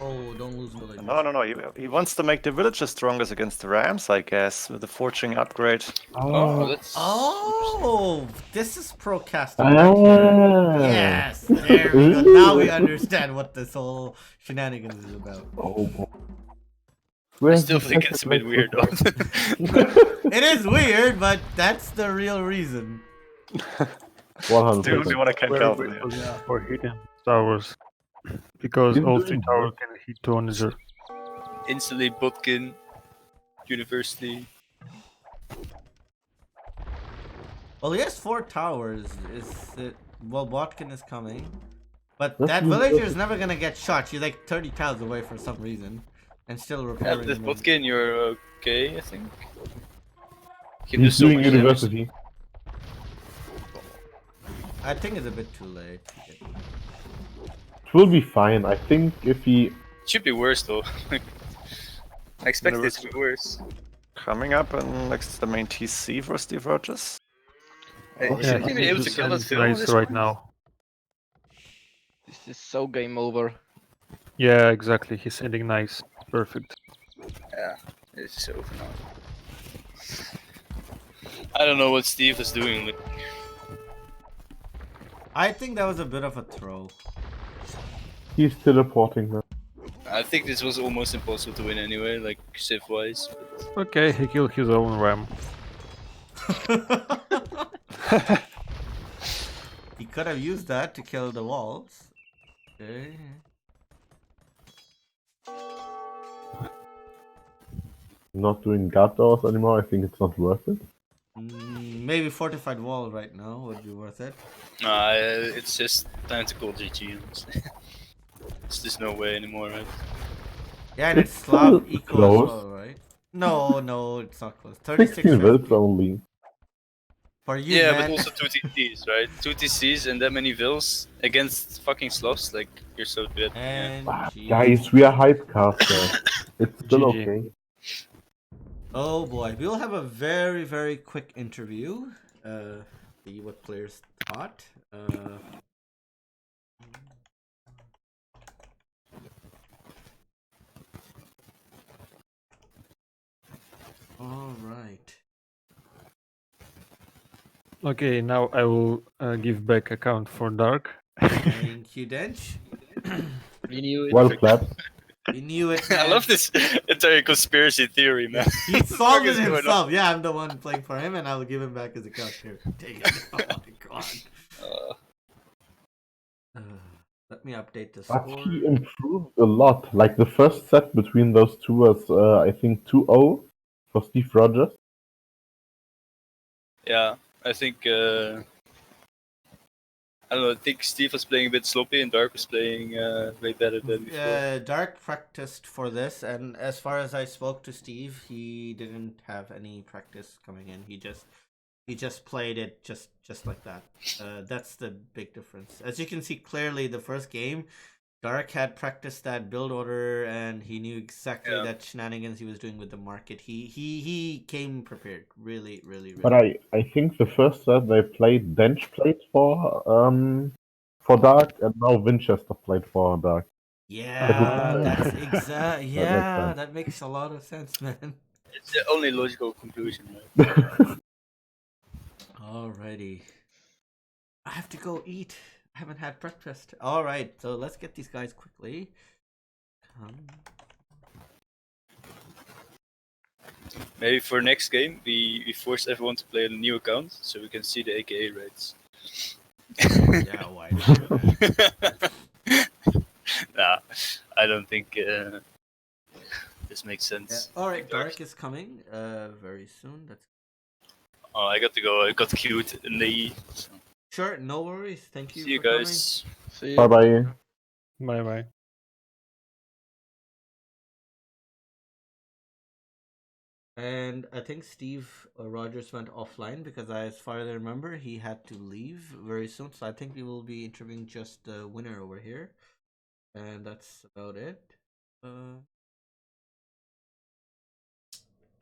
Oh, don't lose village. No. He wants to make the villages strongest against the Rams, I guess, with the forging upgrade. Oh, that's... Oh, this is procasting. Ah. Yes, there we go. Now we understand what this whole shenanigans is about. Oh. I still think it's a bit weird though. It is weird, but that's the real reason. 100%. The only one I can't help with. For hidden towers. Because He's all doing 3 towers can hit 200. Instantly Botkin, University. Well, he has 4 towers. Well, Botkin is coming. But That's that really villager is good. never gonna get shot. She's like 30 tiles away for some reason. And still Yeah, repairing with them. Botkin you're okay, I think. You can do He's so doing much damage. university. I think it's a bit too late. It will be fine. I think if he... It should be worse though. I expect it to be worse. Coming up and next to the main TC for Steve Rogers. You shouldn't be able to kill that film nice right now. This is so game over. Yeah, exactly. He's ending nice. Perfect. Yeah, it's over now. I don't know what Steve is doing. Like, I think that was a bit of a throw. He's teleporting now. I think this was almost impossible to win anyway, like Civ wise. Okay, he killed his own ram. He could have used that to kill the walls. Okay. not doing guard doors anymore, I think it's not worth it. Maybe fortified wall right now would be worth it. Nah, it's just time to call GG. Honestly. There's just no way anymore, right? Yeah, and it's It's Slav still eco close. as well, right? No, it's not close. 36 16 for vills SP. only. For you, Yeah, man. but also 2 TCs, right? 2 TCs and that many vills against fucking sloths, like, you're so dead. Yeah. And Guys, we are hypecasters. It's still GG. okay. oh boy, we'll have a very, very quick interview. See what players thought. All right. Okay, now I will give back account for Dark. Thank you, Dench. We knew it. Well played. We knew it, I man. love this entire conspiracy theory, man. He What the solved fuck it is going on? himself. Yeah, I'm the one playing for him, and I will give him back his account here. Take it. Oh my god. Let me update the But score. he improved a lot. Like the first set between those two was, I think, 2-0 for Steve Rogers. Yeah, I think I don't know. I think Steve was playing a bit sloppy and Dark was playing way better than before. Dark practiced for this, and as far as I spoke to Steve, he didn't have any practice coming in. He just played it just like that. That's the big difference. As you can see clearly, the first game, Dark had practiced that build order, and he knew exactly Yeah. that shenanigans he was doing with the market. He came prepared, really. But I think the first set they played, Dench played for Dark, and now Winchester played for Dark. Yeah, would- that's exact. makes Yeah, sense. that makes a lot of sense, man. It's the only logical conclusion, right? Alrighty. I have to go eat. I haven't had breakfast. Alright, so let's get these guys quickly. Maybe for next game we force everyone to play on a new account so we can see the AKA rates. Yeah, why not? Nah, I don't think this makes Yeah. sense. Alright, Dark is coming very soon. That's Oh, I got to go. I got queued in the E. So. sure, no worries. Thank you See you for coming. guys. See Bye bye. Bye bye. And I think Steve Rogers went offline because, as far as I remember, he had to leave very soon. So I think we will be interviewing just the winner over here, and that's about it.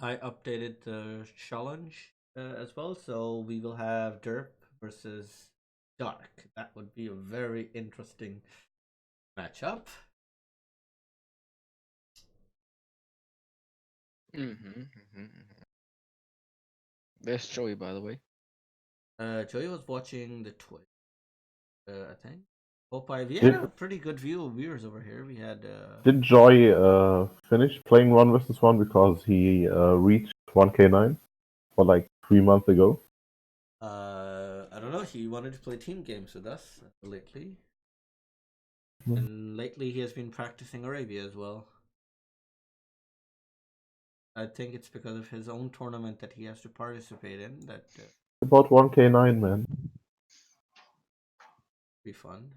I updated the challenge as well, so we will have Derp versus Dark. That would be a very interesting matchup. Where's Joey, by the way? Joey was watching the Twitch, I think. Hope we had a pretty good view of viewers over here. We had. Did Joy finish playing 1v1 because he reached 1k9 for like 3 months ago? I don't know. He wanted to play team games with us lately, and lately he has been practicing Arabia as well. I think it's because of his own tournament that he has to participate in. That About 1k9, man. be fun.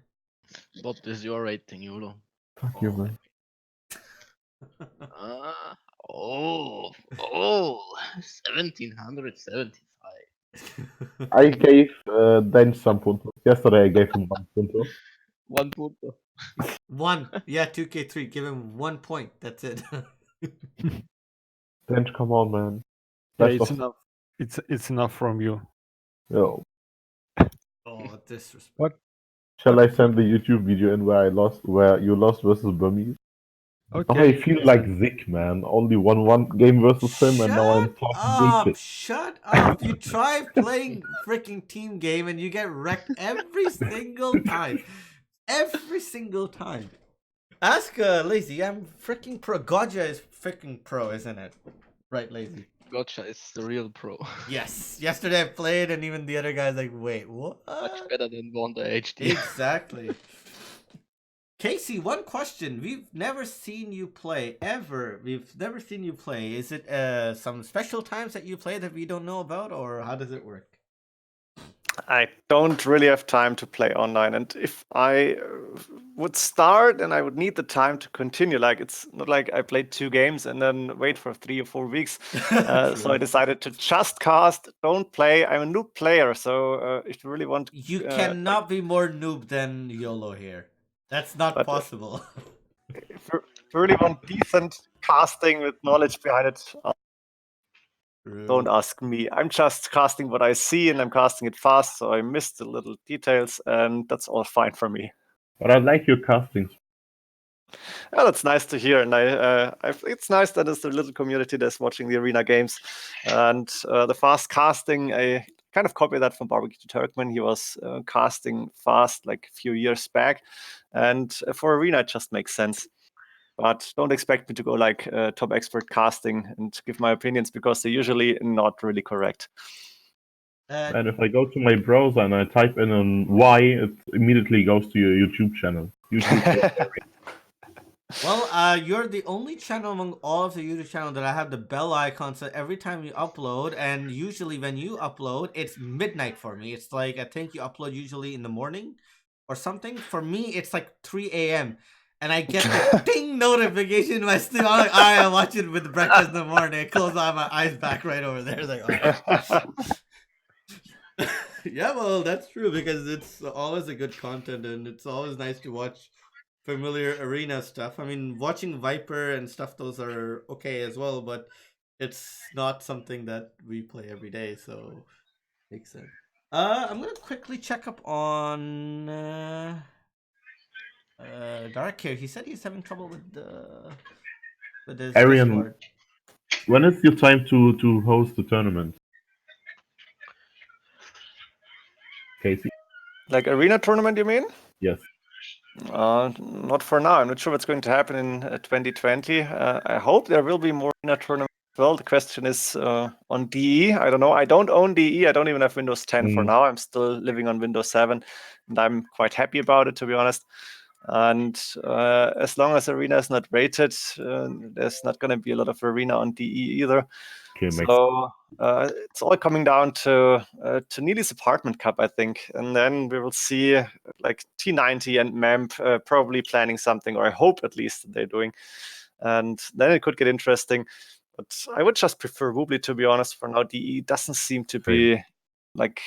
What is your rating, Yulo? Fuck you, man. 1775. I gave Dench some puntos. Yesterday I gave him 1 punto. 1 punto. One, yeah, 2k3. Give him 1 point. That's it. Dench, come on, man. Yeah, Best it's of- enough. It's enough from you. Yo. Oh, disrespect. What? Shall I send the YouTube video in where you lost versus Burmese? Okay. Now I feel like Zick, man. Only won 1 game versus him, and now I'm talking bullshit. Shut up! You try playing freaking team game and you get wrecked every single time. Every single time. Ask Lazy. I'm freaking pro. Godja is freaking pro, isn't it? Right, Lazy. Gotcha, it's the real pro. Yes. Yesterday I played, and even the other guy's like, "Wait, what?" Much better than Wanda HD. Exactly. Casey, one question. We've never seen you play ever. We've never seen you play. Is it some special times that you play that we don't know about, or how does it work? I don't really have time to play online, and if I would start, and I would need the time to continue. Like, it's not like I played 2 games and then wait for 3 or 4 weeks. So I decided to just cast, don't play. I'm a noob player, so if you really want, You cannot be more noob than YOLO here. That's not But, possible. if you really want decent casting with knowledge behind it, don't ask me. I'm just casting what I see, and I'm casting it fast, so I missed the little details, and that's all fine for me. But I like your castings. Well, that's nice to hear, and it's nice that there's a little community that's watching the arena games, and the fast casting. I kind of copied that from Barbecue Turkman. He was casting fast like a few years back, and for arena it just makes sense. But don't expect me to go like top expert casting and give my opinions, because they're usually not really correct. And if I go to my browser and I type in an Y, it immediately goes to your YouTube channel. Well, you're the only channel among all of the YouTube channels that I have the bell icon, so every time you upload, and usually when you upload, it's midnight for me. It's like, I think you upload usually in the morning or something. For me, it's like 3 a.m. And I get the ding notification in my sleep. I'm like, all right, I'll watch it with breakfast in the morning. I close my eyes back right over there. It's like, all right. Yeah, well, that's true, because it's always a good content, and it's always nice to watch familiar arena stuff. I mean, watching Viper and stuff, those are okay as well, but it's not something that we play every day, so makes sense. I'm gonna quickly check up on Dark here. He said he's having trouble with his Arian, Discord. when is your time to host the tournament? Casey? Like arena tournament, you mean? Yes. Not for now. I'm not sure what's going to happen in 2020. I hope there will be more arena tournaments as well. The question is on DE. I don't know. I don't own DE. I don't even have Windows 10 for now. I'm still living on Windows 7, and I'm quite happy about it, to be honest. And as long as arena is not rated, there's not going to be a lot of arena on DE either. Okay, so it's all coming down to Neely's Apartment Cup, I think, and then we will see like T90 and MEMP probably planning something, or I hope at least they're doing, and then it could get interesting. But I would just prefer Woobly, to be honest. For now, DE doesn't seem to be like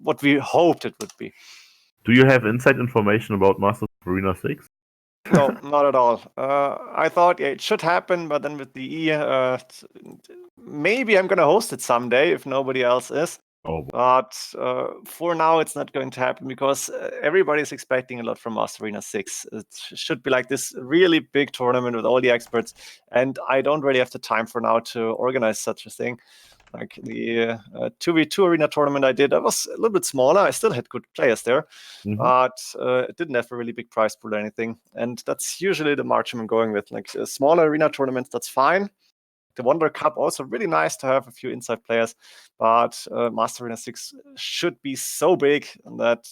what we hoped it would be. Do you have inside information about Masters of Arena 6? No, not at all. I thought it should happen, but then with the maybe I'm gonna host it someday if nobody else is. Oh. But for now, it's not going to happen, because everybody's expecting a lot from Master Arena 6. It should be like this really big tournament with all the experts, and I don't really have the time for now to organize such a thing. Like the 2v2 arena tournament I did, I was a little bit smaller. I still had good players there, but it didn't have a really big prize pool or anything. And that's usually the march I'm going with. Like smaller arena tournaments, that's fine. The Wonder Cup, also really nice to have a few inside players, but Master Arena 6 should be so big that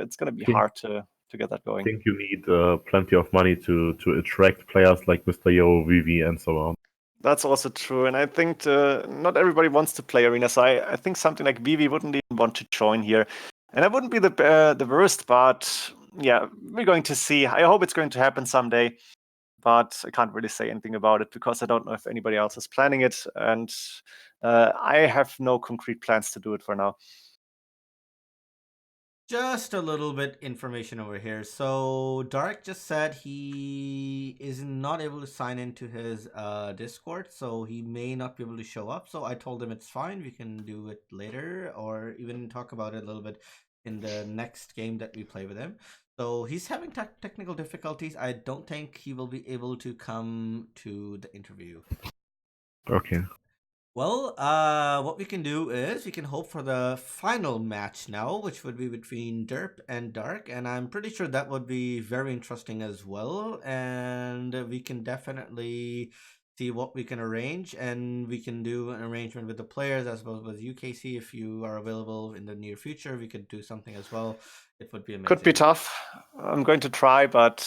it's going to be hard to get that going. I think you need plenty of money to attract players like Mr. Yo, Vivi, and so on. That's also true, and I think not everybody wants to play arena, so I think something like Vivi wouldn't even want to join here, and I wouldn't be the worst, but yeah, we're going to see. I hope it's going to happen someday, but I can't really say anything about it because I don't know if anybody else is planning it, and I have no concrete plans to do it for now. Just a little bit information over here. So Dark just said he is not able to sign into his Discord, so he may not be able to show up. So I told him it's fine, we can do it later, or even talk about it a little bit in the next game that we play with him. So he's having technical difficulties. I don't think he will be able to come to the interview. Okay. Well, what we can do is we can hope for the final match now, which would be between Derp and Dark, and I'm pretty sure that would be very interesting as well, and we can definitely see what we can arrange, and we can do an arrangement with the players as well as UKC. If you are available in the near future, we could do something as well. It would be amazing. Could be tough. I'm going to try, but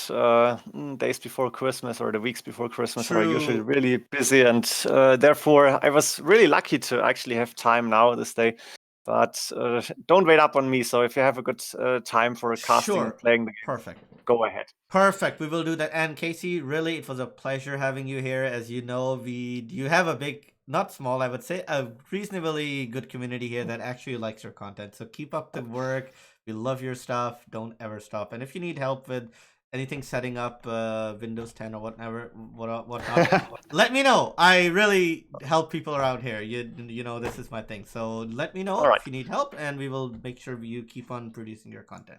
days before Christmas or the weeks before Christmas are usually True. really busy, and therefore I was really lucky to actually have time now this day. But don't wait up on me. So if you have a good time for casting Sure. and playing the game, Perfect. go ahead. Perfect. We will do that. And Casey, really, it was a pleasure having you here. As you know, you have a big, not small, I would say, a reasonably good community here that actually likes your content. So keep up the work. We love your stuff. Don't ever stop. And if you need help with anything setting up Windows 10 or whatnot, let me know. I really help people around here. You know, this is my thing. So let me know All right. if you need help, and we will make sure you keep on producing your content.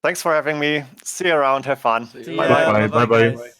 Thanks for having me. See you around. Have fun. See See ya. ya. Bye-bye. Bye-bye, Bye-bye. guys.